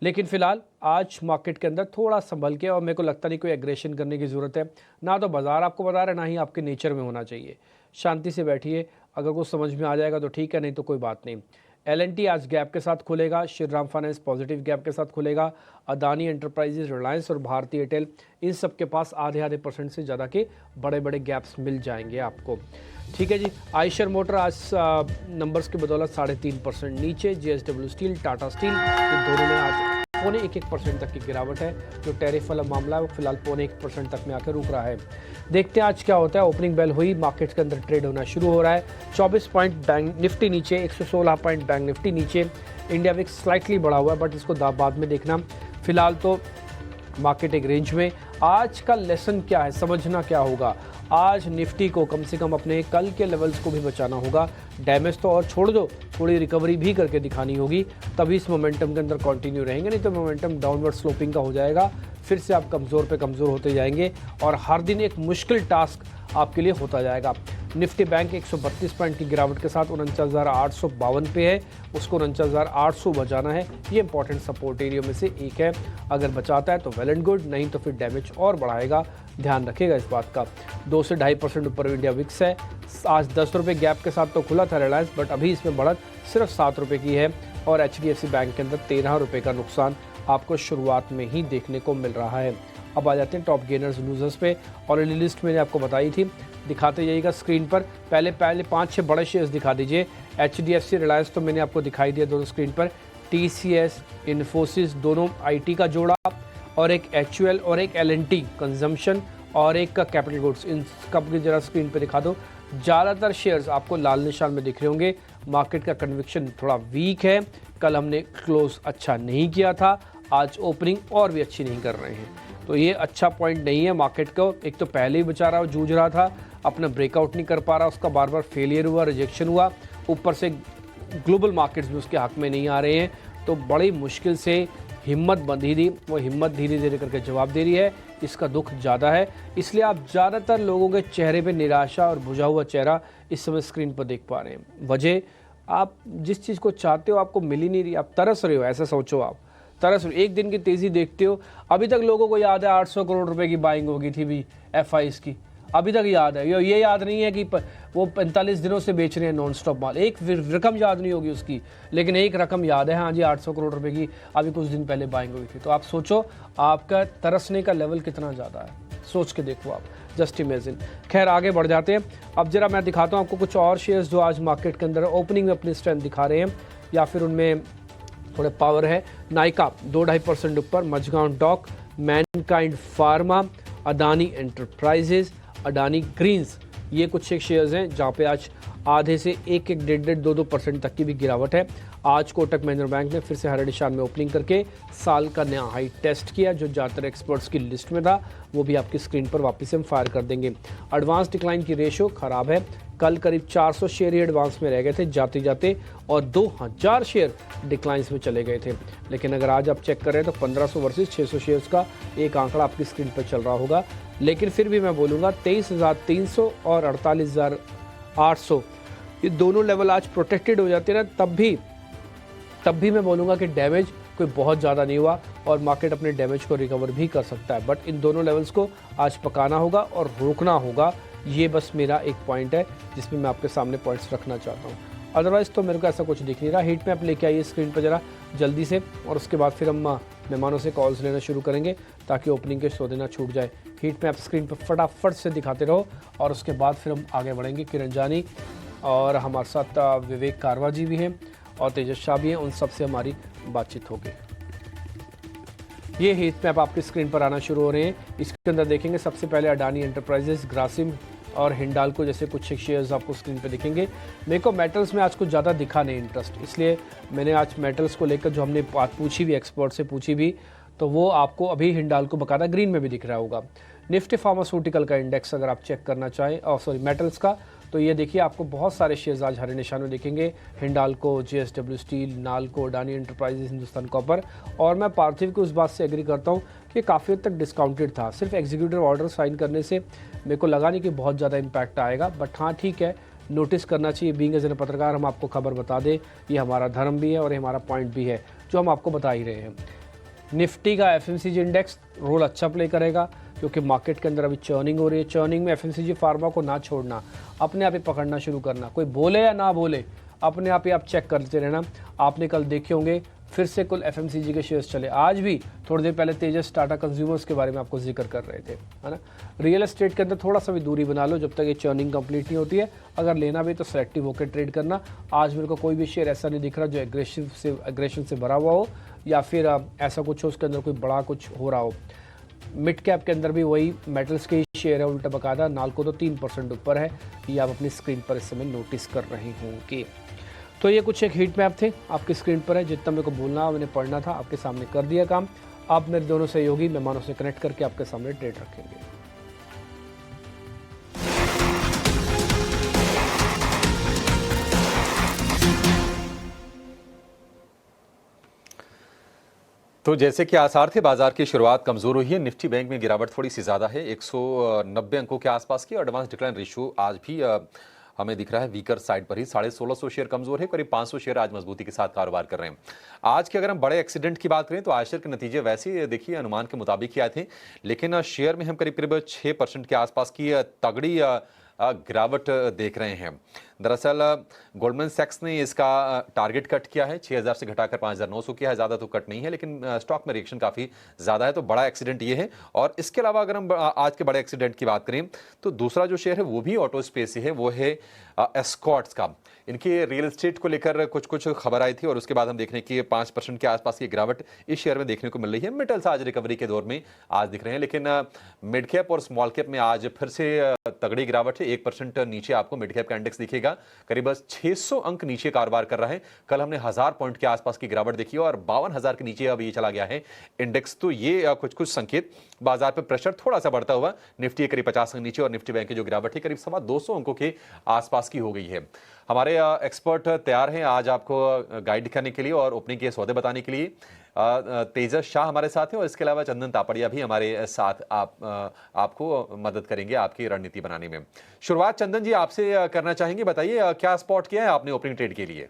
लेकिन फिलहाल आज मार्केट के अंदर थोड़ा संभल के, और मेरे को लगता नहीं कोई एग्रेशन करने की ज़रूरत है, ना तो बाजार आपको बता रहा है ना ही आपके नेचर में होना चाहिए। शांति से बैठिए, अगर कुछ समझ में आ जाएगा तो ठीक है, नहीं तो कोई बात नहीं। L&T आज गैप के साथ खुलेगा, श्रीराम फाइनेंस पॉजिटिव गैप के साथ खुलेगा, अदानी एंटरप्राइजेज, रिलायंस और भारतीय एयरटेल, इन सब के पास आधे % से ज़्यादा के बड़े बड़े गैप्स मिल जाएंगे आपको। ठीक है जी। आइशर मोटर आज नंबर्स की बदौलत 3.5% नीचे। JSW स्टील, टाटा स्टील, इन दोनों में आज 0.25% तक की गिरावट है। जो टैरिफ वाला मामला है वो फिलहाल 0.1% तक में आकर रुक रहा है। देखते हैं आज क्या होता है। ओपनिंग बेल हुई, मार्केट्स के अंदर ट्रेड होना शुरू हो रहा है। 24 पॉइंट बैंक निफ्टी नीचे, 116 पॉइंट बैंक निफ्टी नीचे। इंडिया विक्स स्लाइटली बढ़ा हुआ है बट इसको बाद में देखना। फिलहाल तो मार्केट एक रेंज में। आज का लेसन क्या है, समझना क्या होगा। आज निफ्टी को कम से कम अपने कल के लेवल्स को भी बचाना होगा। डैमेज तो और छोड़ दो, थोड़ी रिकवरी भी करके दिखानी होगी, तभी इस मोमेंटम के अंदर कंटिन्यू रहेंगे, नहीं तो मोमेंटम डाउनवर्ड स्लोपिंग का हो जाएगा। फिर से आप कमज़ोर पे कमज़ोर होते जाएंगे और हर दिन एक मुश्किल टास्क आपके लिए होता जाएगा। निफ्टी बैंक 132 पॉइंट की गिरावट के साथ 49,852 पे है, उसको 49,800 बचाना है। ये इंपॉर्टेंट सपोर्ट एरिया में से एक है, अगर बचाता है तो वेल एंड गुड, नहीं तो फिर डैमेज और बढ़ाएगा, ध्यान रखिएगा इस बात का। 2 से 2.5% ऊपर इंडिया विक्स है। आज 10 रुपये गैप के साथ तो खुला था रिलायंस, बट अभी इसमें बढ़त सिर्फ 7 रुपये की है और HDFC बैंक के अंदर 13 रुपये का नुकसान आपको शुरुआत में ही देखने को मिल रहा है। अब आ जाते हैं टॉप गेनर्स लूजर्स पे। ऑलरेडी लिस्ट मैंने आपको बताई थी, दिखाते जाइएगा स्क्रीन पर। पहले 5-6 बड़े शेयर्स दिखा दीजिए। HDFC, रिलायंस तो मैंने आपको दिखाई दिया दोनों स्क्रीन पर। TCS, इन्फोसिस, दोनों IT का जोड़ा, और एक HUL और एक L&T कंजम्पशन और एक का कैपिटल गुड्स। इन कब की जरा स्क्रीन पर दिखा दो। ज़्यादातर शेयर्स आपको लाल निशान में दिख रहे होंगे। मार्केट का कन्विक्शन थोड़ा वीक है। कल हमने क्लोज अच्छा नहीं किया था, आज ओपनिंग और भी अच्छी नहीं कर रहे हैं, तो ये अच्छा पॉइंट नहीं है मार्केट को। एक तो पहले ही बेचारा जूझ रहा था, अपना ब्रेकआउट नहीं कर पा रहा, उसका बार बार फेलियर हुआ, रिजेक्शन हुआ, ऊपर से ग्लोबल मार्केट्स भी उसके हक में नहीं आ रहे हैं, तो बड़ी मुश्किल से हिम्मत बंधी थी, वो हिम्मत धीरे धीरे करके जवाब दे रही है। इसका दुख ज़्यादा है, इसलिए आप ज़्यादातर लोगों के चेहरे पे निराशा और बुझा हुआ चेहरा इस समय स्क्रीन पर देख पा रहे हैं। वजह, आप जिस चीज़ को चाहते हो आपको मिल ही नहीं रही, आप तरस रहे हो, ऐसा सोचो। आप तरस एक दिन की तेज़ी देखते हो। अभी तक लोगों को याद है 800 करोड़ रुपए की बाइंग होगी थी भी FIs की, अभी तक याद है। ये याद नहीं है कि वो 45 दिनों से बेच रहे हैं नॉन स्टॉप माल। एक रकम याद नहीं होगी उसकी, लेकिन एक रकम याद है, हाँ जी 800 करोड़ रुपए की अभी कुछ दिन पहले बाइंग हुई थी। तो आप सोचो आपका तरसने का लेवल कितना ज़्यादा है, सोच के देखो आप, जस्ट इमेजिन। खैर आगे बढ़ जाते हैं। अब जरा मैं दिखाता हूँ आपको कुछ और शेयर्स जो आज मार्केट के अंदर ओपनिंग में अपनी स्ट्रेंथ दिखा रहे हैं या फिर उनमें थोड़े पावर है। नाइका 2-2.5% ऊपर, Mazagon Dock, Mankind Pharma, Adani Enterprises, Adani Greens, ये कुछ एक शेयर्स हैं जहाँ पे आज आधे से 1-1, 1.5, 2-2% तक की भी गिरावट है। आज कोटक महिंद्रा बैंक ने फिर से हरे निशान में ओपनिंग करके साल का नया हाई टेस्ट किया, जो ज़्यादातर एक्सपर्ट्स की लिस्ट में था, वो भी आपकी स्क्रीन पर वापस हम फायर कर देंगे। एडवांस डिक्लाइन की रेशो खराब है, कल करीब 400 शेयर ही एडवांस में रह गए थे जाते जाते और 2000 शेयर डिक्लाइंस में चले गए थे। लेकिन अगर आज आप चेक करें तो 1500 वर्सेस 600 शेयर्स का एक आंकड़ा आपकी स्क्रीन पर चल रहा होगा। लेकिन फिर भी मैं बोलूँगा 23,300 और 48,800 ये दोनों लेवल आज प्रोटेक्टेड हो जाते हैं, तब भी मैं बोलूँगा कि डैमेज कोई बहुत ज़्यादा नहीं हुआ और मार्केट अपने डैमेज को रिकवर भी कर सकता है। बट इन दोनों लेवल्स को आज पकाना होगा और रोकना होगा, ये बस मेरा एक पॉइंट है जिसमें मैं आपके सामने पॉइंट्स रखना चाहता हूँ। अदरवाइज़ तो मेरे को ऐसा कुछ दिख नहीं रहा। हीट मैप लेके आइए स्क्रीन पर ज़रा जल्दी से, और उसके बाद फिर हम मेहमानों से कॉल्स लेना शुरू करेंगे ताकि ओपनिंग के सौदे ना छूट जाए। हीट मैप स्क्रीन पर फटाफट से दिखाते रहो और उसके बाद फिर हम आगे बढ़ेंगे। किरण जानी और हमारे साथ विवेक कारवा जी भी हैं और तेजस शाह भी हैं, उन सब से हमारी बातचीत होगी। ये हीट मैप आपकी स्क्रीन पर आना शुरू हो रहे हैं। इसके अंदर देखेंगे सबसे पहले अडानी एंटरप्राइजेस, ग्रासिम और हिंडाल्को जैसे कुछ शेयर्स आपको स्क्रीन पे दिखेंगे। मेरे को मेटल्स में आज कुछ ज़्यादा दिखा नहीं इंटरेस्ट, इसलिए मैंने आज मेटल्स को लेकर जो हमने बात पूछी भी, एक्सपर्ट से पूछी भी, तो वो आपको अभी हिंडाल्को बकायदा ग्रीन में भी दिख रहा होगा। निफ्टी फार्मास्यूटिकल का इंडेक्स अगर आप चेक करना चाहें, मेटल्स का, तो ये देखिए आपको बहुत सारे शेयर्स आज हरे निशान में दिखेंगे। Hindalco, JSW steel, NALCO, Adani enterprises, Hindustan copper. और मैं पार्थिव की उस बात से एग्री करता हूँ कि काफ़ी हद तक डिस्काउंटेड था। सिर्फ एग्जीक्यूटिव ऑर्डर साइन करने से मेरे को लगा नहीं कि बहुत ज़्यादा इम्पैक्ट आएगा, बट हाँ ठीक है, नोटिस करना चाहिए। बीइंग एज ए पत्रकार हम आपको खबर बता दें, ये हमारा धर्म भी है और ये हमारा पॉइंट भी है जो हम आपको बता ही रहे हैं। निफ्टी का FMCG इंडेक्स रोल अच्छा प्ले करेगा क्योंकि मार्केट के अंदर अभी चर्निंग हो रही है। चर्निंग में FMCG फार्मा को ना छोड़ना, अपने आप ही पकड़ना शुरू करना, कोई बोले या ना बोले अपने आप ही आप चेक करते रहना। आपने कल देखे होंगे फिर से कुल FMCG के शेयर्स चले। आज भी थोड़ी देर पहले तेजस टाटा कंज्यूमर्स के बारे में आपको जिक्र कर रहे थे, है ना। रियल एस्टेट के अंदर थोड़ा सा भी दूरी बना लो जब तक ये चर्निंग कंप्लीट नहीं होती है। अगर लेना भी तो सेलेक्टिव होकर ट्रेड करना। आज मेरे को कोई भी शेयर ऐसा नहीं दिख रहा जो एग्रेशन से भरा हुआ हो या फिर ऐसा कुछ हो उसके अंदर कोई बड़ा कुछ हो रहा हो। मिड कैप के अंदर भी वही मेटल्स के शेयर है उल्टा बकायदा। नाल्को तो 3% ऊपर है, ये आप अपनी स्क्रीन पर इस समय नोटिस कर रहे होंगे। तो ये कुछ एक हीट मैप थे आपकी स्क्रीन पर है। जितना मेरे को बोलना मैंने पढ़ना था आपके सामने कर दिया काम। आप मेरे दोनों सहयोगी मेहमानों से कनेक्ट करके आपके सामने ट्रेड रखेंगे। तो जैसे कि आसार थे, बाजार की शुरुआत कमजोर हुई है। निफ्टी बैंक में गिरावट थोड़ी सी ज्यादा है, 190 अंकों के आसपास की। एडवांस डिक्लाइन रेशियो आज भी हमें दिख रहा है वीकर साइड पर ही, 1650 शेयर कमजोर है, करीब 500 शेयर आज मजबूती के साथ कारोबार कर रहे हैं। आज के अगर हम बड़े एक्सीडेंट की बात करें तो आयशर के नतीजे वैसे देखिए अनुमान के मुताबिक ही आए थे, लेकिन शेयर में हम करीब करीब 6% के आसपास की तगड़ी गिरावट देख रहे हैं। दरअसल गोल्डमैन सैक्स ने इसका टारगेट कट किया है, 6000 से घटाकर 5900 किया है। ज़्यादा तो कट नहीं है, लेकिन स्टॉक में रिएक्शन काफ़ी ज़्यादा है, तो बड़ा एक्सीडेंट ये है। और इसके अलावा अगर हम आज के बड़े एक्सीडेंट की बात करें तो दूसरा जो शेयर है वो भी ऑटो स्पेस से है, वो है एस्कॉर्ट्स का। इनके रियल एस्टेट को लेकर कुछ खबर आई थी और उसके बाद हम देख रहे हैं कि 5% के आसपास की गिरावट इस शेयर में देखने को मिल रही है। मेटल्स आज रिकवरी के दौर में आज दिख रहे हैं, लेकिन मिड कैप और स्मॉल कैप में आज फिर से तगड़ी गिरावट है। 1% नीचे आपको मिड कैप का इंडेक्स दिखेगा, करीब 600 अंक नीचे कारोबार कर रहा है। कल हमने 1000 पॉइंट के आसपास की गिरावट देखी और 52,000 के नीचे अब ये चला गया है इंडेक्स। तो ये कुछ संकेत, बाजार पर प्रेशर थोड़ा सा बढ़ता हुआ। निफ्टी करीब 50 अंक नीचे और निफ्टी बैंक की जो गिरावट है करीब 225 अंकों के आसपास की हो गई है। हमारे एक्सपर्ट तैयार हैं आज आपको गाइड करने के लिए और ओपनिंग के सौदे बताने के लिए। तेजस शाह हमारे साथ हैं और इसके अलावा चंदन तापड़िया भी हमारे साथ आपको मदद करेंगे आपकी रणनीति बनाने में। शुरुआत चंदन जी आपसे करना चाहेंगे, बताइए क्या स्पॉट किया है आपने ओपनिंग ट्रेड के लिए?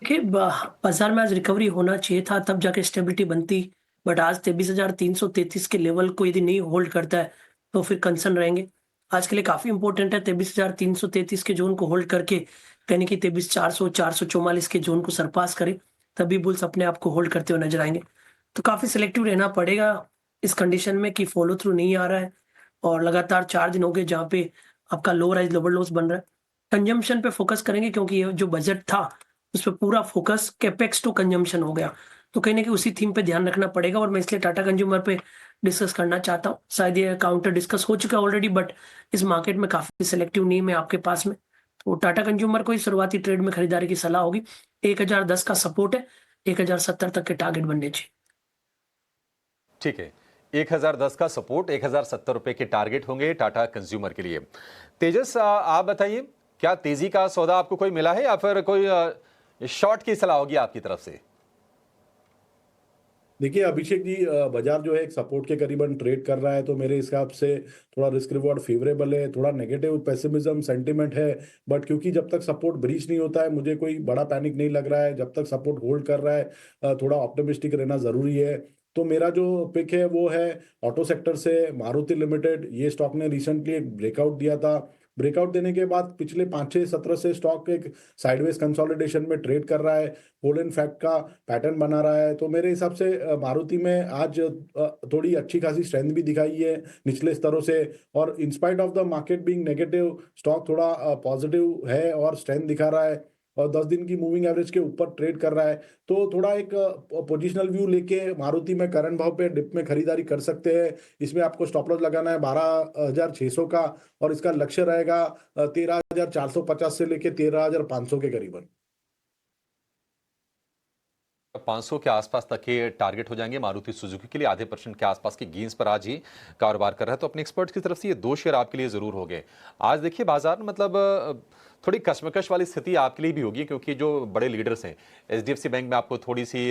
देखिए, बाजार में आज रिकवरी होना चाहिए था, तब जाके स्टेबिलिटी बनती, बट आज 23,333 के लेवल को यदि नहीं होल्ड करता है तो फिर कंसर्न रहेंगे। आज के लिए काफी इंपॉर्टेंट है 23,333 के जोन को होल्ड करके यानी कि 23,400 444 के जोन को सरपास करे, तभी बुल्स अपने आप को होल्ड करते हुए नजर आएंगे। तो काफी सिलेक्टिव रहना पड़ेगा इस कंडीशन में कि फॉलो थ्रू नहीं आ रहा है और लगातार 4 दिन हो गए जहाँ पे आपका लो राइज लोअर लोस बन रहा है। कंजम्पशन पे फोकस करेंगे क्योंकि ये जो बजट था उस पर पूरा फोकस कैपेक्स टू कंजम्पशन हो गया, तो कहीं ना कहीं उसी थीम पे ध्यान रखना पड़ेगा। और मैं इसलिए टाटा कंज्यूमर पे डिस्कस करना चाहता हूँ। शायद ये काउंटर डिस्कस हो चुका ऑलरेडी, बट इस मार्केट में काफी सिलेक्टिव नीम है आपके पास में, तो टाटा कंज्यूमर को ही शुरुआती ट्रेड में खरीदारी की सलाह होगी। 1010 का सपोर्ट है, 1070 तक के टारगेट बनने चाहिए। ठीक है, 1010 का सपोर्ट, 1070 रुपए के टारगेट होंगे टाटा कंज्यूमर के लिए। तेजस आप बताइए, क्या तेजी का सौदा आपको कोई मिला है या फिर कोई शॉर्ट की सलाह होगी आपकी तरफ से? देखिए अभिषेक जी, बाजार जो है एक सपोर्ट के करीबन ट्रेड कर रहा है, तो मेरे हिसाब से थोड़ा रिस्क रिवॉर्ड फेवरेबल है। थोड़ा नेगेटिव पेसिमिज्म सेंटिमेंट है, बट क्योंकि जब तक सपोर्ट ब्रीच नहीं होता है मुझे कोई बड़ा पैनिक नहीं लग रहा है। जब तक सपोर्ट होल्ड कर रहा है थोड़ा ऑप्टिमिस्टिक रहना जरूरी है। तो मेरा जो पिक है वो है ऑटो सेक्टर से मारुति लिमिटेड। ये स्टॉक ने रिसेंटली एक ब्रेकआउट दिया था। ब्रेकआउट देने के बाद पिछले 5-6 सत्र से स्टॉक एक साइडवेज कंसोलिडेशन में ट्रेड कर रहा है, होल इन फैक्ट का पैटर्न बना रहा है। तो मेरे हिसाब से मारुति में आज थोड़ी अच्छी खासी स्ट्रेंथ भी दिखाई है निचले स्तरों से, और in spite of the market being negative stock थोड़ा पॉजिटिव है और स्ट्रेंथ दिखा रहा है और 10 दिन की मूविंग एवरेज के ऊपर ट्रेड कर रहा है। तो थोड़ा एक पोजिशनल व्यू लेके मारुति में करंट भाव पे डिप में खरीदारी कर सकते हैं। इसमें आपको स्टॉप लॉस लगाना है 12,600 का और इसका लक्ष्य रहेगा 13,450 से लेके 13,500 के करीबन। 500 के आसपास तक के टारगेट हो जाएंगे मारुति सुजुकी के लिए। आधे % के आसपास के गेंस पर आज ही कारोबार कर रहा है। तो अपने एक्सपर्ट्स की तरफ से ये 2 शेयर आपके लिए जरूर हो गए। आज देखिए बाजार मतलब थोड़ी कशमकश वाली स्थिति आपके लिए भी होगी, क्योंकि जो बड़े लीडर्स हैं HDFC बैंक में आपको थोड़ी सी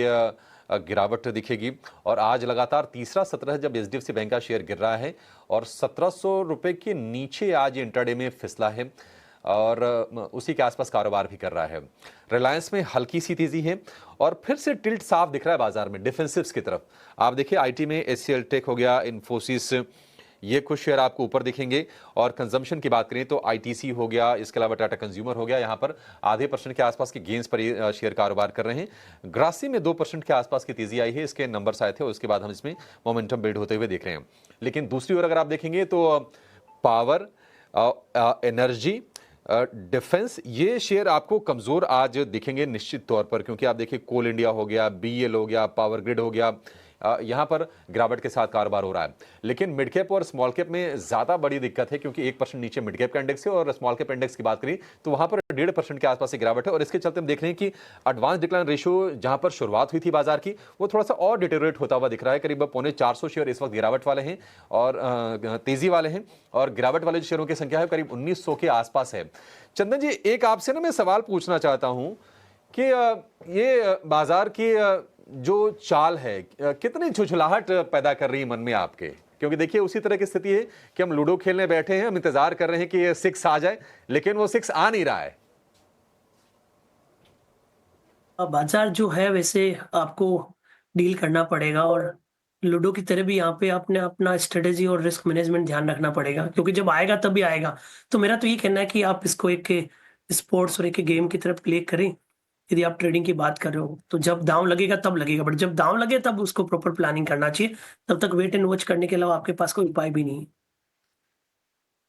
गिरावट दिखेगी और आज लगातार तीसरा सत्र है जब HDFC बैंक का शेयर गिर रहा है और 1700 रुपए के नीचे आज इंट्राडे में फिसला है और उसी के आसपास कारोबार भी कर रहा है। रिलायंस में हल्की सी तेजी है और फिर से टिल्ट साफ दिख रहा है बाजार में डिफेंसिव्स की तरफ। आप देखिए आईटी में HCL टेक हो गया, इन्फोसिस, ये कुछ शेयर आपको ऊपर दिखेंगे। और कंजम्पशन की बात करें तो ITC हो गया, इसके अलावा टाटा कंज्यूमर हो गया, यहाँ पर आधे % के आसपास के गेंस पर ये शेयर कारोबार कर रहे हैं। ग्रासी में 2% के आसपास की तेजी आई है, इसके नंबर्स आए थे और उसके बाद हम इसमें मोमेंटम बिल्ड होते हुए देख रहे हैं। लेकिन दूसरी ओर अगर आप देखेंगे तो पावर, एनर्जी, डिफेंस, ये शेयर आपको कमजोर आज दिखेंगे निश्चित तौर पर, क्योंकि आप देखिए कोल इंडिया हो गया, BEL हो गया, पावर ग्रिड हो गया, यहाँ पर गिरावट के साथ कारोबार हो रहा है। लेकिन मिड कैप और स्मॉल कैप में ज्यादा बड़ी दिक्कत है, क्योंकि 1% नीचे मिड कैप का इंडेक्स है और स्मॉल कैप इंडेक्स की बात करें तो वहां पर 1.5% के आसपास से गिरावट है। और इसके चलते हम देख रहे हैं कि एडवांस डिक्लाइन रेशियो जहां पर शुरुआत हुई थी बाजार की, वो थोड़ा सा और डिटेरियोरेट होता हुआ दिख रहा है। करीब 450 शेयर इस वक्त गिरावट वाले हैं और तेजी वाले हैं, और गिरावट वाले शेयरों की संख्या है करीब 1900 के आसपास है। चंदन जी, एक आपसे ना मैं सवाल पूछना चाहता हूं कि ये बाजार की जो चाल है कितनी झुझलाहट पैदा कर रही है मन में आपके? क्योंकि देखिए उसी तरह की स्थिति है कि हम लूडो खेलने बैठे हैं, हम इंतजार कर रहे हैं कि ये 6 आ जाए, लेकिन वो 6 आ नहीं रहा है। बाजार जो है वैसे आपको डील करना पड़ेगा, और लूडो की तरह भी यहाँ पे आपने अपना स्ट्रेटेजी और रिस्क मैनेजमेंट ध्यान रखना पड़ेगा, क्योंकि जब आएगा तभी आएगा। तो मेरा तो ये कहना है कि आप इसको एक स्पोर्ट्स और एक गेम की तरफ प्ले करें। यदि आप ट्रेडिंग की बात कर रहे हो तो जब दांव लगेगा तब लगेगा, बट जब दांव लगे तब उसको प्रॉपर प्लानिंग करना चाहिए। तब तक वेट एंड वॉच करने के अलावा आपके पास कोई उपाय भी नहीं है।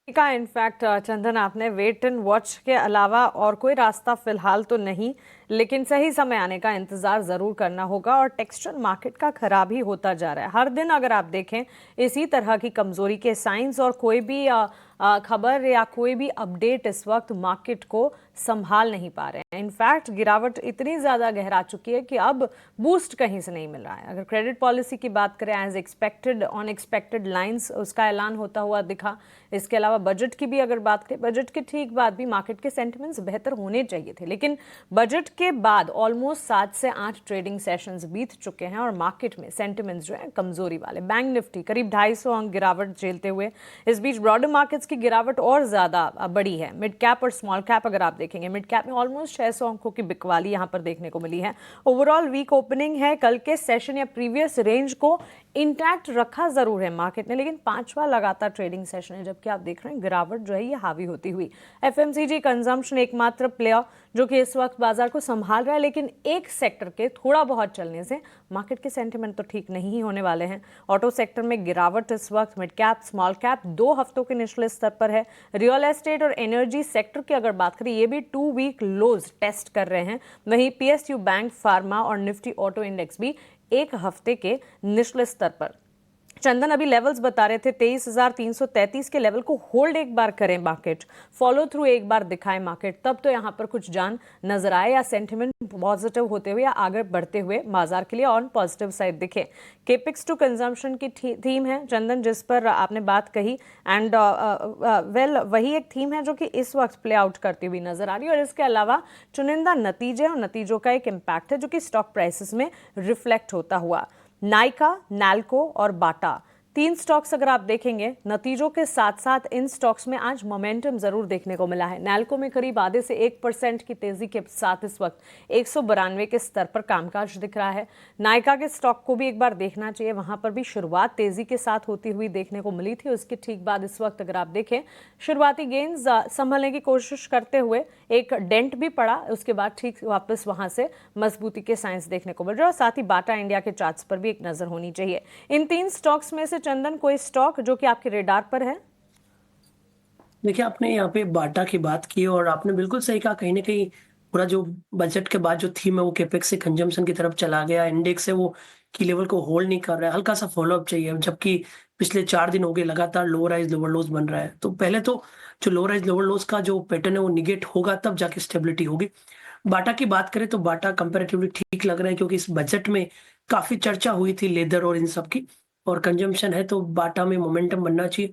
का इनफैक्ट चंदन, आपने वेट एंड वॉच के अलावा और कोई रास्ता फिलहाल तो नहीं, लेकिन सही समय आने का इंतजार जरूर करना होगा। और टेक्सटाइल मार्केट का खराब ही होता जा रहा है हर दिन। अगर आप देखें इसी तरह की कमजोरी के साइंस, और कोई भी खबर या कोई भी अपडेट इस वक्त मार्केट को संभाल नहीं पा रहे हैं। इनफैक्ट गिरावट इतनी ज़्यादा गहरा चुकी है कि अब बूस्ट कहीं से नहीं मिल रहा है। अगर क्रेडिट पॉलिसी की बात करें, एज एक्सपेक्टेड अनएक्सपेक्टेड लाइंस उसका ऐलान होता हुआ दिखा। इसके अलावा बजट की भी अगर बात करें, बजट के ठीक बाद भी मार्केट के सेंटिमेंट्स बेहतर होने चाहिए थे, लेकिन बजट के बाद ऑलमोस्ट 7 से 8 ट्रेडिंग सेशंस बीत चुके हैं और मार्केट में सेंटिमेंट्स जो है कमजोरी वाले। बैंक निफ्टी करीब 250 अंक गिरावट झेलते हुए, इस बीच ब्रॉडर मार्केट्स की गिरावट और ज्यादा बड़ी है। मिड कैप और स्मॉल कैप अगर आप देखेंगे, मिड कैप में ऑलमोस्ट 600 अंकों की बिकवाली यहां पर देखने को मिली है। ओवरऑल वीक ओपनिंग है। कल के सेशन या प्रीवियस रेंज को इंटैक्ट रखा जरूर है मार्केट ने, लेकिन 5वां लगातार ट्रेडिंग सेशन है, जबकि आप देख रहे हैं गिरावट जो है ये हावी होती हुई। एफएमसीजी कंजम्पशन एकमात्र प्लेयर जो कि इस वक्त बाजार को संभाल रहा है, लेकिन एक सेक्टर के थोड़ा बहुत चलने से मार्केट के सेंटिमेंट तो ठीक नहीं ही होने वाले हैं। ऑटो सेक्टर में गिरावट इस वक्त मिड कैप स्मॉल कैप 2 हफ्तों के निचले स्तर पर है। रियल एस्टेट और एनर्जी सेक्टर की अगर बात करें, ये भी 2 वीक लोज टेस्ट कर रहे हैं। वहीं पीएसयू बैंक, फार्मा और निफ्टी ऑटो इंडेक्स भी 1 हफ्ते के निचले स्तर पर। चंदन अभी लेवल्स बता रहे थे 23,333 के लेवल को होल्ड एक बार करें मार्केट, फॉलो थ्रू एक बार दिखाए मार्केट, तब तो यहां पर कुछ जान नजर आए या सेंटिमेंट पॉजिटिव होते हुए या आगे बढ़ते हुए बाजार के लिए ऑन पॉजिटिव साइड दिखे। केपिक्स टू कंजम्पशन की थीम है चंदन, जिस पर आपने बात कही, एंड वही एक थीम है जो कि इस वक्त प्ले आउट करती हुई नजर आ रही है। और इसके अलावा चुनिंदा नतीजे और नतीजों का एक इम्पैक्ट है जो कि स्टॉक प्राइसेस में रिफ्लेक्ट होता हुआ। नाइका, नैल्को और बाटा 3 स्टॉक्स अगर आप देखेंगे, नतीजों के साथ साथ इन स्टॉक्स में आज मोमेंटम जरूर देखने को मिला है। नैल्को में करीब आधे से 1% की तेजी के साथ इस वक्त 192 के स्तर पर कामकाज दिख रहा है। नाइका के स्टॉक को भी एक बार देखना चाहिए, वहां पर भी शुरुआत तेजी के साथ होती हुई देखने को मिली थी। उसके ठीक बाद इस वक्त अगर आप देखें, शुरुआती गेन्स संभलने की कोशिश करते हुए एक डेंट भी पड़ा, उसके बाद ठीक वापस वहां से मजबूती के साइंस देखने को मिल रहे हैं। और साथ ही बाटा इंडिया के चार्ट्स पर भी एक नजर होनी चाहिए। इन 3 स्टॉक्स में से चंदन कोई स्टॉक जो कि आपके रेडार पर है? देखिए, आपने यहाँ पे बाटा की बात की और आपने बिल्कुल सही कहा। कहीं ना कहीं पूरा जो बजट के बाद जो थीम है वो कैपेक्स से कंजम्पशन की तरफ चला गया। इंडेक्स है वो की लेवल को होल्ड नहीं कर रहा है, हल्का सा फॉलोअप चाहिए, जबकि पिछले 4 दिन हो गए लगातार लोअर राइज लोअर लोज बन रहा है। तो पहले तो जो लोअर राइज लोअर लोज का जो पैटर्न है वो निगेट होगा, तब जाके स्टेबिलिटी होगी। बाटा की बात करें तो बाटा कंपैरेटिवली ठीक लग रहा है, क्योंकि इस बजट में काफी चर्चा हुई थी लेदर और इन सब की, और कंजम्पशन है तो बाटा में मोमेंटम बनना चाहिए।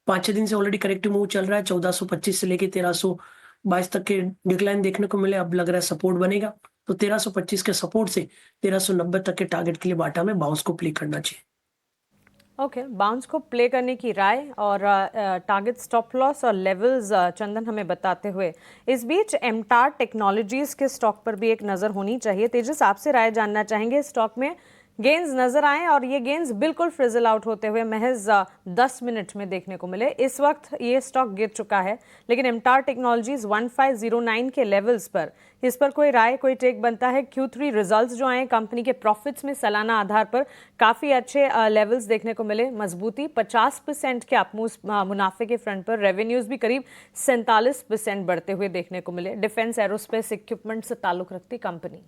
5-6 दिन से ऑलरेडी करेक्टिव मूव चल रहा है। 1425 से लेके 1322 तक के डिक्लाइन देखने को मिले। अब लग रहा है सपोर्ट बनेगा, तो 1325 के सपोर्ट से 1390 तक के टारगेट के लिए बाटा में बाउंस को प्ले करना चाहिए। ओके, बाउंस को प्ले करने की राय और टारगेट स्टॉप लॉस और लेवल्स चंदन हमें बताते हुए, इस बीच एमटार टेक्नोलॉजीज के स्टॉक पर भी एक नज़र होनी चाहिए। तेजस, आपसे राय जानना चाहेंगे, स्टॉक में गेंस नजर आए और ये गेंस बिल्कुल फ्रिजल आउट होते हुए महज 10 मिनट में देखने को मिले। इस वक्त ये स्टॉक गिर चुका है, लेकिन एमटार टेक्नोलॉजीज 1509 के लेवल्स पर, इस पर कोई राय, कोई टेक बनता है? Q3 रिजल्ट्स जो आए कंपनी के प्रॉफिट्स में सालाना आधार पर काफ़ी अच्छे लेवल्स देखने को मिले, मजबूती 50% के आप मुनाफे के फ्रंट पर, रेवेन्यूज भी करीब 47% बढ़ते हुए देखने को मिले। डिफेंस एरोस्पेस इक्विपमेंट से ताल्लुक रखती कंपनी।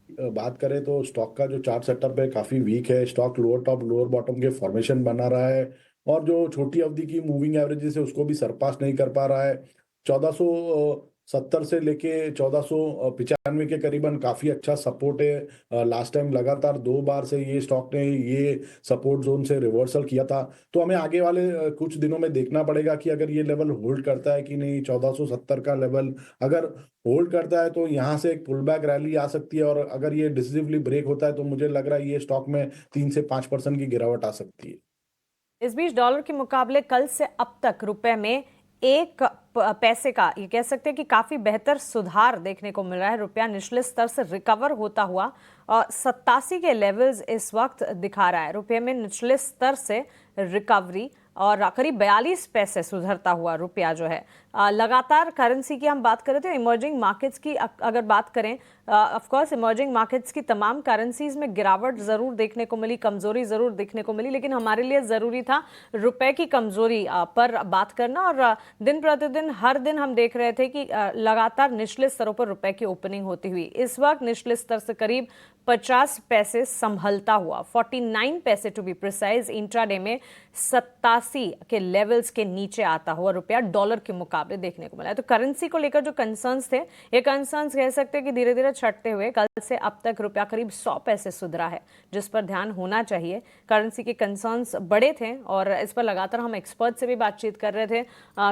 बात करें तो स्टॉक का जो चार्ट सेटअप है काफी वीक है। Stock lower top lower bottom के फॉर्मेशन बना रहा है, और जो छोटी अवधि की मूविंग एवरेजेस है उसको भी सरपास नहीं कर पा रहा है। 70 से लेके 1495 के करीबन काफी अच्छा सपोर्ट है। लास्ट टाइम लगातार 2 बार से ये स्टॉक ने ये सपोर्ट जोन से रिवर्सल किया था। तो हमें आगे वाले कुछ दिनों में देखना पड़ेगा कि अगर ये लेवल होल्ड करता है कि नहीं। 1470 का लेवल अगर होल्ड करता है तो यहाँ से एक पुल बैक रैली आ सकती है, और अगर ये डिसिसिवली ब्रेक होता है तो मुझे लग रहा है ये स्टॉक में 3 से 5% की गिरावट आ सकती है। इस बीच डॉलर के मुकाबले कल से अब तक रुपए में 1 पैसे का ये कह सकते हैं कि काफी बेहतर सुधार देखने को मिल रहा है। रुपया निचले स्तर से रिकवर होता हुआ और 87 के लेवल्स इस वक्त दिखा रहा है। रुपये में निचले स्तर से रिकवरी और करीब 42 पैसे सुधरता हुआ रुपया जो है। लगातार करेंसी की हम बात करें तो इमर्जिंग मार्केट्स की अगर बात करें, ऑफ कोर्स इमर्जिंग मार्केट्स की तमाम करेंसीज में गिरावट ज़रूर देखने को मिली, कमज़ोरी ज़रूर देखने को मिली, लेकिन हमारे लिए ज़रूरी था रुपए की कमज़ोरी पर बात करना। और दिन प्रतिदिन हर दिन हम देख रहे थे कि लगातार निचले स्तरों पर रुपए की ओपनिंग होती हुई इस वक्त निचले स्तर से करीब 50 पैसे संभलता हुआ, 49 पैसे टू बी प्रिसाइज, इंट्राडे में 87 के लेवल्स के नीचे आता हुआ रुपया डॉलर के मुकाबले देखने को मिला है। तो करेंसी को लेकर जो कंसर्न्स थे, ये कंसर्न्स कह सकते हैं कि धीरे धीरे छटते हुए कल से अब तक रुपया करीब 100 पैसे सुधरा है, जिस पर ध्यान होना चाहिए। करेंसी के कंसर्न्स बड़े थे और इस पर लगातार हम एक्सपर्ट से भी बातचीत कर रहे थे।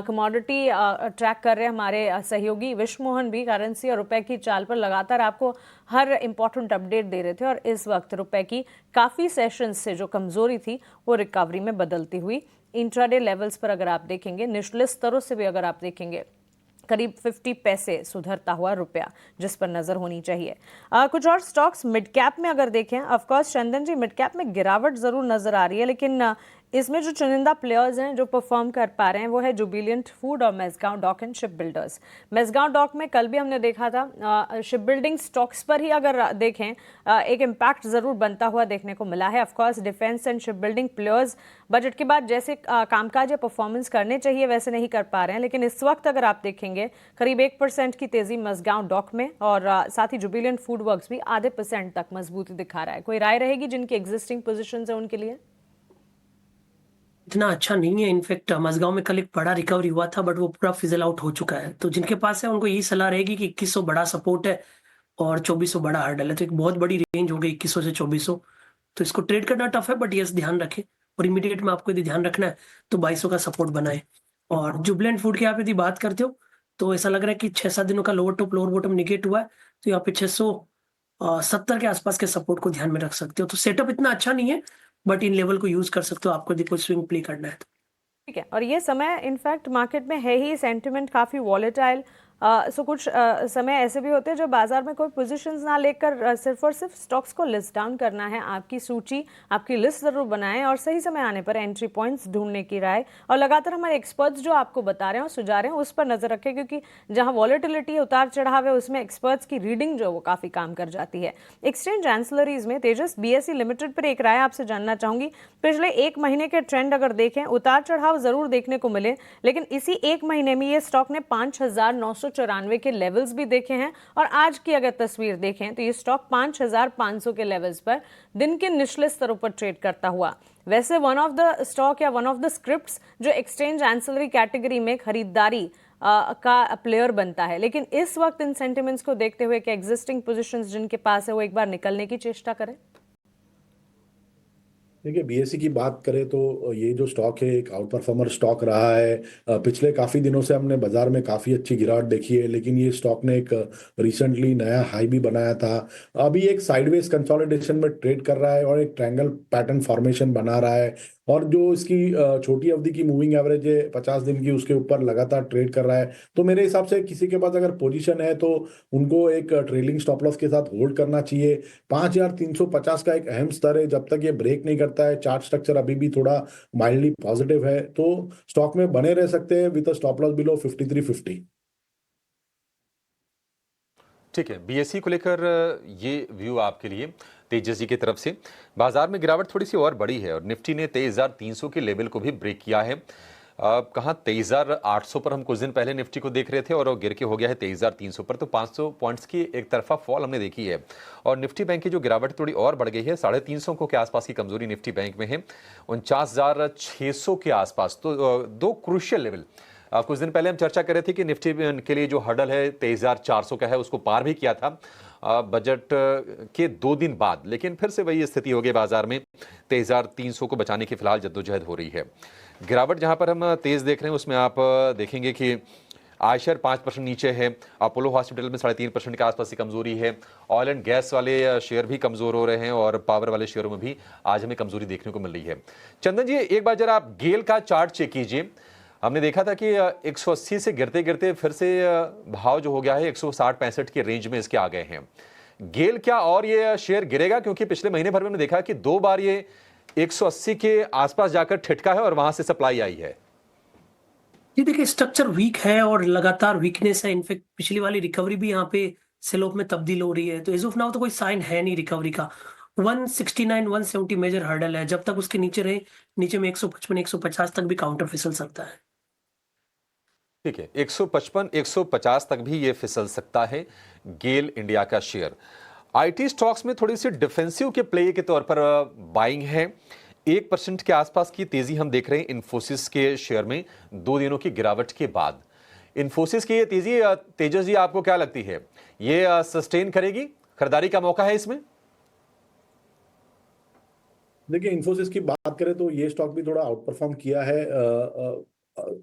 कमोडिटी ट्रैक कर रहे हमारे सहयोगी विश्व मोहन भी करेंसी और रुपए की चाल पर लगातार आपको हर इंपॉर्टेंट अपडेट दे रहे थे। और इस वक्त रुपए की काफ़ी सेशंस से जो कमज़ोरी थी वो रिकवरी में बदलती हुई इंट्राडे लेवल्स पर अगर आप देखेंगे, निचले स्तरों से भी अगर आप देखेंगे, करीब 50 पैसे सुधरता हुआ रुपया, जिस पर नजर होनी चाहिए। कुछ और स्टॉक्स मिड कैप में अगर देखें, of course Chandan ji mid cap में गिरावट जरूर नजर आ रही है, लेकिन इसमें जो चुनिंदा प्लेयर्स हैं जो परफॉर्म कर पा रहे हैं वो है जुबिलियंट फूड और Mazagon dock and ship builders. Mazagon dock में कल भी हमने देखा था शिप बिल्डिंग स्टॉक्स पर ही अगर देखें एक इम्पैक्ट ज़रूर बनता हुआ देखने को मिला है। Of course defence and ship building players budget के बाद जैसे कामकाज या परफॉर्मेंस करने चाहिए वैसे नहीं कर पा रहे हैं, लेकिन इस वक्त अगर आप देखेंगे करीब 1% की तेज़ी मेजगांव डॉक में, और साथ ही जुबिलियंट फूड वर्क्स भी आधे % तक मजबूती दिखा रहा है। कोई राय रहेगी जिनकी एग्जिस्टिंग पोजिशन है उनके लिए? इतना अच्छा नहीं है। इनफैक्ट मजगांव में कल एक बड़ा रिकवरी हुआ था, बट वो पूरा फिजल आउट हो चुका है। तो जिनके पास है उनको यही सलाह रहेगी कि 2100 बड़ा सपोर्ट है और 2400 बड़ा हर्डल है। तो एक बहुत बड़ी रेंज हो गई 2100 से 2400। तो इसको ट्रेड करना टफ है, बट यस ध्यान रखें। और इमीडिएट में आपको यदि ध्यान रखना है तो 2200 का सपोर्ट बनाए। और जुबिलेंट फूड की आप यदि बात करते हो तो ऐसा लग रहा है कि 6-7 दिनों का lower top lower bottom negate हुआ है, तो यहाँ पे 670 के आसपास के सपोर्ट को ध्यान में रख सकते हो। तो सेटअप इतना अच्छा नहीं है, बट इन लेवल को यूज कर सकते हो आपको यदि कोई स्विंग प्ले करना है तो। ठीक है, और ये समय इनफैक्ट मार्केट में है ही, सेंटिमेंट काफ़ी वॉलेटाइल। सो कुछ समय ऐसे भी होते हैं जो बाजार में कोई पोजीशंस ना लेकर सिर्फ और सिर्फ स्टॉक्स को लिस्ट डाउन करना है। आपकी सूची, आपकी लिस्ट ज़रूर बनाएं और सही समय आने पर एंट्री पॉइंट्स ढूंढने की राय, और लगातार हमारे एक्सपर्ट्स जो आपको बता रहे हैं और सुझा रहे हैं उस पर नज़र रखें, क्योंकि जहां वॉलेटिलिटी उतार चढ़ाव है उसमें एक्सपर्ट्स की रीडिंग जो है वो काफ़ी काम कर जाती है। एक्सचेंज एंसिलरीज में तेजस BSE लिमिटेड पर एक राय आपसे जानना चाहूँगी। पिछले 1 महीने के ट्रेंड अगर देखें, उतार चढ़ाव ज़रूर देखने को मिले, लेकिन इसी 1 महीने में ये स्टॉक ने 5994 के लेवल्स भी देखे हैं, और आज की अगर तस्वीर देखें तो ये स्टॉक 5500 के लेवल्स पर दिन के निचले स्तरों पर ट्रेड करता हुआ। वैसे वन ऑफ द स्टॉक या वन ऑफ द स्क्रिप्ट्स जो एक्सचेंज एंसिलरी कैटेगरी में खरीदारी का प्लेयर बनता है, लेकिन इस वक्त इन सेंटिमेंट्स को देखते हुए कि एग्जिस्टिंग पोजीशंस जिनके पास है वो एक बार निकलने की चेष्टा करें। देखिए BSE की बात करें तो ये जो स्टॉक है एक आउट परफॉर्मर स्टॉक रहा है। पिछले काफ़ी दिनों से हमने बाजार में काफ़ी अच्छी गिरावट देखी है, लेकिन ये स्टॉक ने एक रिसेंटली नया हाई भी बनाया था। अभी एक साइडवेज कंसोलिडेशन में ट्रेड कर रहा है और एक ट्रायंगल पैटर्न फॉर्मेशन बना रहा है, और जो इसकी छोटी अवधि की मूविंग एवरेज है 50 दिन की, उसके ऊपर लगातार ट्रेड कर रहा है। तो मेरे हिसाब से किसी के पास अगर पोजीशन है तो उनको एक ट्रेलिंग स्टॉप लॉस के साथ होल्ड करना चाहिए। 5350 का एक अहम स्तर है, जब तक ये ब्रेक नहीं करता है। चार्ट स्ट्रक्चर अभी भी थोड़ा माइल्डली पॉजिटिव है, तो स्टॉक में बने रह सकते हैं with a stop loss below 5350। ठीक है, BSE को लेकर ये व्यू आपके लिए तेजस जी की तरफ से। बाजार में गिरावट थोड़ी सी और बड़ी है और निफ्टी ने 23,300 के लेवल को भी ब्रेक किया है। कहाँ 23,800 पर हम कुछ दिन पहले निफ्टी को देख रहे थे और वो गिर के हो गया है 23,300 पर। तो 500 पॉइंट्स की एक तरफा फॉल हमने देखी है, और निफ्टी बैंक की जो गिरावट थोड़ी और बढ़ गई है। 350 को के आसपास की कमजोरी निफ्टी बैंक में है, 49,600 के आसपास। तो 2 क्रूशियल लेवल कुछ दिन पहले हम चर्चा कर रहे थे कि निफ्टी के लिए जो हर्डल है 23,400 का है, उसको पार भी किया था बजट के 2 दिन बाद, लेकिन फिर से वही स्थिति हो गई बाजार में। 23,300 को बचाने की फिलहाल जद्दोजहद हो रही है। गिरावट जहां पर हम तेज देख रहे हैं उसमें आप देखेंगे कि आयशर 5% नीचे है, अपोलो हॉस्पिटल में 3.5% के आसपास की कमजोरी है, ऑयल एंड गैस वाले शेयर भी कमजोर हो रहे हैं और पावर वाले शेयरों में भी आज हमें कमजोरी देखने को मिल रही है। चंदन जी, एक बार जरा आप गेल का चार्ट चेक कीजिए। हमने देखा था कि 180 से गिरते गिरते फिर से भाव जो हो गया है 160-65 के रेंज में इसके आ गए हैं। गेल क्या और ये शेयर गिरेगा? क्योंकि पिछले महीने भर में हमने देखा कि 2 बार ये 180 के आसपास जाकर ठिठका है और वहां से सप्लाई आई है। जी देखिए, स्ट्रक्चर वीक है और लगातार वीकनेस है। इनफेक्ट पिछली वाली रिकवरी भी यहाँ पे सेल ऑफ में तब्दील हो रही है, तो एज ऑफ नाउ तो कोई साइन है नहीं रिकवरी का। 169 170 मेजर हर्डल है, जब तक उसके नीचे रहे, नीचे में 155 150 तक भी काउंटर फिसल सकता है। ठीक है, 155 150 तक भी ये फिसल सकता है गेल इंडिया का शेयर। आईटी स्टॉक्स में थोड़ी सी डिफेंसिव के प्ले के तौर पर बाइंग है। 1% के आसपास की तेजी हम देख रहे हैं इन्फोसिस के शेयर में 2 दिनों की गिरावट के बाद। इन्फोसिस की ये तेजी, तेजस जी, आपको क्या लगती है, ये सस्टेन करेगी? खरीदारी का मौका है इसमें? देखिए, इन्फोसिस की बात करें तो ये स्टॉक भी थोड़ा आउट परफॉर्म किया है।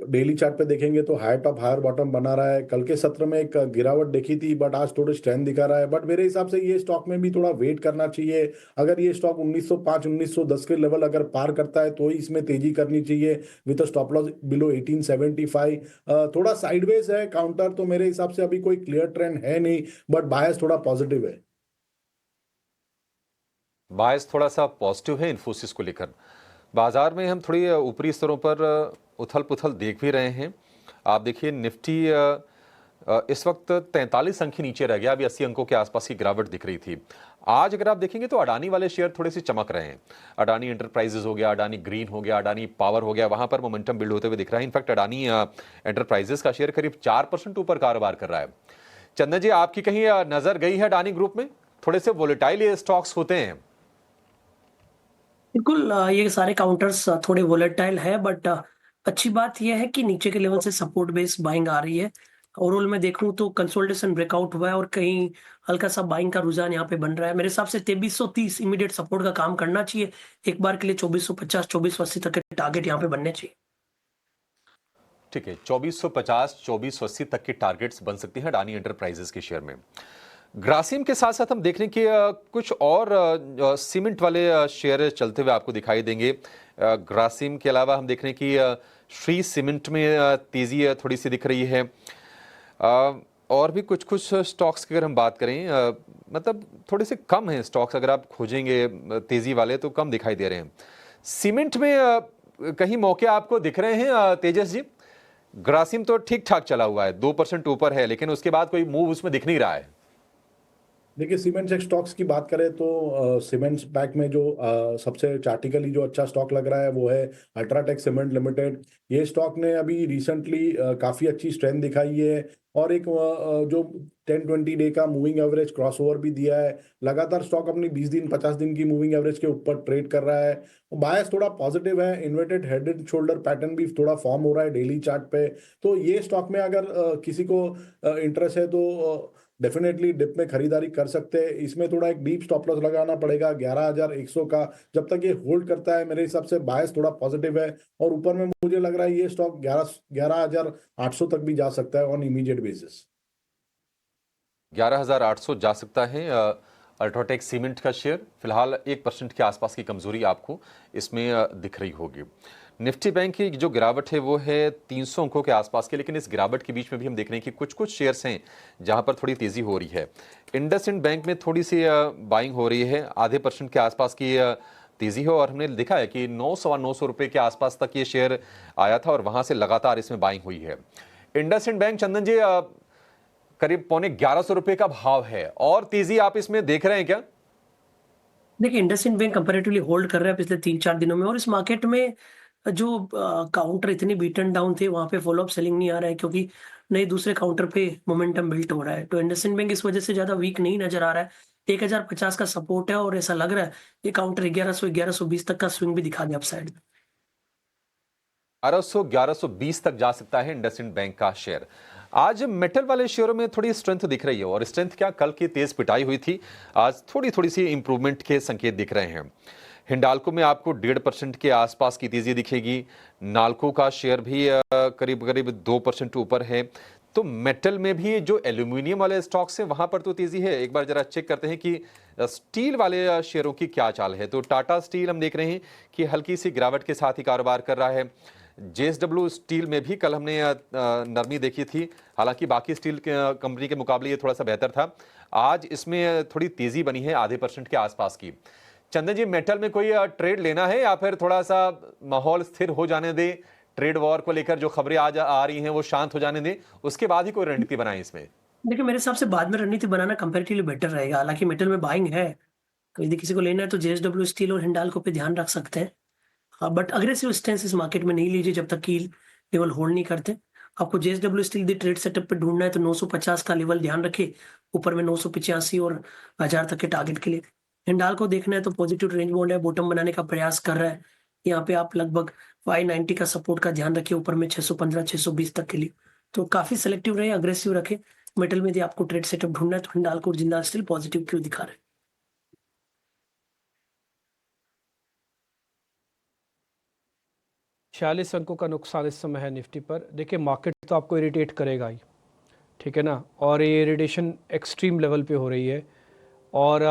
डेली चार्ट पे देखेंगे तो हायर टॉप हायर बॉटम बना रहा है। कल के सत्र में एक गिरावट देखी थी, बट आज थोड़ी स्ट्रेंथ दिखा रहा है। बट मेरे हिसाब से ये स्टॉक में भी थोड़ा वेट करना चाहिए। अगर ये स्टॉक 1905 1910 के लेवल अगर पार करता है तो ही इसमें तेजी करनी चाहिए विद स्टॉप लॉस बिलो 1875। थोड़ा साइडवेज है काउंटर, तो मेरे हिसाब से अभी कोई क्लियर ट्रेंड है नहीं, बट बायस थोड़ा पॉजिटिव है। बायस थोड़ा सा पॉजिटिव है इन्फोसिस को लेकर। बाजार में हम थोड़ी ऊपरी स्तरों पर उथल पुथल देख भी रहे हैं। आप देखिए, निफ्टी इस वक्त 43 अंक ही नीचे रह गया, अभी 80 अंकों के आसपास की गिरावट दिख रही थी। आज अगर आप देखेंगे तो अडानी वाले शेयर थोड़े से चमक रहे हैं। अडानी एंटरप्राइजेज हो गया, अडानी ग्रीन हो गया, अडानी पावर हो गया, वहां पर मोमेंटम बिल्ड होते हुए दिख रहा है। इनफैक्ट अडानी एंटरप्राइजेज का शेयर करीब 4% ऊपर कारोबार कर रहा है। चंदन जी, आपकी कहीं नजर गई है अडानी ग्रुप में? थोड़े से वोलेटाइल ये स्टॉक्स होते हैं। बिल्कुल, ये सारे काउंटर्स थोड़े वोलेटाइल है, बट अच्छी बात यह है कि नीचे के लेवल से सपोर्ट बेस बाइंग आ रही है। ओवरऑल मैं देखूं तो कंसोलिडेशन ब्रेकआउट हुआ है और कहीं हल्का सा बाइंग का रुझान यहाँ पे बन रहा है। मेरे हिसाब से 2330 इमीडिएट सपोर्ट का काम करना चाहिए। एक बार के लिए 2450 2480 तक के टारगेट यहाँ पे बनने चाहिए। ठीक है, 2450 2480 तक के टारगेट्स बन सकती हैं अडानी एंटरप्राइजेस के शेयर में। ग्रासिम के साथ साथ हम देख रहे हैं कि कुछ और सीमेंट वाले शेयर चलते हुए आपको दिखाई देंगे। ग्रासिम के अलावा हम देख रहे हैं कि श्री सीमेंट में तेजी थोड़ी सी दिख रही है। और भी कुछ स्टॉक्स की अगर हम बात करें, मतलब थोड़े से कम हैं स्टॉक्स, अगर आप खोजेंगे तेजी वाले तो कम दिखाई दे रहे हैं। सीमेंट में कहीं मौके आपको दिख रहे हैं तेजस जी? ग्रासिम तो ठीक ठाक चला हुआ है, 2% ऊपर है, लेकिन उसके बाद कोई मूव उसमें दिख नहीं रहा है। देखिए, सीमेंट स्टॉक्स की बात करें तो सीमेंट्स पैक में जो सबसे चार्टिकली जो अच्छा स्टॉक लग रहा है वो है अल्ट्राटेक सीमेंट लिमिटेड। ये स्टॉक ने अभी रिसेंटली काफी अच्छी स्ट्रेंथ दिखाई है और एक जो 10-20 डे का मूविंग एवरेज क्रॉसओवर भी दिया है। लगातार स्टॉक अपनी 20 दिन 50 दिन की मूविंग एवरेज के ऊपर ट्रेड कर रहा है। बायस थोड़ा पॉजिटिव है। Inverted head and shoulder pattern भी थोड़ा फॉर्म हो रहा है डेली चार्ट पे। तो ये स्टॉक में अगर किसी को इंटरेस्ट है तो डेफिनेटली डिप में खरीदारी कर सकते हैं। इसमें थोड़ा एक डीप स्टॉप लॉस लगाना पड़ेगा 11,100 का। जब तक ये होल्ड करता है मेरे हिसाब से बायस थोड़ा पॉजिटिव है और ऊपर में मुझे लग रहा है ये स्टॉक 11,800 तक भी जा सकता है ऑन इमीडिएट बेसिस। 11,800 जा सकता है अल्ट्राटेक सीमेंट का शेयर। फिलहाल 1% के आसपास की कमजोरी आपको इसमें दिख रही होगी। निफ्टी बैंक की जो गिरावट है वो है 300 अंकों के आसपास के, लेकिन इस गिरावट के बीच में भी हम देख रहे हैं कि कुछ शेयर्स हैं जहां पर थोड़ी तेजी हो रही है। इंडसइंड बैंक में थोड़ी सी बाइंग हो रही है, आधे % के आसपास की तेजी है और हमने देखा है कि 900-950 रुपए के आसपास तक ये शेयर आया था और वहां से लगातार इसमें बाइंग हुई है। इंडसइंड बैंक, चंदन जी, करीब 1150 रुपए का भाव है और तेजी आप इसमें देख रहे हैं क्या? देखिए, इंडसइंड बैंक कंपैरेटिवली होल्ड कर रहा है पिछले 3-4 दिनों में और इस मार्केट में जो काउंटर इतने बीटन डाउन थे वहां पे फॉलो अप सेलिंग नहीं आ रहा है क्योंकि नए दूसरे काउंटर पे मोमेंटम बिल्ट हो रहा है। तो इंडसइंड बैंक इस वजह से ज्यादा वीक नहीं नजर आ रहा है। 1050 का सपोर्ट है और ऐसा लग रहा है ये काउंटर 1100 1120 तक का स्विंग भी दिखा दे अपसाइड में। 1120 तक जा सकता है इंडसइंड बैंक का शेयर। आज मेटल वाले शेयरों में थोड़ी स्ट्रेंथ दिख रही है, और स्ट्रेंथ क्या, कल की तेज पिटाई हुई थी, आज थोड़ी सी इंप्रूवमेंट के संकेत दिख रहे हैं। हिंडाल्को में आपको 1.5% के आसपास की तेजी दिखेगी। नाल्को का शेयर भी करीब 2% ऊपर है। तो मेटल में भी जो एल्यूमिनियम वाले स्टॉक्स हैं वहां पर तो तेजी है। एक बार जरा चेक करते हैं कि स्टील वाले शेयरों की क्या चाल है। तो टाटा स्टील हम देख रहे हैं कि हल्की सी गिरावट के साथ ही कारोबार कर रहा है। जेएसडब्ल्यू स्टील में भी कल हमने नरमी देखी थी, हालांकि बाकी स्टील कंपनी के मुकाबले ये थोड़ा सा बेहतर था। आज इसमें थोड़ी तेजी बनी है, आधे % के आसपास की। चंदन जी, मेटल में कोई ट्रेड लेना है या फिर थोड़ा सा माहौल स्थिर हो जाने दे, ट्रेड वॉर को लेकर जो खबरें आज आ रही हैं वो शांत हो जाने दें, उसके बाद ही कोई रणनीति बनाए इसमें? देखिए, मेरे हिसाब से बाद में रणनीति बनाना कंपैरेटिवली बेटर रहेगा। हालांकि मेटल में बाइंग है, तो यदि किसी को लेना है तो जेएसडब्ल्यू स्टील और हिंडाल्को पे ध्यान रख सकते हैं। हाँ, बट अग्रेसिव स्टेंस इस मार्केट में नहीं लीजिए जब तक कि लेवल होल्ड नहीं करते। आपको जेएसडब्ल्यू स्टील दी ट्रेड सेटअप पे ढूंढना है तो 950 का लेवल ध्यान रखिए, ऊपर में 985 और 1000 तक के टारगेट के लिए। हिंडाल्को देखना है तो पॉजिटिव रेंज बॉन्ड है, बॉटम बनाने का प्रयास कर रहा है। यहाँ पे आप लगभग 590 का सपोर्ट का ध्यान रखिए, ऊपर में 615 620 तक के लिए। तो काफी सेलेक्टिव रहे, अग्रेसिव रखे। मेटल में यदि आपको ट्रेड सेटअप ढूंढना है तो हिंडाल्को और जिंदाल स्टील पॉजिटिव क्यों दिखा रहे हैं। 46 अंकों का नुकसान इस समय है निफ्टी पर। देखिए, मार्केट तो आपको इरिटेट करेगा ही, ठीक है ना, और ये इरिटेशन एक्सट्रीम लेवल पे हो रही है। और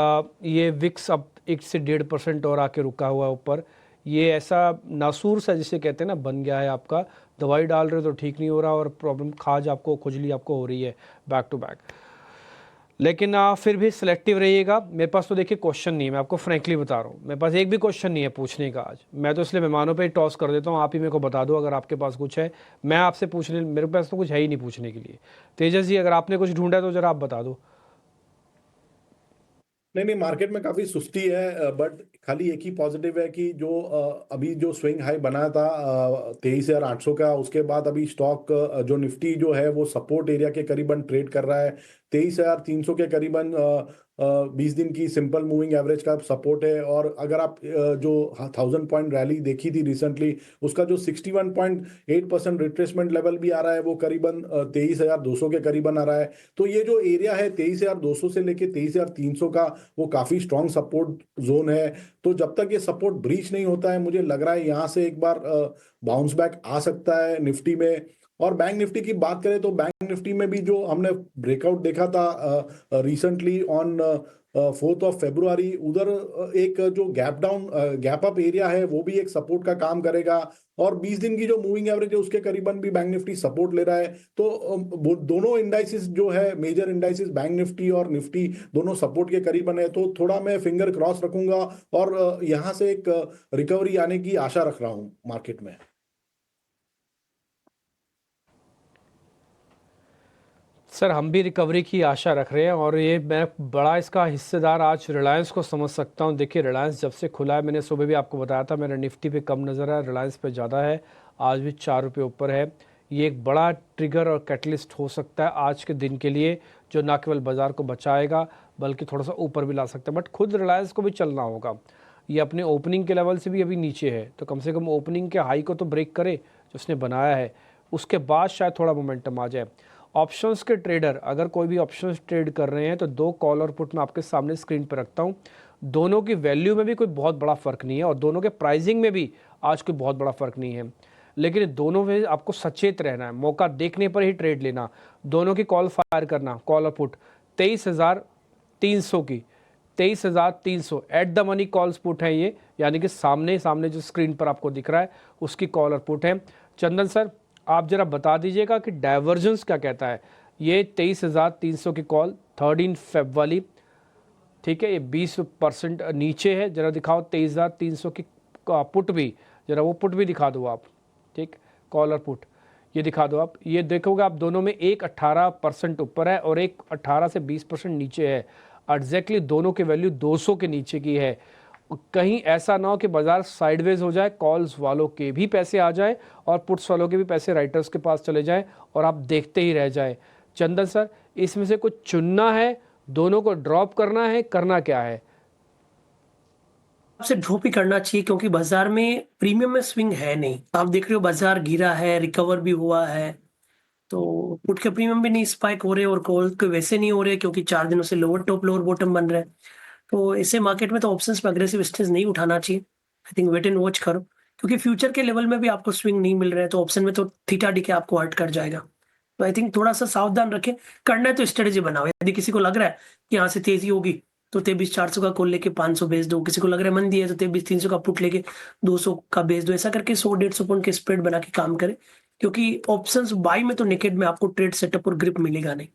ये विक्स अब 1 से 1.5% और आके रुका हुआ है ऊपर। ये ऐसा नासूर सा जिसे कहते हैं ना बन गया है आपका। दवाई डाल रहे हो तो ठीक नहीं हो रहा, और प्रॉब्लम खाज आपको, खुजली आपको हो रही है बैक टू बैक। लेकिन फिर भी सिलेक्टिव रहिएगा। मेरे पास तो देखिए क्वेश्चन नहीं है, मैं आपको फ्रैंकली बता रहा हूँ, मेरे पास एक भी क्वेश्चन नहीं है पूछने का आज। मैं तो इसलिए मेहमानों पे ही टॉस कर देता हूँ, आप ही मेरे को बता दो अगर आपके पास कुछ है। मैं आपसे पूछने, मेरे पास तो कुछ है ही नहीं पूछने के लिए। तेजस जी, अगर आपने कुछ ढूंढा है तो जरा आप बता दो। नहीं, मार्केट में काफी सुस्ती है, बट खाली एक ही पॉजिटिव है कि जो अभी जो स्विंग हाई बना था 23,800 का, उसके बाद अभी स्टॉक जो निफ्टी जो है वो सपोर्ट एरिया के करीबन ट्रेड कर रहा है। 23,300 के करीबन 20 दिन की सिंपल मूविंग एवरेज का सपोर्ट है। और अगर आप जो 1000 पॉइंट रैली देखी थी रिसेंटली, उसका जो 61.8% रिट्रेसमेंट लेवल भी आ रहा है, वो करीबन 23,200 के करीबन आ रहा है। तो ये जो एरिया है 23,200 से लेके 23,300 का, वो काफी स्ट्रॉन्ग सपोर्ट जोन है। तो जब तक ये सपोर्ट ब्रीच नहीं होता है, मुझे लग रहा है यहाँ से एक बार बाउंस बैक आ सकता है निफ्टी में। और बैंक निफ्टी की बात करें तो बैंक निफ्टी में भी जो हमने ब्रेकआउट देखा था recently on 4th of February, उधर एक जो गैप अप एरिया है वो भी एक सपोर्ट का काम करेगा। और 20 दिन की जो मूविंग एवरेज है उसके करीबन भी बैंक निफ्टी सपोर्ट ले रहा है। तो दोनों इंडाइसिस जो है, मेजर इंडाइसिस बैंक निफ्टी और निफ्टी, दोनों सपोर्ट के करीबन है। तो थोड़ा मैं फिंगर क्रॉस रखूंगा और यहाँ से एक रिकवरी आने की आशा रख रहा हूँ मार्केट में। सर, हम भी रिकवरी की आशा रख रहे हैं, और ये मैं बड़ा इसका हिस्सेदार आज रिलायंस को समझ सकता हूँ। देखिए, रिलायंस जब से खुला है, मैंने सुबह भी आपको बताया था, मेरा निफ्टी पे कम नज़र है, रिलायंस पे ज़्यादा है। आज भी 4 रुपये ऊपर है। ये एक बड़ा ट्रिगर और कैटलिस्ट हो सकता है आज के दिन के लिए, जो ना केवल बाज़ार को बचाएगा बल्कि थोड़ा सा ऊपर भी ला सकता है। बट खुद रिलायंस को भी चलना होगा। ये अपने ओपनिंग के लेवल से भी अभी नीचे है, तो कम से कम ओपनिंग के हाई को तो ब्रेक करे जो उसने बनाया है, उसके बाद शायद थोड़ा मोमेंटम आ जाए। ऑप्शंस के ट्रेडर, अगर कोई भी ऑप्शंस ट्रेड कर रहे हैं तो 2 कॉल और पुट मैं आपके सामने स्क्रीन पर रखता हूं। दोनों की वैल्यू में भी कोई बहुत बड़ा फ़र्क नहीं है, और दोनों के प्राइसिंग में भी आज कोई बहुत बड़ा फ़र्क नहीं है। लेकिन दोनों में आपको सचेत रहना है, मौका देखने पर ही ट्रेड लेना। दोनों की कॉल फायर करना, कॉल और पुट 23,300 की, 23,300 at the money calls put है ये, यानी कि सामने जो स्क्रीन पर आपको दिख रहा है उसकी कॉल और पुट है। चंदन सर, आप जरा बता दीजिएगा कि डाइवर्जेंस क्या कहता है। ये 23,300 की कॉल 13 फेब वाली, ठीक है, ये 20% नीचे है। जरा दिखाओ 23,300 की पुट भी, जरा वो पुट भी दिखा दो आप, ठीक, कॉल और पुट ये दिखा दो आप। ये देखोगे आप, दोनों में एक 18% ऊपर है और एक 18 से 20% नीचे है। एग्जैक्टली दोनों की वैल्यू 200 के नीचे की है। कहीं ऐसा ना हो कि बाजार साइडवेज हो जाए, कॉल्स वालों के भी पैसे आ जाए और पुट्स वालों के भी पैसे राइटर्स के पास चले जाएं और आप देखते ही रह जाए। चंदन सर, इसमें से कुछ चुनना है, दोनों को ड्रॉप करना है, करना क्या है? से ड्रॉप ही करना चाहिए, क्योंकि बाजार में प्रीमियम में स्विंग है नहीं। आप देख रहे हो बाजार गिरा है, रिकवर भी हुआ है, तो पुट के प्रीमियम भी नहीं स्पाइक हो रहे और कॉल के वैसे नहीं हो रहे, क्योंकि 4 दिनों से लोअर टॉप लोअर बॉटम बन रहे हैं। तो ऐसे मार्केट में तो ऑप्शंस में अग्रेसिव स्टेज नहीं उठाना चाहिए। I think wait and watch करो, क्योंकि फ्यूचर के लेवल में भी आपको स्विंग नहीं मिल रहा है, तो ऑप्शन में तो थीटा डी के आपको हर्ट कर जाएगा। तो आई थिंक थोड़ा सा सावधान रखें। करना है तो स्ट्रेटेजी बनाओ। यदि किसी को लग रहा है कि यहाँ से तेजी होगी तो 23,400 का कॉल लेके 500 बेच दो, किसी को लग रहा है मंदी है तो 23,300 का पुट लेके 200 का बेच दो। ऐसा करके 100-150 पॉइंट के स्प्रेड बना के काम करें, क्योंकि ऑप्शंस बाई में तो नेकेड में आपको ट्रेड सेटअप और ग्रिप मिलेगा नहीं।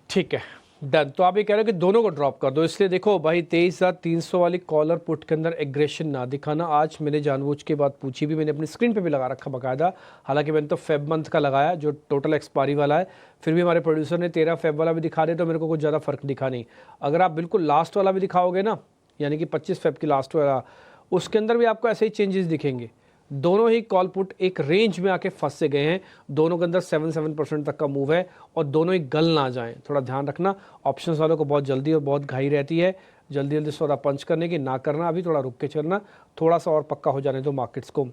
ठीक है, डन। तो आप ये कह रहे हो कि दोनों को ड्रॉप कर दो, इसलिए देखो भाई 23,300 वाली कॉलर पुट के अंदर एग्रेशन ना दिखाना। आज मैंने जानबूझ के बात पूछी भी, मैंने अपनी स्क्रीन पे भी लगा रखा बाकायदा। हालांकि मैंने तो फेब मंथ का लगाया जो टोटल एक्सपायरी वाला है, फिर भी हमारे प्रोड्यूसर ने 13 फेब वाला भी दिखा दिया, तो मेरे को कुछ ज़्यादा फर्क दिखा नहीं। अगर आप बिल्कुल लास्ट वाला भी दिखाओगे ना, यानी कि 25 फेब की लास्ट वाला, उसके अंदर भी आपको ऐसे ही चेंजेस दिखेंगे। दोनों ही कॉल पुट एक रेंज में आके फंस से गए हैं, दोनों के अंदर 7% तक का मूव है, और दोनों ही गल ना जाएं, थोड़ा ध्यान रखना। ऑप्शंस वालों को बहुत जल्दी और बहुत घाई रहती है जल्दी जल्दी सौदा पंच करने की, ना करना, अभी थोड़ा रुक के चलना, थोड़ा सा और पक्का हो जाने दो मार्केट्स को।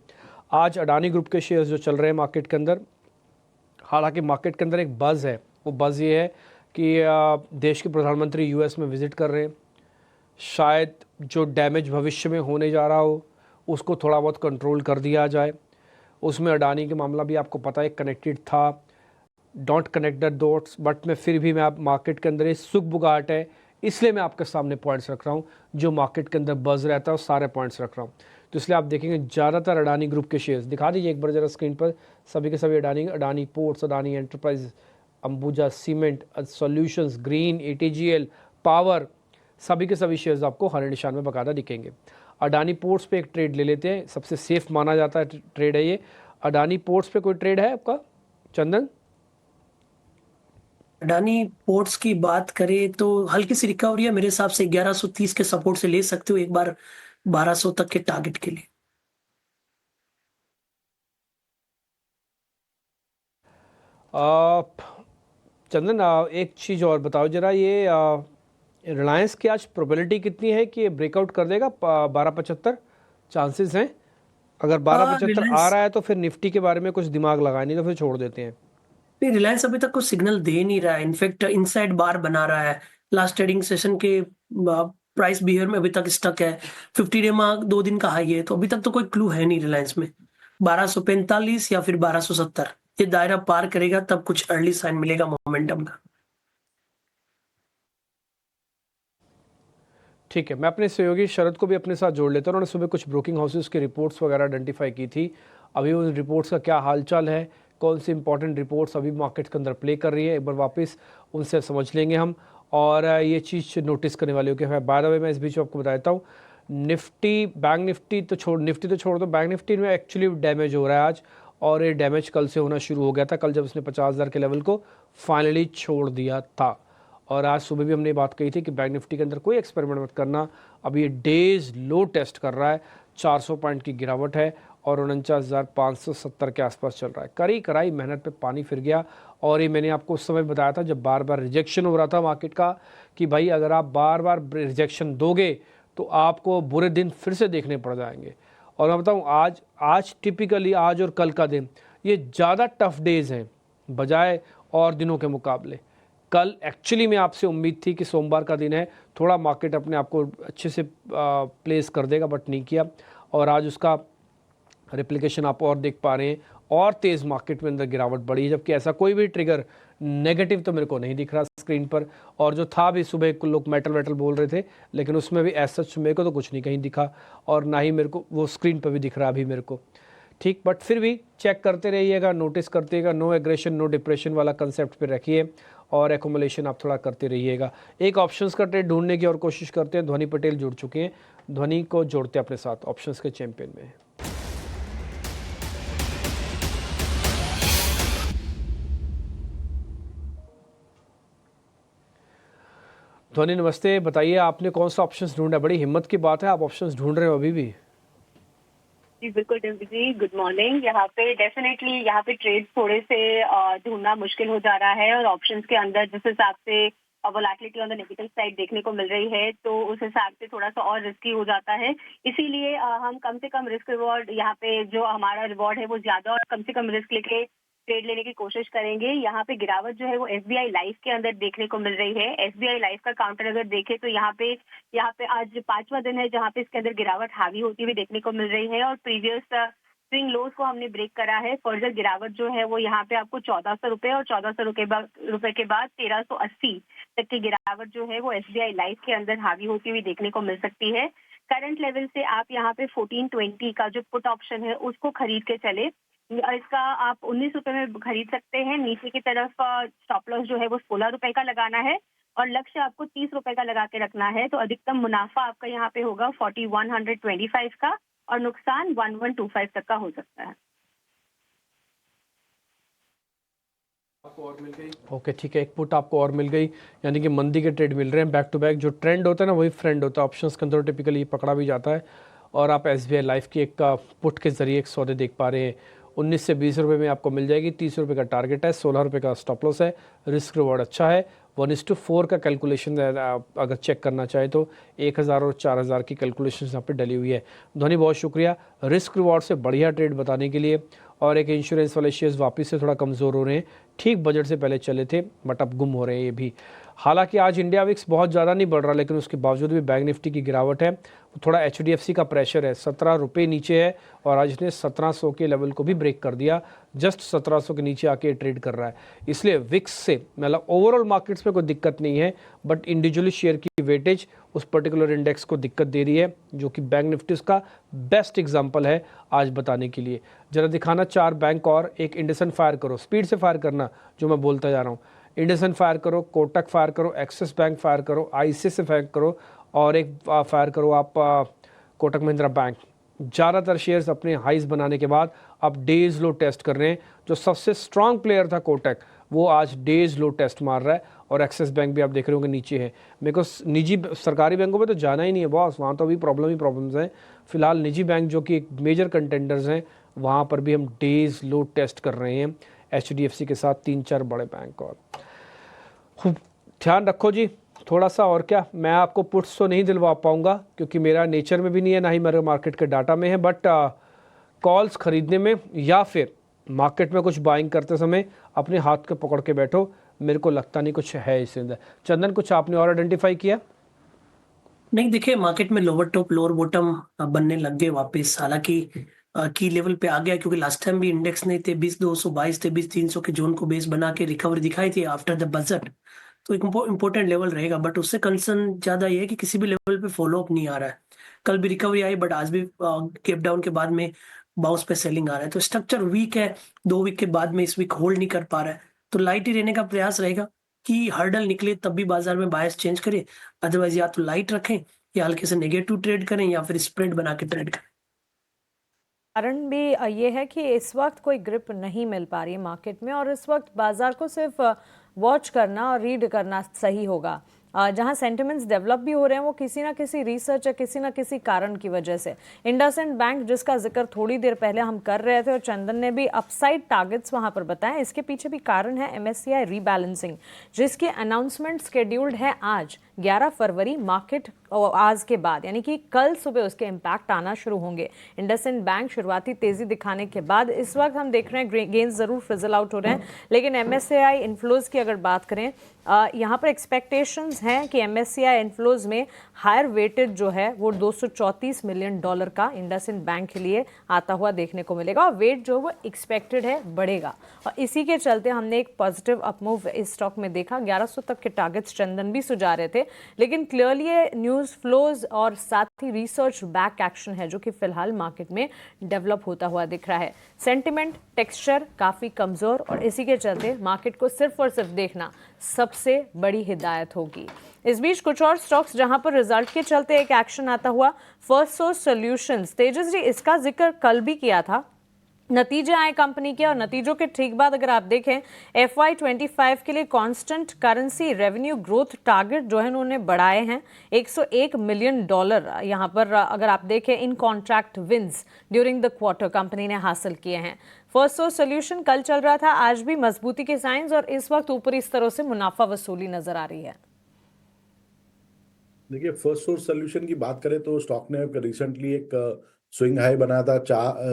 आज अडानी ग्रुप के शेयर्स जो चल रहे हैं मार्केट के अंदर, हालांकि मार्केट के अंदर एक बज़ है, वो बज़ ये है कि देश के प्रधानमंत्री यूएस में विज़िट कर रहे हैं, शायद जो डैमेज भविष्य में होने जा रहा हो उसको थोड़ा बहुत कंट्रोल कर दिया जाए। उसमें अडानी के मामला भी आपको पता है कनेक्टेड था, don't connect the dots, but मैं फिर भी मैं आप मार्केट के अंदर ये सुख बुगाहट है, इसलिए मैं आपके सामने पॉइंट्स रख रहा हूँ। जो मार्केट के अंदर बज़ रहता है वो सारे पॉइंट्स रख रहा हूँ। तो इसलिए आप देखेंगे ज़्यादातर अडानी ग्रुप के शेयर्स, दिखा दीजिए एक बार ज़रा स्क्रीन पर, सभी के सभी Adani ports, Adani enterprise, Ambuja cement solutions, green, ATGL, power, सभी के सभी शेयर्स आपको हरे निशान में बकायदा दिखेंगे। अडानी पोर्ट्स पे एक ट्रेड ले लेते हैं, सबसे सेफ माना जाता है ट्रेड है ये। अडानी पोर्ट्स पे कोई ट्रेड है आपका चंदन? अडानी पोर्ट्स की बात करें तो हल्की सी रिकवरी है मेरे हिसाब से, 1130 के सपोर्ट से ले सकते हो एक बार 1200 तक के टारगेट के लिए। चंदन एक चीज़ और बताओ जरा, ये रिलायंस की आज प्रोबेबिलिटी कितनी है कि ये ब्रेकआउट कर देगा? 12.75 चांसेस हैं। अगर 12.75 आ रहा है तो फिर निफ्टी के बारे में कुछ दिमाग लगाए, नहीं तो फिर छोड़ देते हैं। रिलायंस अभी तक कुछ सिग्नल दे नहीं रहा है, इनफैक्ट इनसाइड बार बना रहा है। लास्ट ट्रेडिंग सेशन के प्राइस बिहेवियर में अभी तक स्टक है। 50 डे मार्क 2 दिन का हाई है, तो अभी तक तो कोई क्लू है नहीं रिलायंस में। 1245 या फिर 1270 ये दायरा पार करेगा तब कुछ अर्ली साइन मिलेगा मोमेंटम का। ठीक है, मैं अपने सहयोगी शरद को भी अपने साथ जोड़ लेता हूँ। उन्होंने सुबह कुछ ब्रोकिंग हाउसेस की रिपोर्ट्स वगैरह आइडेंटिफाई की थी, अभी उन रिपोर्ट्स का क्या हालचाल है, कौन सी इंपॉर्टेंट रिपोर्ट्स अभी मार्केट के अंदर प्ले कर रही है, एक बार वापस उनसे समझ लेंगे हम, और ये चीज़ नोटिस करने वाली होगी। बाय द वे मैं इस बीच आपको बताता हूँ, निफ्टी बैंक निफ्टी तो छोड़ दो, बैंक निफ्टी में एक्चुअली डैमेज हो रहा है आज, और ये डैमेज कल से होना शुरू हो गया था, कल जब उसने 50,000 के लेवल को फाइनली छोड़ दिया था। और आज सुबह भी हमने बात कही थी कि बैंक निफ्टी के अंदर कोई एक्सपेरिमेंट मत करना, अभी ये डेज लो टेस्ट कर रहा है, 400 पॉइंट की गिरावट है और 49,570 के आसपास चल रहा है। करी कराई मेहनत पे पानी फिर गया, और ये मैंने आपको उस समय बताया था जब बार बार रिजेक्शन हो रहा था मार्केट का, कि भाई अगर आप बार बार रिजेक्शन दोगे तो आपको बुरे दिन फिर से देखने पड़ जाएंगे। और मैं बताऊँ आज टिपिकली आज और कल का दिन ये ज़्यादा टफ डेज़ हैं बजाय और दिनों के मुकाबले। कल एक्चुअली में आपसे उम्मीद थी कि सोमवार का दिन है, थोड़ा मार्केट अपने आप को अच्छे से प्लेस कर देगा, बट नहीं किया, और आज उसका रिप्लिकेशन आप और देख पा रहे हैं, और तेज़ मार्केट में अंदर गिरावट बढ़ी है, जबकि ऐसा कोई भी ट्रिगर नेगेटिव तो मेरे को नहीं दिख रहा स्क्रीन पर। और जो था भी सुबह कुछ लोग मेटल बोल रहे थे, लेकिन उसमें भी ऐसा मेरे को तो कुछ नहीं कहीं दिखा, और ना ही मेरे को वो स्क्रीन पर भी दिख रहा अभी मेरे को। ठीक, बट फिर भी चेक करते रहिएगा, नोटिस करते रहिएगा, नो एग्रेशन नो डिप्रेशन वाला कंसेप्ट पे रखिए, और एकोमुलेशन आप थोड़ा करते रहिएगा। एक ऑप्शंस का ट्रेड ढूंढने की और कोशिश करते हैं। ध्वनि पटेल जुड़ चुके हैं, ध्वनि को जोड़ते हैं अपने साथ ऑप्शंस के चैंपियन में। ध्वनि नमस्ते, बताइए आपने कौन सा ऑप्शंस ढूंढा? बड़ी हिम्मत की बात है, आप ऑप्शंस ढूंढ रहे हो अभी भी। जी बिल्कुल डिम्पी जी, गुड मॉर्निंग। यहाँ पे डेफिनेटली यहाँ पे ट्रेड थोड़े से ढूंढना मुश्किल हो जा रहा है, और ऑप्शंस के अंदर जिस हिसाब से volatility on the negative side देखने को मिल रही है, तो उस हिसाब से थोड़ा सा और रिस्की हो जाता है। इसीलिए हम कम से कम रिस्क रिवॉर्ड, यहाँ पे जो हमारा रिवॉर्ड है वो ज्यादा और कम से कम रिस्क लेके ट्रेड लेने की कोशिश करेंगे। यहाँ पे गिरावट जो है वो SBI लाइफ के अंदर देखने को मिल रही है। SBI लाइफ का काउंटर अगर देखें तो यहाँ पे आज 5वां दिन है जहाँ पे इसके अंदर गिरावट हावी होती हुई देखने को मिल रही है और प्रीवियस स्विंग लोज को हमने ब्रेक करा है। फर्दर गिरावट जो है वो यहाँ पे आपको 1400 रुपए और 1400 रुपए के बाद 1380 तक की गिरावट जो है वो SBI लाइफ के अंदर हावी होती हुई देखने को मिल सकती है। करंट लेवल से आप यहाँ पे 1420 का जो पुट ऑप्शन है उसको खरीद के चले। इसका आप 19 रुपए में खरीद सकते हैं। नीचे की तरफ स्टॉप लॉस जो है वो 16 रुपए का लगाना है और लक्ष्य आपको 30 रुपए का लगा के रखना है। तो अधिकतम मुनाफा आपका यहाँ पे होगा 4125 का और नुकसान 1125 तक का हो सकता है। ओके ठीक है, एक पुट आपको और मिल गई, यानी कि मंदी के ट्रेड मिल रहे हैं बैक टू बैक। जो ट्रेंड होता है ना वही फ्रेंड होता है। ऑप्शंस के अंदर टिपिकली पकड़ा भी जाता है और आप SBI लाइफ की एक पुट के जरिए एक सौदे देख पा रहे हैं। 19 से 20 रुपये में आपको मिल जाएगी। 30 रुपये का टारगेट है, 16 रुपये का स्टॉप लॉस है। रिस्क रिवॉर्ड अच्छा है। 1:4 का कैलकुलेशन अगर चेक करना चाहे तो 1000 और 4000 की कैलकुलेशन यहाँ पे डली हुई है। धोनी बहुत शुक्रिया रिस्क रिवॉर्ड से बढ़िया ट्रेड बताने के लिए। और एक इंश्योरेंस वाले शेयर्स वापस से थोड़ा कमज़ोर हो रहे हैं, ठीक बजट से पहले चले थे बट अब गुम हो रहे हैं ये भी। हालांकि आज इंडिया विक्स बहुत ज़्यादा नहीं बढ़ रहा, लेकिन उसके बावजूद भी बैंक निफ्टी की गिरावट है। थोड़ा HDFC का प्रेशर है, 17 रुपये नीचे है और आज इसने 1700 के लेवल को भी ब्रेक कर दिया। जस्ट 1700 के नीचे आके ट्रेड कर रहा है। इसलिए विक्स से मतलब ओवरऑल मार्केट्स में कोई दिक्कत नहीं है, बट इंडिविजुअली शेयर की वेटेज उस पर्टिकुलर इंडेक्स को दिक्कत दे रही है, जो कि बैंक निफ्टी का बेस्ट एग्जाम्पल है आज बताने के लिए। जरा दिखाना 4 बैंक और एक इंडसइंड फायर करो, स्पीड से फायर करना जो मैं बोलता जा रहा हूँ। इंडसइंड फायर करो, कोटक फायर करो, एक्सिस बैंक फायर करो, ICICI फायर करो और एक फायर करो आप कोटक महिंद्रा बैंक। ज़्यादातर शेयर्स अपने हाइज बनाने के बाद अब डेज लो टेस्ट कर रहे हैं। जो सबसे स्ट्रांग प्लेयर था कोटक, वो आज डेज लो टेस्ट मार रहा है और एक्सिस बैंक भी आप देख रहे होंगे नीचे है। मेरे को निजी सरकारी बैंकों में तो जाना ही नहीं है बॉस, वहाँ तो अभी प्रॉब्लम्स हैं। फिलहाल निजी बैंक जो कि एक मेजर कंटेंडर्स हैं वहाँ पर भी हम डेज लो टेस्ट कर रहे हैं HDFC के साथ 3-4 बड़े बैंक। और खूब ध्यान रखो जी थोड़ा सा। और क्या, मैं आपको पुट्स तो नहीं दिलवा पाऊंगा क्योंकि मेरा नेचर में भी नहीं है, ना ही मेरे मार्केट के डाटा में है, बट कॉल्स खरीदने में या फिर मार्केट में कुछ बाइंग करते समय अपने हाथ के पकड़ के बैठो। मेरे को लगता नहीं कुछ है इसके अंदर। चंदन, कुछ आपने और आइडेंटिफाई किया? नहीं, देखिए मार्केट में लोअर टॉप लोअर बॉटम बनने लग गए वापस। हालांकि की लेवल पे आ गया क्योंकि लास्ट टाइम भी इंडेक्स ने 23,222 23,300 के जोन को बेस बना के रिकवरी दिखाई थी आफ्टर द बजट। तो एक इम्पोर्टेंट लेवल रहेगा, बट उससे कंसर्न ज्यादा ये है कि किसी भी लेवल पे फॉलो अप नहीं आ रहा है। कल भी रिकवरी आई बट आज भी गैप डाउन के बाद में बाउंस पे सेलिंग आ रहा है। तो स्ट्रक्चर वीक है, 2 वीक के बाद में इस वीक होल्ड नहीं कर पा रहा है। तो लाइट ही रहने का प्रयास रहेगा कि हर्डल निकले तब भी बाजार में बायस चेंज करें। अदरवाइज या तो लाइट रखें या हल्के से नेगेटिव ट्रेड करें या फिर स्प्रेड बना के ट्रेड करें। कारण भी ये है कि इस वक्त कोई ग्रिप नहीं मिल पा रही है मार्केट में और इस वक्त बाजार को सिर्फ वॉच करना और रीड करना सही होगा। जहां सेंटिमेंट्स डेवलप भी हो रहे हैं वो किसी ना किसी रिसर्च या किसी ना किसी कारण की वजह से। इंडसइंड बैंक जिसका जिक्र थोड़ी देर पहले हम कर रहे थे और चंदन ने भी अपसाइड टारगेट्स वहां पर बताए, इसके पीछे भी कारण है MSCI रीबैलेंसिंग, जिसकी अनाउंसमेंट शेड्यूल्ड है आज 11 फरवरी मार्केट आज के बाद, यानी कि कल सुबह उसके इम्पैक्ट आना शुरू होंगे। इंडसइंड बैंक शुरुआती तेजी दिखाने के बाद इस वक्त हम देख रहे हैं गेंस जरूर फिजल आउट हो रहे हैं, लेकिन MSCI इन्फ्लोज की अगर बात करें यहाँ पर एक्सपेक्टेशंस हैं कि MSCI इन्फ्लोज में हायर वेटेज जो है वो $234 मिलियन का इंडसइंड बैंक के लिए आता हुआ देखने को मिलेगा और वेट जो वो एक्सपेक्टेड है बढ़ेगा। और इसी के चलते हमने एक पॉजिटिव अपमूव इस स्टॉक में देखा। 1100 तक के टारगेट्स चंदन भी सुझा रहे थे, लेकिन क्लियरली ये न्यूज़ फ्लोज और साथ ही रिसर्च बैक एक्शन है जो कि फिलहाल मार्केट में डेवलप होता हुआ दिख रहा है। सेंटिमेंट टेक्सचर काफ़ी कमज़ोर और इसी के चलते मार्केट को सिर्फ और सिर्फ देखना सबसे बड़ी हिदायत होगी। इस बीच कुछ और स्टॉक्स जहां पर रिजल्ट के चलते एक एक्शन आता हुआ, फर्स्ट सोर्स सॉल्यूशंस, तेजस जी इसका जिक्र कल भी किया था, नतीजे आए कंपनी के और नतीजों के ठीक बाद अगर आप देखें FY25 के लिए constant currency revenue growth target जो है उन्होंने बढ़ाए हैं। $101 मिलियन यहां पर अगर आप देखें इन contract wins during the quarter company ने हासिल किए हैं। फर्स्ट सोर्स सॉल्यूशन कल चल रहा था, आज भी मजबूती के साइंस और इस वक्त ऊपरी स्तरों से मुनाफा वसूली नजर आ रही है। देखिए, फर्स्ट सोर्स सोल्यूशन की बात करें तो स्टॉक ने रिसेंटली एक स्विंग हाई बनाया था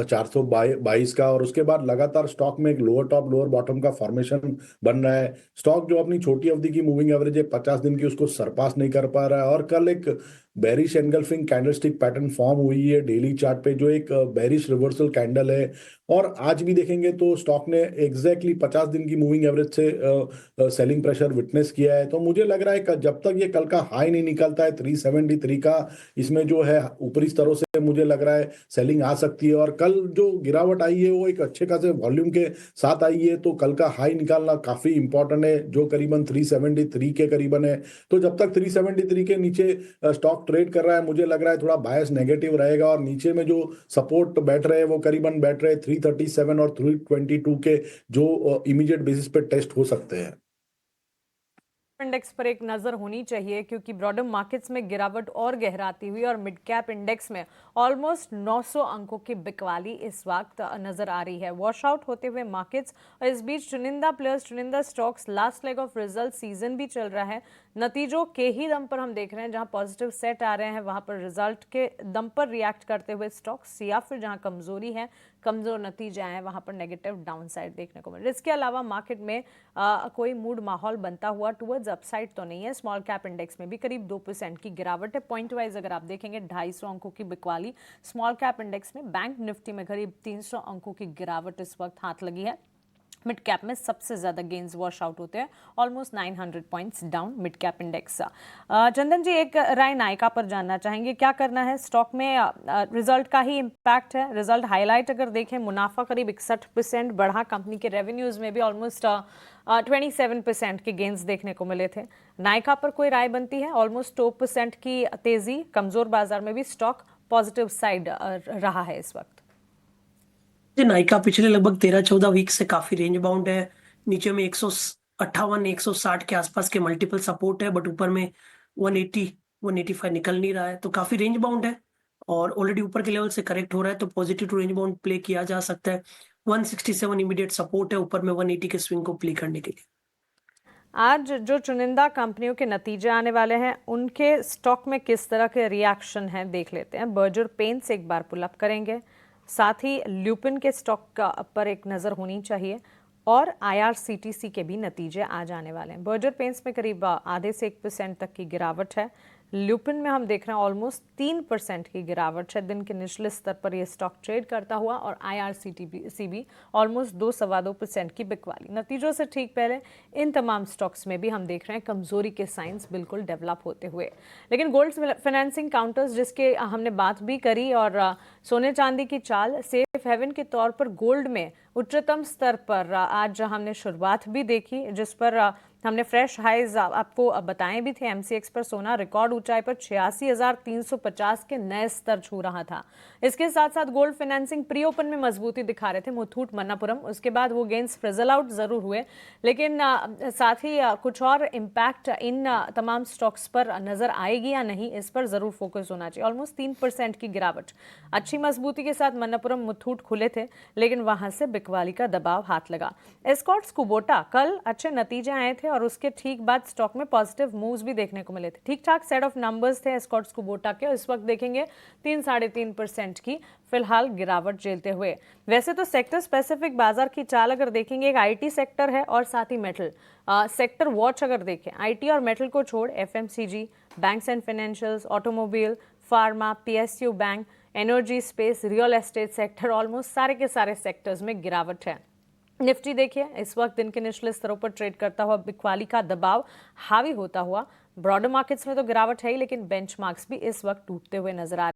422 का, और उसके बाद लगातार स्टॉक में एक लोअर टॉप लोअर बॉटम का फॉर्मेशन बन रहा है। स्टॉक जो अपनी छोटी अवधि की मूविंग एवरेज है 50 दिन की, उसको सरपास नहीं कर पा रहा है, और कल एक bearish engulfing candlestick pattern form हुई है डेली चार्ट पे, जो एक बेरिश रिवर्सल कैंडल है। और आज भी देखेंगे तो स्टॉक ने एग्जैक्टली 50 दिन की मूविंग एवरेज से सेलिंग प्रेशर विटनेस किया है। तो मुझे लग रहा है जब तक ये कल का हाई नहीं निकलता है 373 का, इसमें जो है ऊपरी स्तरों से मुझे लग रहा है सेलिंग आ सकती है। और कल जो गिरावट आई है वो एक अच्छे खासे वॉल्यूम के साथ आई है, तो कल का हाई निकालना काफी इंपॉर्टेंट है, जो करीबन 373 के करीबन है। तो जब तक 373 के नीचे स्टॉक ट्रेड कर रहा है, मुझे लग रहा है थोड़ा बायस नेगेटिव रहेगा, और नीचे में जो सपोर्ट बैठ रहे हैं वो करीबन बैठ रहे 337 और 322 के, जो इमीडिएट बेसिस पे टेस्ट हो सकते हैं। इंडेक्स पर एक नजर होनी चाहिए क्योंकि ब्रॉडर मार्केट्स में गिरावट और गहराती हुई और मिड कैप इंडेक्स में ऑलमोस्ट 900 अंकों की बिकवाली इस वक्त नजर आ रही है। वॉश आउट होते हुए मार्केट्स, और इस बीच चुनिंदा प्लेयर्स, चुनिंदा stocks, last leg of result season भी चल रहा है, नतीजों के ही दम पर हम देख रहे हैं, जहां पॉजिटिव सेट आ रहे हैं वहां पर रिजल्ट के दम पर रिएक्ट करते हुए स्टॉक्स, या फिर जहां कमजोरी है, कमजोर नतीजे आए, वहां पर नेगेटिव डाउनसाइड देखने को मिल रहा है। इसके अलावा मार्केट में कोई मूड माहौल बनता हुआ टुवर्ड्स अपसाइड तो नहीं है। स्मॉल कैप इंडेक्स में भी करीब 2% की गिरावट है। पॉइंट वाइज अगर आप देखेंगे 250 अंकों की बिकवाली स्मॉल कैप इंडेक्स में, बैंक निफ्टी में करीब 300 अंकों की गिरावट इस वक्त हाथ लगी है। मिड कैप में सबसे ज्यादा गेन्स वॉश आउट होते हैं, almost 900 points down mid cap index. Chandan ji, एक राय नायका पर जानना चाहेंगे, क्या करना है स्टॉक में? रिजल्ट का ही इम्पैक्ट है। रिजल्ट हाईलाइट अगर देखें, मुनाफा करीब 61% बढ़ा, कंपनी के रेवेन्यूज में भी ऑलमोस्ट 27% के गेन्स देखने को मिले थे। नायका पर कोई राय बनती है? ऑलमोस्ट 2% की तेजी, कमजोर बाजार में भी स्टॉक पॉजिटिव साइड रहा है इस वक्त। नायका पिछले लगभग 13-14 वीक से काफी रेंज बाउंड है। नीचे में 158 160 के आसपास के मल्टीपल सपोर्ट है, बट ऊपर में 180 185 निकल नहीं रहा है, तो काफी रेंज बाउंड है, और ऑलरेडी ऊपर के लेवल से करेक्ट हो रहा है, तो positive to range bound play किया जा सकता है। 167 इमीडिएट सपोर्ट है, ऊपर में 180 के स्विंग को प्ले करने के लिए। आज जो चुनिंदा कंपनियों के नतीजे आने वाले हैं, उनके स्टॉक में किस तरह के रिएक्शन हैं देख लेते हैं। बर्जर पेंट्स एक बार पुल अप करेंगे, साथ ही ल्यूपिन के स्टॉक पर एक नज़र होनी चाहिए, और IRCTC के भी नतीजे आ जाने वाले हैं। बर्जर पेंट्स में करीब आधे से 1% तक की गिरावट है। ल्यूपिन में हम देख रहे हैं ऑलमोस्ट 3% की गिरावट है। दिन के निचले स्तर पर यह स्टॉक ट्रेड करता हुआ, और IRCTC भी ऑलमोस्ट 2-2.25% की बिकवाली। नतीजों से ठीक पहले इन तमाम स्टॉक्स में भी हम देख रहे हैं कमजोरी के साइंस बिल्कुल डेवलप होते हुए। लेकिन गोल्ड फाइनेंसिंग काउंटर्स, जिसके हमने बात भी करी, और सोने चांदी की चाल सेफ हेवन के तौर पर गोल्ड में उच्चतम स्तर पर आज हमने शुरुआत भी देखी, जिस पर हमने फ्रेश हाइज आपको बताए भी थे। MCX पर सोना रिकॉर्ड ऊंचाई पर 86,350 के नए स्तर छू रहा था। इसके साथ साथ गोल्ड फाइनेंसिंग प्री ओपन में मजबूती दिखा रहे थे मुथूट मन्नापुरम, उसके बाद वो गेंस फ्रिजल आउट जरूर हुए, लेकिन साथ ही कुछ और इम्पैक्ट इन तमाम स्टॉक्स पर नजर आएगी या नहीं, इस पर जरूर फोकस होना चाहिए। ऑलमोस्ट 3% की गिरावट, अच्छी मजबूती के साथ मन्नापुरम मुथूट खुले थे, लेकिन वहां से बिकवाली का दबाव हाथ लगा। एस्कॉर्ट्स कुबोटा कल अच्छे नतीजे आए थे, और उसके ठीक बाद स्टॉक में पॉजिटिव मूव्स भी देखने को मिले थे। ठीक ठाक सेट ऑफ नंबर्स थे एस्कॉर्ट्स कुबोटा के, इस वक्त देखेंगे 3-3.5% की फिलहाल गिरावट झेलते हुए। वैसे तो सेक्टर स्पेसिफिक बाजार की चाल अगर देखेंगे, एक IT सेक्टर है और साथ ही मेटल सेक्टर वॉच अगर देखें, IT और मेटल को छोड़ FMCG, banks and financials, automobile, pharma, PSU bank, energy, space, real estate sector, almost सारे के सारे सेक्टर्स में गिरावट है। निफ्टी देखिए, इस वक्त दिन के निचले स्तरों पर ट्रेड करता हुआ, बिकवाली का दबाव हावी होता हुआ। ब्रॉडर मार्केट्स में तो गिरावट है ही, लेकिन बेंचमार्क्स भी इस वक्त टूटते हुए नजर आ रहे हैं।